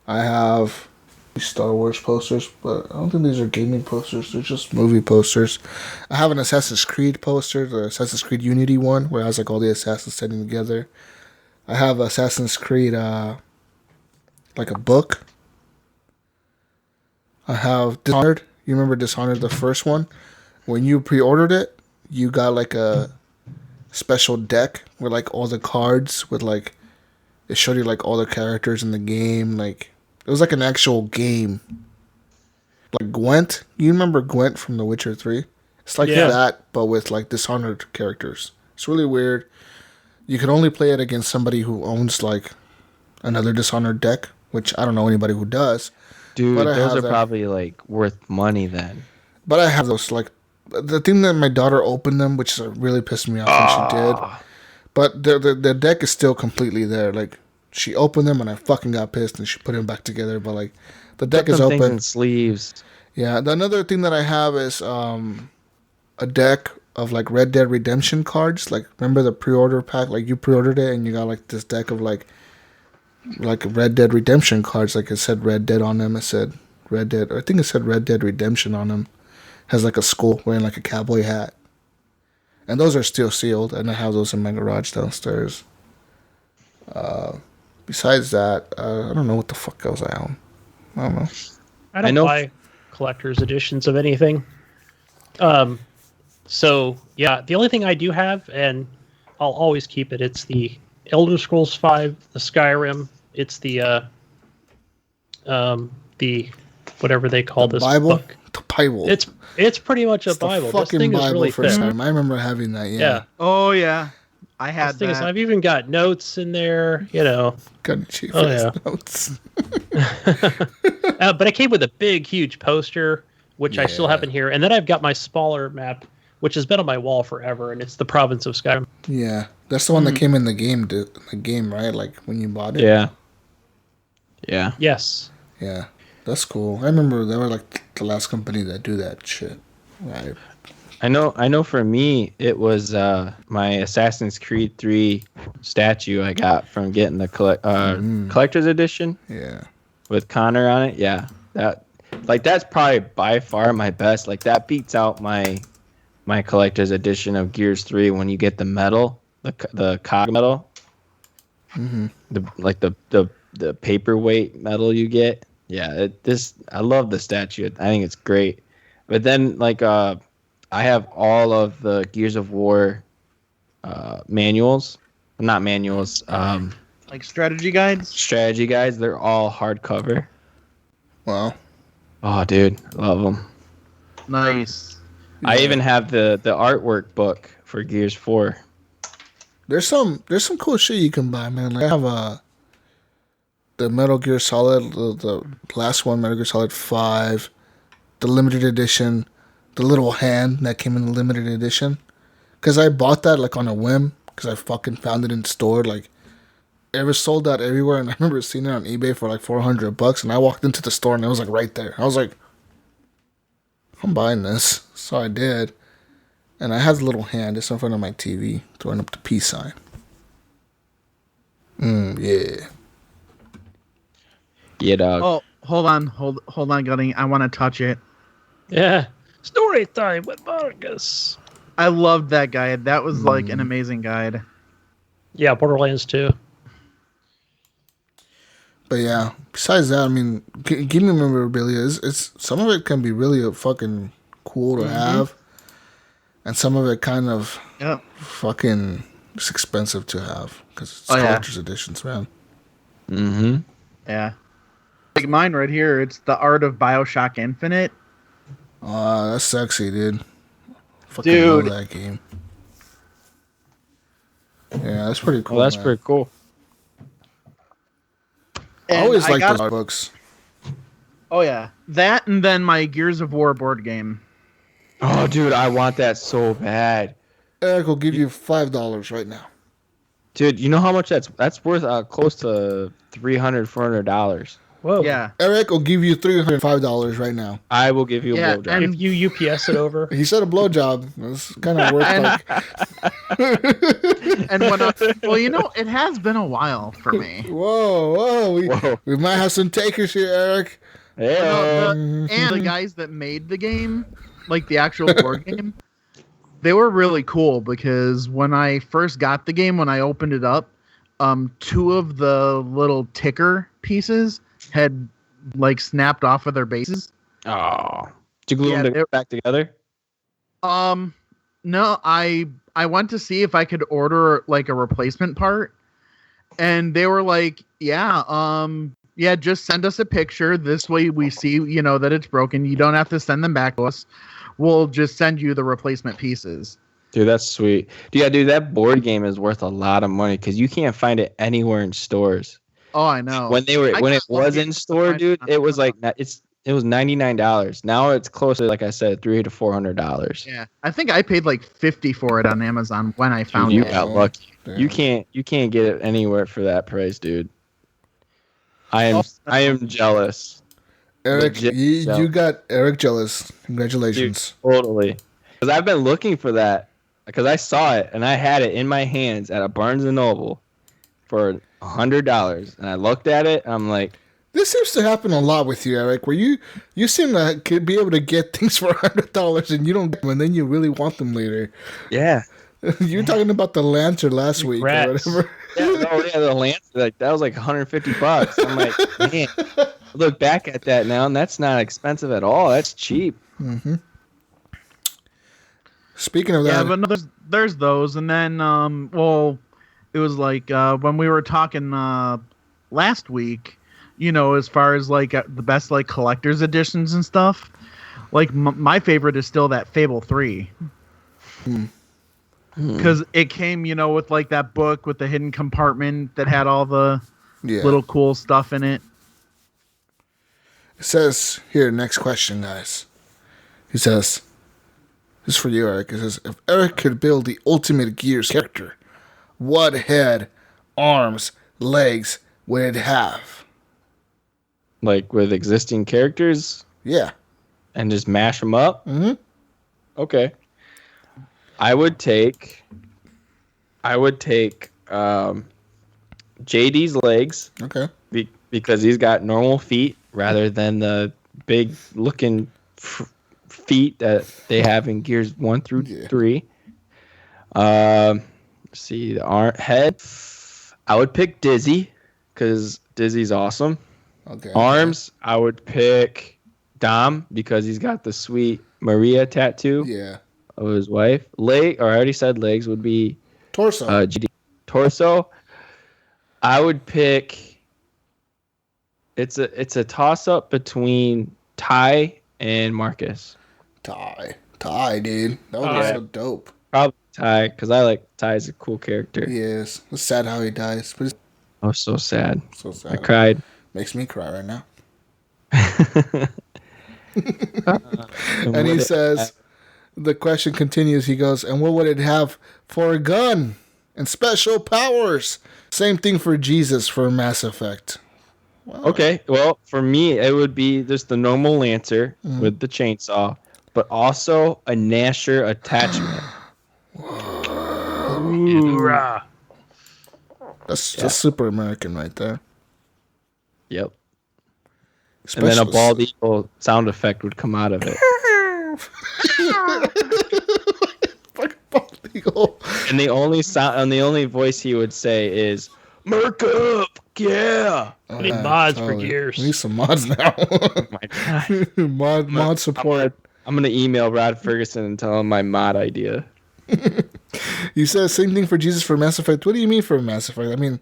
I have these Star Wars posters, but I don't think these are gaming posters. They're just movie posters. I have an Assassin's Creed poster, the Assassin's Creed Unity one, where it has like all the assassins sitting together. I have Assassin's Creed, like a book. I have Dishonored. You remember Dishonored, the first one? When you pre-ordered it, you got like a special deck with like all the cards with like, it showed you like all the characters in the game. Like, it was like an actual game. Like Gwent. You remember Gwent from The Witcher 3? It's like that, but with like Dishonored characters. It's really weird. You can only play it against somebody who owns like another Dishonored deck, which I don't know anybody who does. Dude, those are probably like worth money then. But I have those, like, the thing that my daughter opened them, which really pissed me off when she did. But the deck is still completely there. Like, she opened them and I fucking got pissed and she put them back together. But like, the deck is open. Things in sleeves. Yeah. Another thing that I have is a deck of like Red Dead Redemption cards. Like, remember the pre-order pack? Like, you pre-ordered it and you got like this deck of like Red Dead Redemption cards. Like, it said Red Dead on them. It said Red Dead. I think it said Red Dead Redemption on them. Has like a skull wearing like a cowboy hat. And those are still sealed, and I have those in my garage downstairs. Besides that, I don't know what the fuck else I own. I don't know. I don't buy collector's editions of anything. So yeah, the only thing I do have, and I'll always keep it, it's the Elder Scrolls V, the Skyrim, it's the whatever they call the this Bible? book. The Bible. It's pretty much a It's Bible. the fucking this thing Bible is really for thick. Skyrim. I remember having that. Yeah. Oh yeah, I had This thing that. is, I've even got notes in there. You know. Got cheap notes. But it came with a big, huge poster, which I still have in here, and then I've got my smaller map, which has been on my wall forever, and it's the province of Skyrim. Yeah, that's the one that came in the game. Right? Like when you bought it. Yeah. Yeah. Yes. Yeah, that's cool. I remember they were like the last company that do that shit. Right. I know for me it was my Assassin's Creed 3 statue I got from getting the collector's edition. Yeah. With Connor on it. Yeah. That's probably by far my best. Like, that beats out my collector's edition of Gears 3 when you get the medal, the cog medal. Mm-hmm. The paperweight medal you get. Yeah, I love the statue. I think it's great. But then like I have all of the Gears of War manuals. Not manuals. Like strategy guides? Strategy guides. They're all hardcover. Wow. Oh, dude, love them. Nice. I even have the artwork book for Gears 4. There's some cool shit you can buy, man. Like, I have the Metal Gear Solid, the last one, Metal Gear Solid 5, the limited edition, the little hand that came in the limited edition. Because I bought that like on a whim, because I fucking found it in store. Like, it was sold out everywhere, and I remember seeing it on eBay for like $400, and I walked into the store and it was like right there. I was like, I'm buying this. So I did. And I had the little hand. It's in front of my TV, throwing up the peace sign. Yeah. Yeah, dog. Oh, hold on, Gunny. I want to touch it. Yeah. Story time with Marcus. I loved that guide. That was like an amazing guide. Yeah, Borderlands 2. But yeah, besides that, I mean, gaming memorabilia it's some of it can be really fucking cool to have, and some of it kind of fucking it's expensive to have because it's collector's editions, man. Mm-hmm. Yeah. like mine right here. It's the art of BioShock Infinite. That's sexy, dude. Fucking Dude. love that game. Yeah, that's pretty cool. Well, that's man. pretty cool. I And always I liked got- those books. Oh yeah, that and then my Gears of War board game. Oh, dude, I want that so bad. Eric will give you $5 right now. Dude, you know how much that's worth? Close to $300-$400. Whoa. Yeah, Eric will give you $305 right now. I will give you a Yeah, blowjob. and- If you UPS it over. He said a blowjob. That's kind of worth like. and when well, it has been a while for me. Whoa. We might have some takers here, Eric. And the guys that made the game, like the actual board game, they were really cool because when I first got the game, when I opened it up, 2 of the little ticker pieces had like snapped off of their bases. Oh, did you glue Yeah, them back together? No, I went to see if I could order like a replacement part, and they were like, yeah, just send us a picture. This way we see, that it's broken. You don't have to send them back to us. We'll just send you the replacement pieces. Dude, that's sweet. Dude, that board game is worth a lot of money because you can't find it anywhere in stores. Oh, I know. When it was in store, dude, it was like it was $99. Now it's closer, like I said, $300 to $400. Yeah, I think I paid like $50 for it on Amazon when I found You it. got lucky. Damn. You can't get it anywhere for that price, dude. I am jealous. Eric, Legit you jealous. got Eric jealous. Congratulations. Dude, totally. Because I've been looking for that. Because I saw it and I had it in my hands at a Barnes and Noble for $100, and I looked at it. And I'm like, This seems to happen a lot with you, Eric, where you seem to be able to get things for $100 and you don't get them, and then you really want them later. yeah. You were talking about the Lantern last week or Congrats. whatever. The Lance, like that was like $150. I'm like, man, I look back at that now, and that's not expensive at all. That's cheap. Mm-hmm. Speaking of Yeah, that, but no, there's those, and then it was like when we were talking last week, as far as like the best like collector's editions and stuff. Like my favorite is still that Fable 3. Because it came, with like that book with the hidden compartment that had all the little cool stuff in it. It says here, next question, guys. He says, this is for you, Eric. It says, if Eric could build the ultimate Gears character, what head, arms, legs would it have? Like with existing characters Yeah. and just mash them up. Mm-hmm. Okay. I would take JD's legs Okay. because he's got normal feet rather than the big looking feet that they have in Gears 1 through 3. Let's see the head. I would pick Dizzy because Dizzy's awesome. Okay. Arms, I would pick Dom because he's got the sweet Maria tattoo Yeah. of his wife. I already said legs would be Torso. GD. Torso. I would pick. It's a toss up between Ty and Marcus. Ty, dude. That would be so dope. Probably Ty because I like Ty's a cool character. He is. It's sad how he dies, but it's Oh, so sad. so I sad. cried. Makes me cry right now. And And he what it- says, the question continues. He goes, and what would it have for a gun and special powers? Same thing for Jesus for Mass Effect. Wow. Okay, well, for me, it would be just the normal Lancer with the chainsaw, but also a Nasher attachment. Hoorah. That's just super American right there. Yep. And then a Special- bald eagle sound effect would come out of it. Fucking bald eagle. And the only sound and the only voice he would say is "Merc up, yeah." I need mods for totally. Gears. We need some mods now. My God. mod support. I'm gonna email Rod Ferguson and tell him my mod idea. You said same thing for Jesus for Mass Effect. What do you mean for Mass Effect? I mean,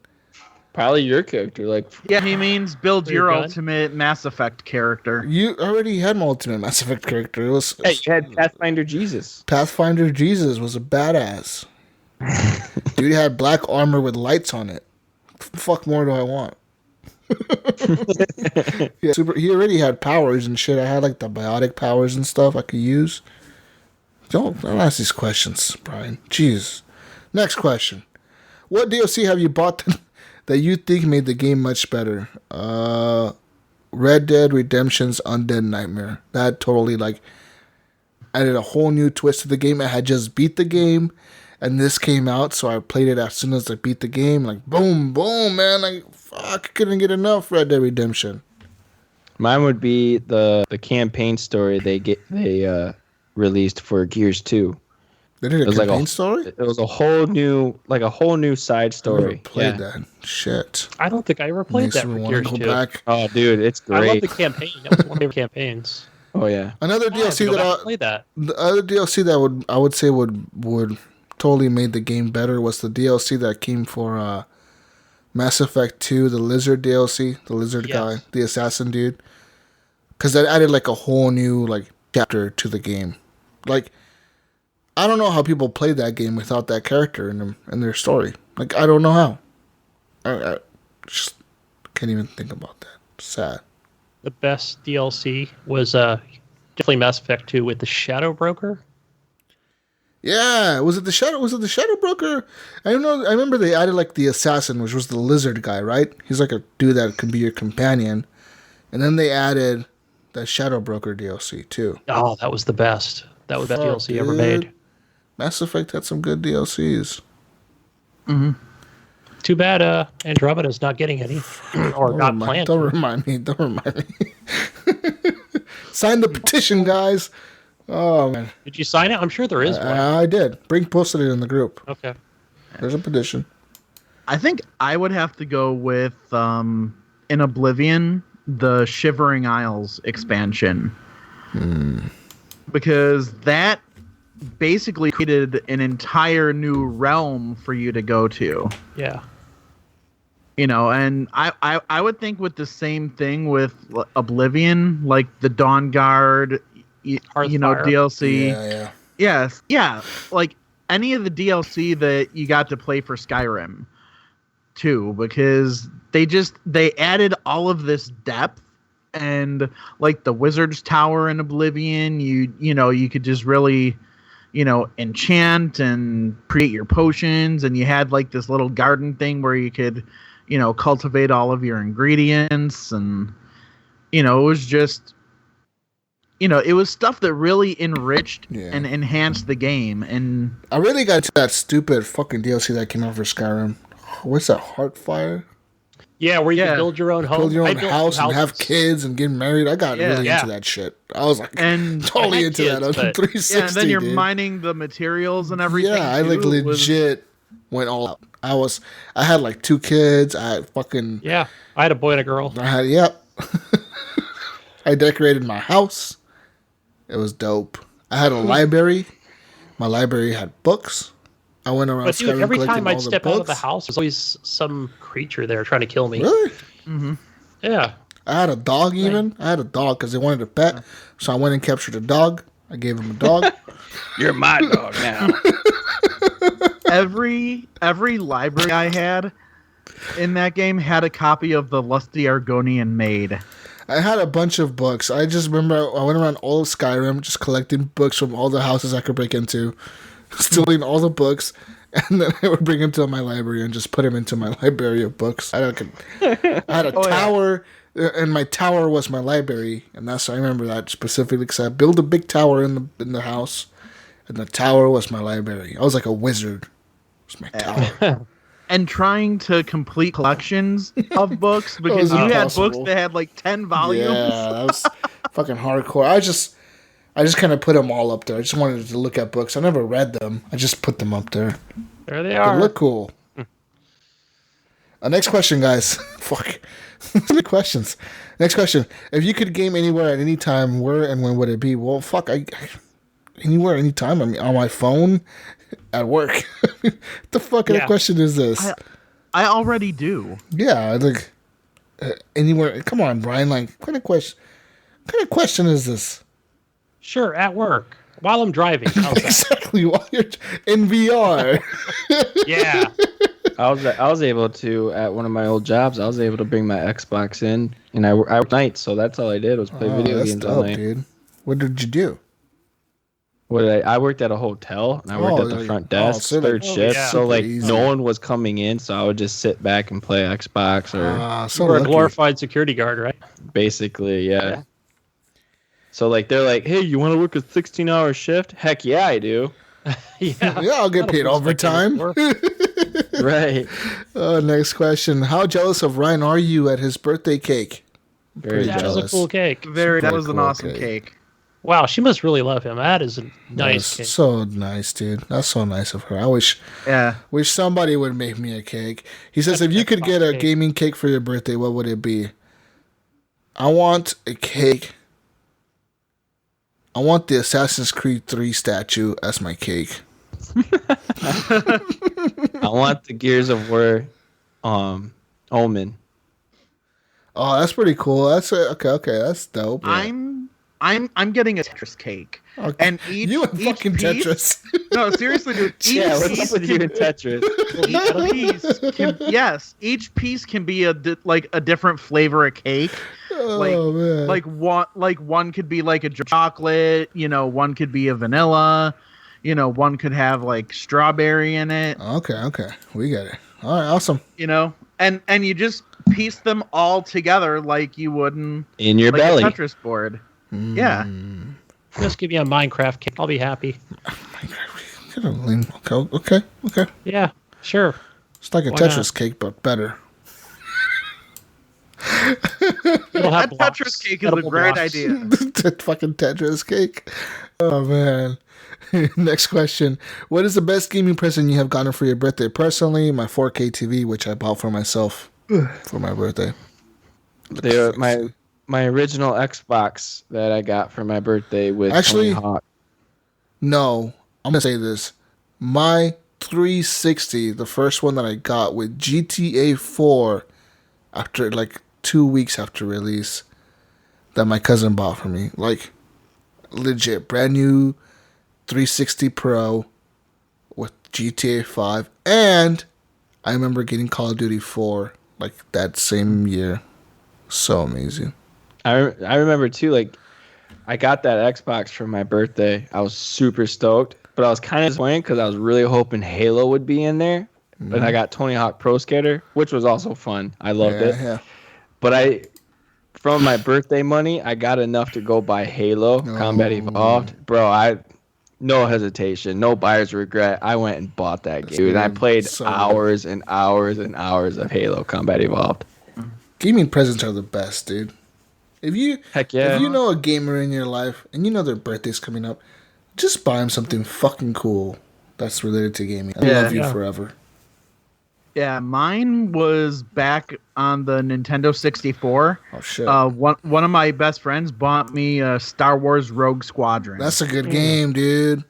Probably your character, like Yeah, he means build your gun? ultimate Mass Effect character. You already had my ultimate Mass Effect character. It was hey, you had Pathfinder Jesus. Pathfinder Jesus was a badass. Dude had black armor with lights on it. Fuck more do I want? Yeah, he already had powers and shit. I had like the biotic powers and stuff I could use. Don't ask these questions, Brian. Jeez. Next question. What DLC have you bought that you think made the game much better? Red Dead Redemption's Undead Nightmare. That totally like added a whole new twist to the game. I had just beat the game, and this came out, so I played it as soon as I beat the game. Like boom, boom, man! I couldn't get enough Red Dead Redemption. Mine would be the campaign story they released for Gears 2. They did a campaign story? It was a whole new side story. I never played that. Shit. I don't think I ever played that for Gears 2. Back. Oh, dude, it's great. I love the campaign. That was one of my favorite campaigns. Oh yeah. Another DLC the other DLC that I would say would totally made the game better was the DLC that came for Mass Effect 2, the Lizard DLC, the Lizard guy, the assassin dude. Because that added like a whole new like chapter to the game. Like, I don't know how people played that game without that character in their story. Like, I don't know how. I just can't even think about that. Sad. The best DLC was definitely Mass Effect 2 with the Shadow Broker. Yeah, was it the Shadow Broker? I don't know. I remember they added like the assassin, which was the lizard guy, right? He's like a dude that can be your companion, and then they added that Shadow Broker DLC too. Oh, that was the best. That was the best DLC ever made. Mass Effect had some good DLCs. Mm-hmm. Too bad Andromeda's not getting any, or not planned. Don't remind me. Sign the petition, guys. Oh man! Did you sign it? I'm sure there is one. I did. Brink posted it in the group. Okay. There's a petition. I think I would have to go with in Oblivion, the Shivering Isles expansion. Because that basically created an entire new realm for you to go to. Yeah. You know, and I would think with the same thing with Oblivion, like the Dawn Guard, DLC. Yeah. Yes. Yeah. Like any of the DLC that you got to play for Skyrim too, because they added all of this depth, and like the Wizard's Tower in Oblivion, you could just really, enchant and create your potions, and you had like this little garden thing where you could, cultivate all of your ingredients, and it was just it was stuff that really enriched and enhanced the game. And I really got to that stupid fucking DLC that came out for Skyrim. What's that, Heartfire? Yeah, where you can build your own home. Build your own house and have kids and get married. I got really into that shit. I was like totally into that on 360. Yeah, and then you're mining the materials and everything. Yeah, I like legit went all out. I had like 2 kids. I had fucking... Yeah, I had a boy and a girl. I decorated my house. It was dope. I had a library. My library had books. I went around Skyrim collecting every time I'd step out of the house, there's always some creature there trying to kill me. Really? Mm-hmm. Yeah. I had a dog even. I had a dog because they wanted a pet. So I went and captured a dog. I gave him a dog. You're my dog now. Every library I had in that game had a copy of the Lusty Argonian Maid. I had a bunch of books. I just remember I went around all of Skyrim just collecting books from all the houses I could break into, stealing all the books, and then I would bring them to my library and just put them into my library of books. I had a tower, and my tower was my library, and I remember that specifically because I built a big tower in the house, and the tower was my library. I was like a wizard. It was my tower. And trying to complete collections of books because you had books that had like 10 volumes. Yeah, that was fucking hardcore. I just kind of put them all up there. I just wanted to look at books. I never read them. I just put them up there. There they are. They look cool. Next question, guys. Fuck. Many questions. Next question. If you could game anywhere at any time, where and when would it be? Well, fuck. Anywhere, anytime. I mean, on my phone, at work. What the fucking question is this? I already do. Yeah, like anywhere. Come on, Brian. Like, what kind of question is this? Sure, at work while I'm driving. How's that? Exactly, while you're in VR. Yeah. I was able to, at one of my old jobs, I was able to bring my Xbox in, and I worked nights, so that's all I did was play video that's games dope, all night. dude. What did you do? I worked at a hotel, and I worked at the front desk, so third shift, yeah. so like Easy. no one was coming in, so I would just sit back and play Xbox or So You're a lucky. glorified security guard, right? basically, yeah. So like they're like, hey, you want to work a 16-hour shift? Heck yeah, I do. Yeah. Yeah, I'll get paid overtime. Right. Next question. How jealous of Ryan are you at his birthday cake? Very That was a jealous. cool cake. That was an cool awesome cake. cake. Wow, she must really love him. That is a nice That's cake. so nice, dude. That's so nice of her. I wish somebody would make me a cake. He says, if you could get a gaming cake for your birthday, what would it be? I want a cake. I want the Assassin's Creed 3 statue as my cake. I want the Gears of War Omen. Oh, that's pretty cool. That's okay. That's dope. I'm getting a Tetris cake. Okay. And each fucking piece, Tetris. No, seriously, dude. Yeah, what's up with you and Tetris? Each piece can be a different flavor of cake. Oh man. Like one could be like a chocolate, one could be a vanilla, one could have like strawberry in it. Okay. We got it. All right, awesome. And you just piece them all together like you would in your like belly. a Tetris board. Yeah. Just give me a Minecraft cake. I'll be happy. Okay. Yeah, sure. It's like a Why Tetris not? cake, but better. It'll have That blocks. Tetris cake is a Edible great blocks. idea. Fucking Tetris cake. Oh man. Next question. What is the best gaming present you have gotten for your birthday? Personally, my 4K TV, which I bought for myself for my birthday. My original Xbox that I got for my birthday with Actually, Tony Hawk. No, I'm gonna say this. My 360, the first one that I got with GTA 4, after like 2 weeks after release, that my cousin bought for me. Like, legit, brand new 360 Pro with GTA 5. And I remember getting Call of Duty 4 like that same year. So amazing. I remember too, like, I got that Xbox for my birthday. I was super stoked, but I was kind of disappointed because I was really hoping Halo would be in there. But I got Tony Hawk Pro Skater, which was also fun. I loved it. Yeah. But from my birthday money, I got enough to go buy Halo Combat Evolved. Bro, no hesitation, no buyer's regret. I went and bought that game, and I played hours and hours and hours of Halo Combat Evolved. Gaming presents are the best, dude. If you know a gamer in your life and you know their birthday's coming up, just buy them something fucking cool that's related to gaming. I love you forever. Yeah, mine was back on the Nintendo 64. Oh shit! One of my best friends bought me Star Wars Rogue Squadron. That's a good game, dude.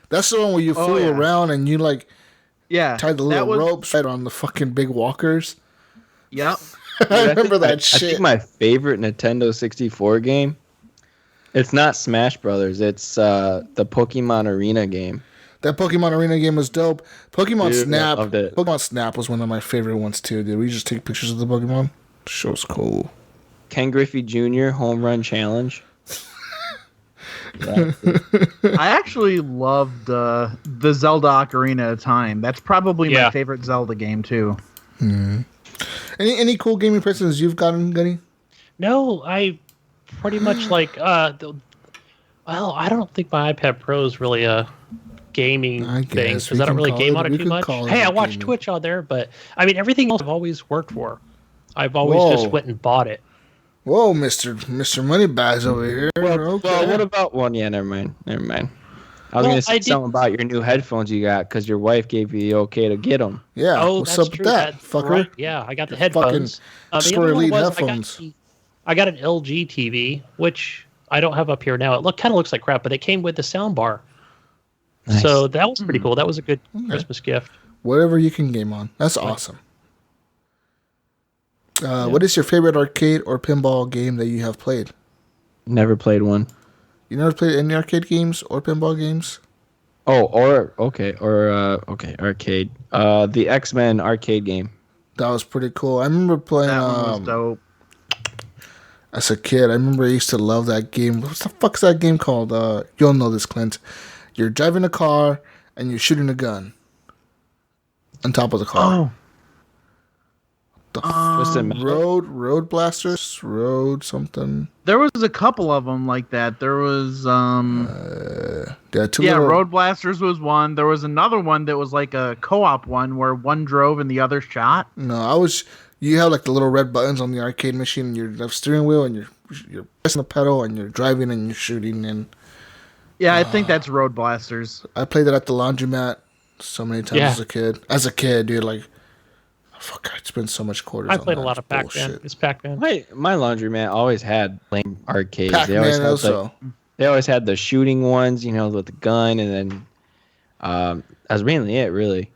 That's the one where you fool around and you tie the little ropes right on the fucking big walkers. Yep. I remember that shit. I think my favorite Nintendo 64 game, it's not Smash Brothers, it's the Pokemon Arena game. That Pokemon Arena game was dope. Pokemon Snap. I loved it. Pokemon Snap was one of my favorite ones too, dude. We just take pictures of the Pokemon. Show's cool. Ken Griffey Jr. Home Run Challenge. I actually loved the Zelda Ocarina of Time. That's probably my favorite Zelda game too. Any cool gaming presents you've gotten, Gunny? No, I pretty much like. I don't think my iPad Pro is really a gaming thing because I don't really game on it too much. Hey, I watch Twitch on there, but I mean everything else I've always worked for. I've always just went and bought it. Whoa, Mr. Moneybags over here. Well, what about one? Yeah, never mind. I was going to say something about your new headphones you got because your wife gave you the okay to get them. Yeah, what's up with that, fucker? Right. Yeah, I got the headphones. Square Elite headphones. I got an LG TV, which I don't have up here now. It kind of looks like crap, but it came with the sound bar. Nice. So that was pretty cool. That was a good Christmas gift. Whatever you can game on. That's awesome. What is your favorite arcade or pinball game that you have played? Never played one. You never played any arcade games or pinball games? Oh, okay, arcade. The X-Men arcade game. That was pretty cool. I remember playing That one was dope. as a kid. I remember I used to love that game. What the fuck's that game called? You'll know this, Clint. You're driving a car and you're shooting a gun on top of the car. Road Blasters, Road something. There was a couple of them like that. There was Road Blasters was one. There was another one that was like a co-op one where one drove and the other shot. No, you have like the little red buttons on the arcade machine and your left steering wheel and you're pressing the pedal and you're driving and you're shooting and yeah, I think that's Road Blasters. I played it at the laundromat so many times as a kid. As a kid, dude, like fuck, I spent so much quarters. I played a lot of Pac-Man. It's Pac-Man. My laundromat always had lame arcades. Pac-Man also. They always had the shooting ones, with the gun, and then that was mainly it, really.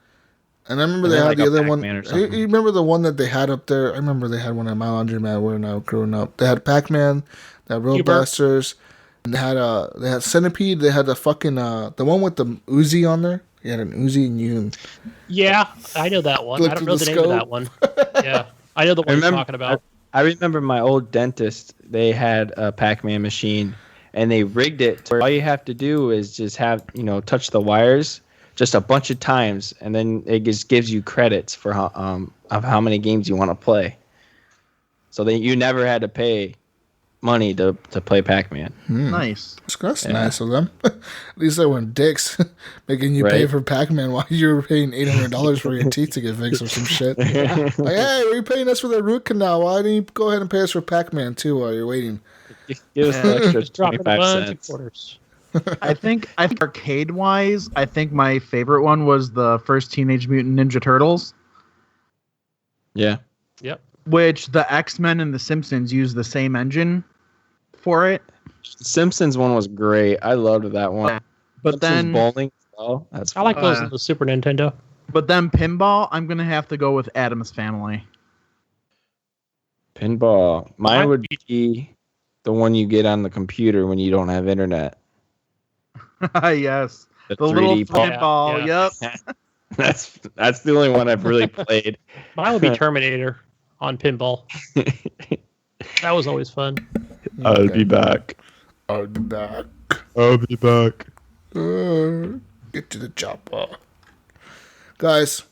And I remember they had the other one. You remember the one that they had up there? I remember they had one at my laundromat when I was growing up. They had Pac-Man, they had Road Blasters, and they had Centipede. They had the fucking the one with the Uzi on there. You had an Uzi and you. Yeah, I know that one. I don't know the name of that one. Yeah, I know the one you're talking about. I remember my old dentist. They had a Pac-Man machine, and they rigged it to where all you have to do is just have touch the wires just a bunch of times, and then it just gives you credits for how many games you want to play. So that you never had to pay money to play Pac-Man. Nice. That's nice of them. At least they weren't dicks making you pay for Pac-Man while you were paying $800 for your teeth to get fixed or some shit. Like, hey, were you paying us for the root canal? Why didn't you go ahead and pay us for Pac-Man too while you're waiting? Give us the extra 25 cents. I think arcade wise, I think my favorite one was the first Teenage Mutant Ninja Turtles. Yeah. Yep. Which the X-Men and the Simpsons use the same engine for it. The Simpsons one was great. I loved that one. But Simpsons then bowling. Oh, that's I like those on the Super Nintendo. But then pinball, I'm gonna have to go with Addams Family. Pinball. Mine would be the one you get on the computer when you don't have internet. Yes. The 3D little pinball. Yep. That's the only one I've really played. Mine would be Terminator on pinball. That was always fun. I'll be back. I'll be back. Get to the chopper. Guys,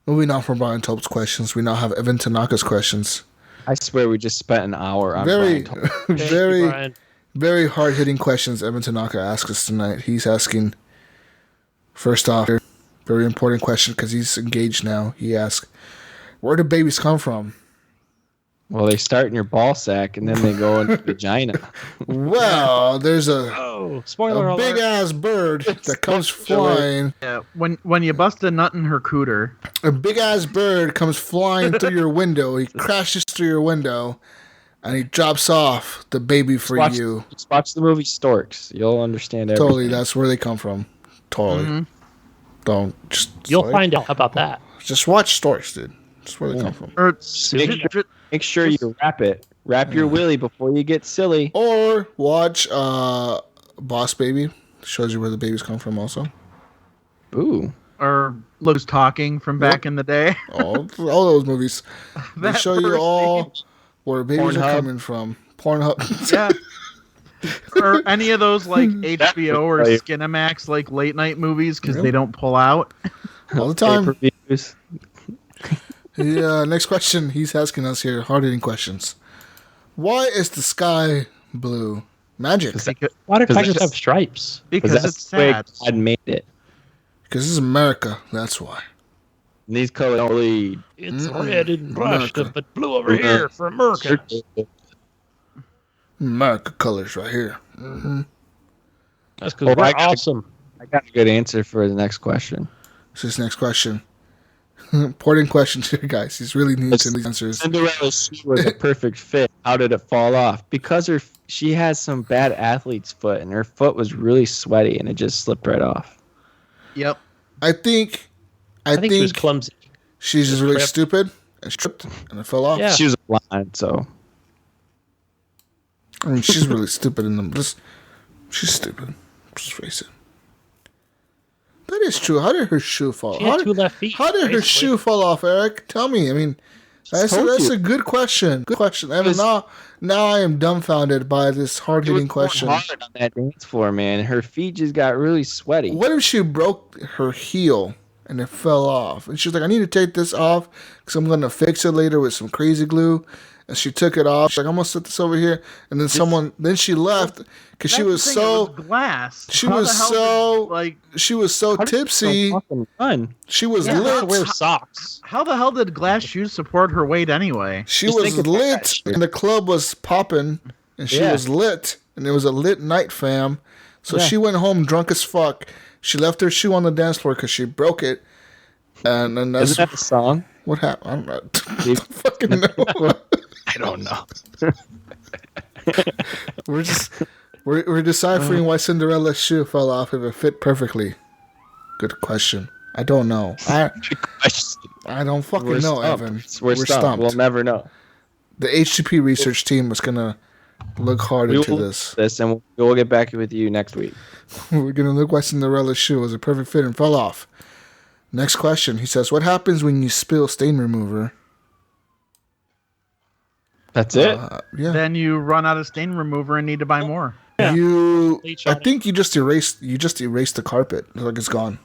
moving on from Brian Tope's questions, we now have Evan Tanaka's questions. I swear we just spent an hour on very hard-hitting questions Evan Tanaka asked us tonight. He's asking, first off, very important question because he's engaged now. He asked, where do babies come from? Well, they start in your ball sack and then they go into the vagina. Well, there's a big ass bird that comes flying. Yeah, when you bust a nut in her cooter, a big ass bird comes flying through your window. He crashes through your window, and he drops off the baby for you. Just watch the movie Storks. You'll understand everything. Totally, that's where they come from. Totally. Mm-hmm. You'll find out about that. Just watch Storks, dude. That's where they come from. Make sure you wrap it. Wrap your willy before you get silly. Or watch Boss Baby. Shows you where the babies come from also. Ooh. Or Look's Talking from back in the day. all those movies. They show you all where babies are coming from. Pornhub. Yeah. Or any of those like HBO or Skinamax like late night movies because they don't pull out. All the time. Yeah, next question he's asking us here, hard-hitting questions. Why is the sky blue? Magic. Why do tigers have stripes? Because it's sad. God made it. Because this is America, that's why. And these colors don't bleed. It's red and brushed, but blue over here for America. America colors right here. Mm-hmm. That's because we're awesome. I got a good answer for the next question. This is next question. Important questions here, guys. He's really needs these answers. Cinderella's shoe was a perfect fit. How did it fall off? Because she has some bad athlete's foot, and her foot was really sweaty, and it just slipped right off. Yep. I think she was clumsy. She's just really stupid, and she tripped and it fell off. Yeah. She was blind, so I mean, she's really stupid in them. She's stupid. Just face it. That is true. How did her shoe fall? She had 2 left feet. How did her basically. shoe fall off, Eric? Tell me. I mean, that's a good question. Good question. Evan, now I am dumbfounded by this hard-hitting question. Hard on that dance floor, man. Her feet just got really sweaty. What if she broke her heel and it fell off? And she's like, I need to take this off because I'm going to fix it later with some crazy glue. And she took it off. She's like, I'm going to set this over here. And then she left because she was so glass. She was so tipsy. She was lit. Wear socks. How the hell did glass shoes support her weight anyway? She was lit, and the club was popping, and she was lit, and it was a lit night, fam. So she went home drunk as fuck. She left her shoe on the dance floor because she broke it. And then that's Isn't that the song? What happened? I'm not I don't fucking know. I don't know. We're deciphering why Cinderella's shoe fell off if it fit perfectly. Good question. I don't know. I don't fucking know, Evan. We're stumped. We'll never know. The HGP research team was gonna look hard into this. And we'll get back with you next week. We're gonna look why Cinderella's shoe was a perfect fit and fell off. Next question. He says, "What happens when you spill stain remover?" That's it. Yeah. Then you run out of stain remover and need to buy more. Yeah. I think you just erased the carpet. It's like it's gone.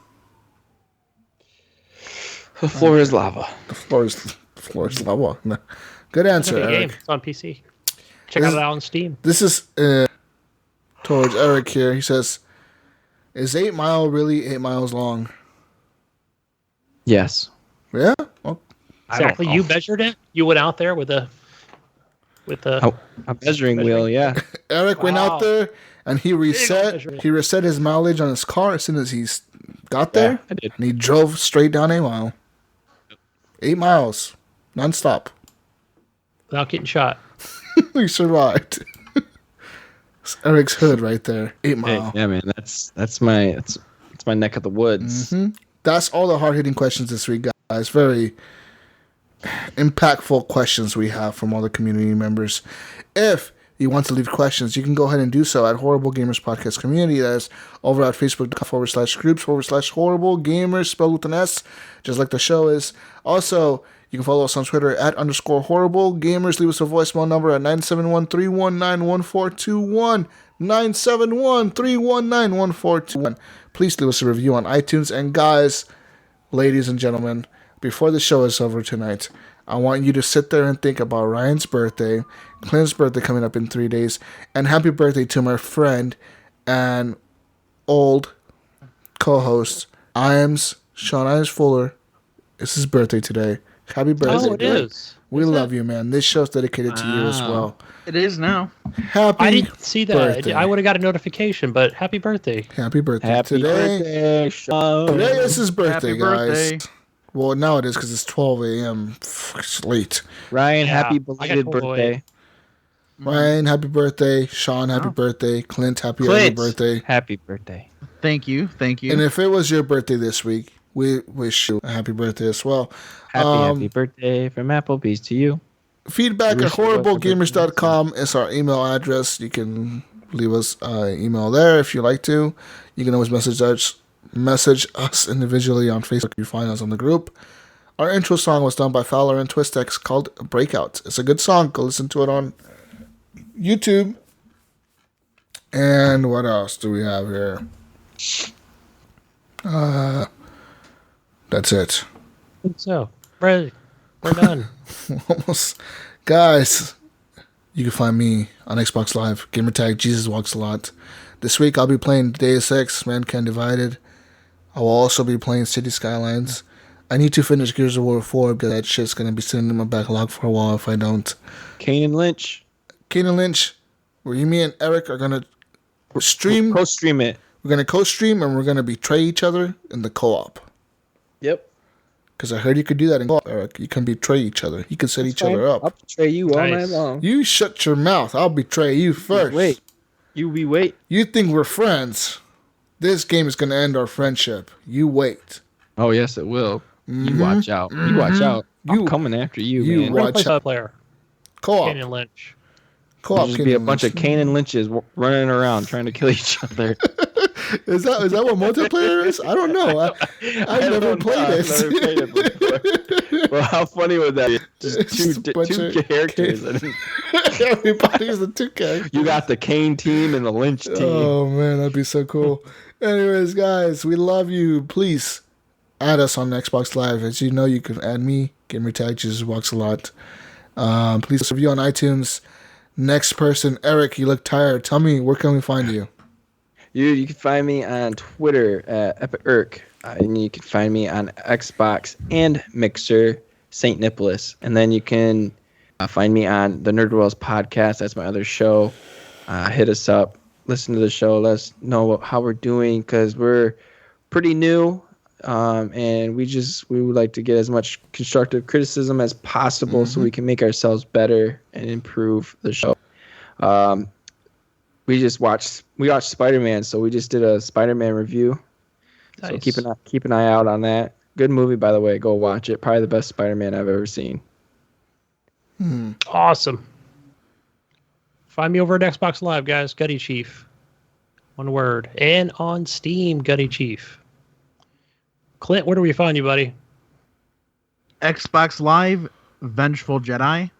The floor is lava. The floor is lava. No. Good answer, It's a good Eric. game. It's on PC. Check it out on Steam. This is towards Eric here. He says, "Is 8 Mile really 8 miles long?" Yes. Yeah. Well, Exactly. You measured it. You went out there with a measuring wheel. Yeah. Eric went out there and he reset measurement. his mileage on his car as soon as he got there. I did. And he drove straight down 8 Mile. 8 miles, nonstop. without getting shot. He survived. It's Eric's hood right there. 8 Mile. Yeah, man. That's my neck of the woods. Mm-hmm. That's all the hard-hitting questions this week, guys. Very impactful questions we have from all the community members. If you want to leave questions, you can go ahead and do so at Horrible Gamers Podcast Community. That is over at Facebook.com/groups/Horrible Gamers, spelled with an S, just like the show is. Also, you can follow us on Twitter at _Horrible Gamers. Leave us a voicemail number at 971-319-1421. 971-319-1421. Please leave us a review on iTunes. And guys, ladies and gentlemen, before the show is over tonight, I want you to sit there and think about Ryan's birthday, Clint's birthday coming up in 3 days, and happy birthday to my friend and old co-host, Sean Iams Fuller. It's his birthday today. Happy birthday. Oh, it is. We love you, man. This show's dedicated to you as well. It is now. Happy I didn't see that. birthday. I would have got a notification, but happy birthday. Happy birthday. Happy birthday, Sean. Today is his birthday, Happy guys. birthday. Well, now it is because it's 12 a.m. It's late. Ryan, Yeah, happy I got belated told birthday. Ryan, happy birthday. Sean, happy birthday. Clint, happy early Clint, birthday. happy birthday. Thank you. Thank you. And if it was your birthday this week, we wish you a happy birthday as well. Happy birthday from Applebee's to you. Feedback We at wish you was a horriblegamers.com is our email address. You can leave us an email there if you like to. You can always message us individually on Facebook. You find us on the group. Our intro song was done by Fowler and Twistex called Breakout. It's a good song. Go listen to it on YouTube. And what else do we have here? That's it. I think so. We're done. Almost. Guys, you can find me on Xbox Live, gamertag Jesus Walks a Lot. This week I'll be playing Deus Ex, Mankind Divided. I will also be playing City Skylines. I need to finish Gears of War 4 because that shit's going to be sitting in my backlog for a while if I don't. Kane and Lynch. Where you, me, and Eric are going to stream. Co-stream it. We're going to co-stream and we're going to betray each other in the co-op. Yep. Because I heard you could do that in co-op, Eric. You can betray each other. You can set each other up. I'll betray you all night Nice. long. You shut your mouth. I'll betray you first. Wait. You wait. You think we're friends. This game is going to end our friendship. You wait. Oh, yes, it will. You watch out. You watch out. I'm coming after you, man. We're gonna play player. Co-op. Kane and Lynch. Co-op. There'll just be a bunch of Kane and Lynches running around trying to kill each other. Is that what multiplayer is? I don't know. I've never played it. Well, how funny would that be? Just two characters. Everybody's the two characters. You got the Kane team and the Lynch team. Oh man, that'd be so cool. Anyways, guys, we love you. Please add us on Xbox Live. As you know, you can add me, Gamertag, Jesus Walks a Lot. Please review on iTunes. Next person, Eric, you look tired. Tell me, where can we find you? You can find me on Twitter at EpicErk, and you can find me on Xbox and Mixer, St. Nicholas. And then you can find me on the Nerd Wells podcast. That's my other show. Hit us up, listen to the show, let us know how we're doing, because we're pretty new, and we would like to get as much constructive criticism as possible so we can make ourselves better and improve the show. We watched Spider-Man, so we just did a Spider-Man review. Nice. So keep an eye out on that. Good movie, by the way. Go watch it. Probably the best Spider-Man I've ever seen. Awesome. Find me over at Xbox Live, guys. Gutty Chief. One word. And on Steam, Gutty Chief. Clint, where do we find you, buddy? Xbox Live, Vengeful Jedi,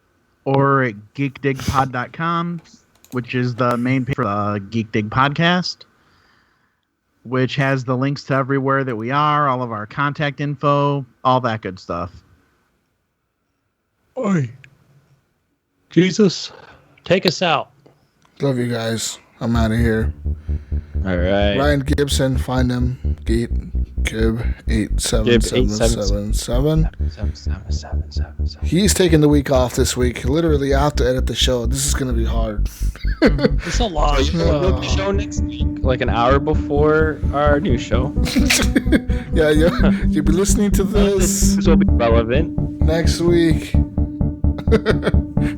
or at geekdigpod.com, which is the main page for the Geek Dig podcast, which has the links to everywhere that we are, all of our contact info, all that good stuff. Oi. Jesus, take us out. Love you guys. I'm out of here. All right. Ryan Gibson, find him. Gib87777. He's taking the week off this week. Literally, I have to edit the show. This is going to be hard. It's a lot. We'll do the show next week, like an hour before our new show. Yeah, you'll be listening to this. This will be relevant Next week.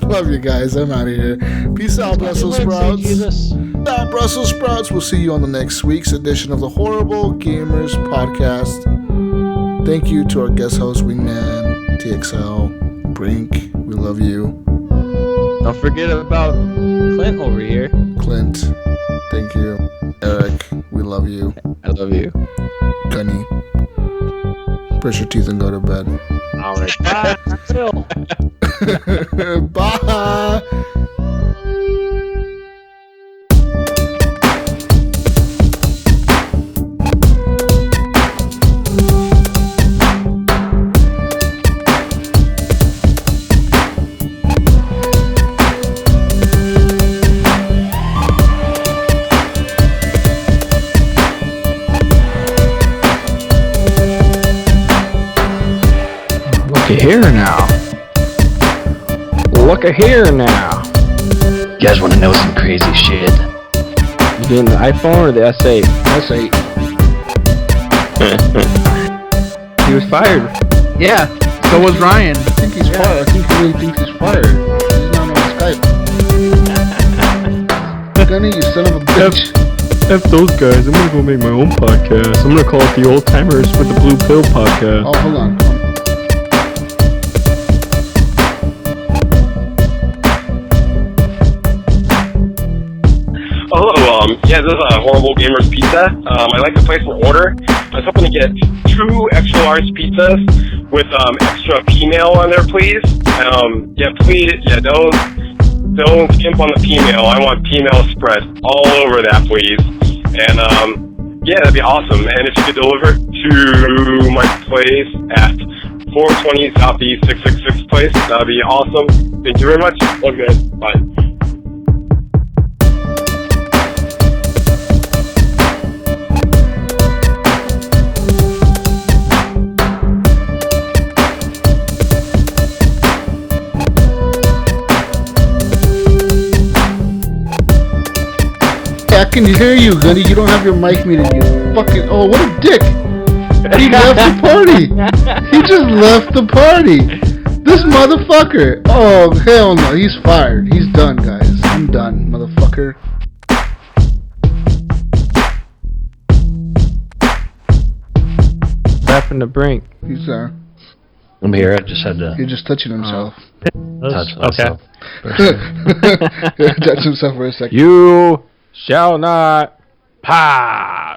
Love you guys. I'm out of here. Peace out, Brussels sprouts. Peace out, Brussels sprouts. We'll see you on the next week's edition of the Horrible Gamers podcast. Thank you to our guest host, Wingman, TXL, Brink. We love you. Don't forget about Clint over here. Clint, thank you. Eric, we love you. I love you. Gunny, brush your teeth and go to bed. All right. Bye. Bye. Here now. Look at here now. You guys want to know some crazy shit? You getting the iPhone or the S8? S8. He was fired. Yeah, so was Ryan. I think he's fired. I think he really thinks he's fired. He's not on Skype. Gunny, you son of a bitch. F those guys. I'm gonna go make my own podcast. I'm gonna call it the Old Timers with the Blue Pill podcast. Oh, hold on. Hello, this is Horrible Gamers Pizza. I'd like to place an order. I was hoping to get 2 extra large pizzas with extra P-mail on there, please. Don't skimp on the P-mail. I want P-mail spread all over that, please. And that'd be awesome. And if you could deliver to my place at 420 Southeast 666 place, that'd be awesome. Thank you very much. Love you guys. Bye. I can hear you, Gunny. You don't have your mic muted. You fucking... Oh, what a dick. He left the party. He just left the party. This motherfucker. Oh, hell no. He's fired. He's done, guys. I'm done, motherfucker. What happened to Brink? He's I'm here. I just had to He's just touching himself. touch myself. Touch himself for a second. You shall not pass.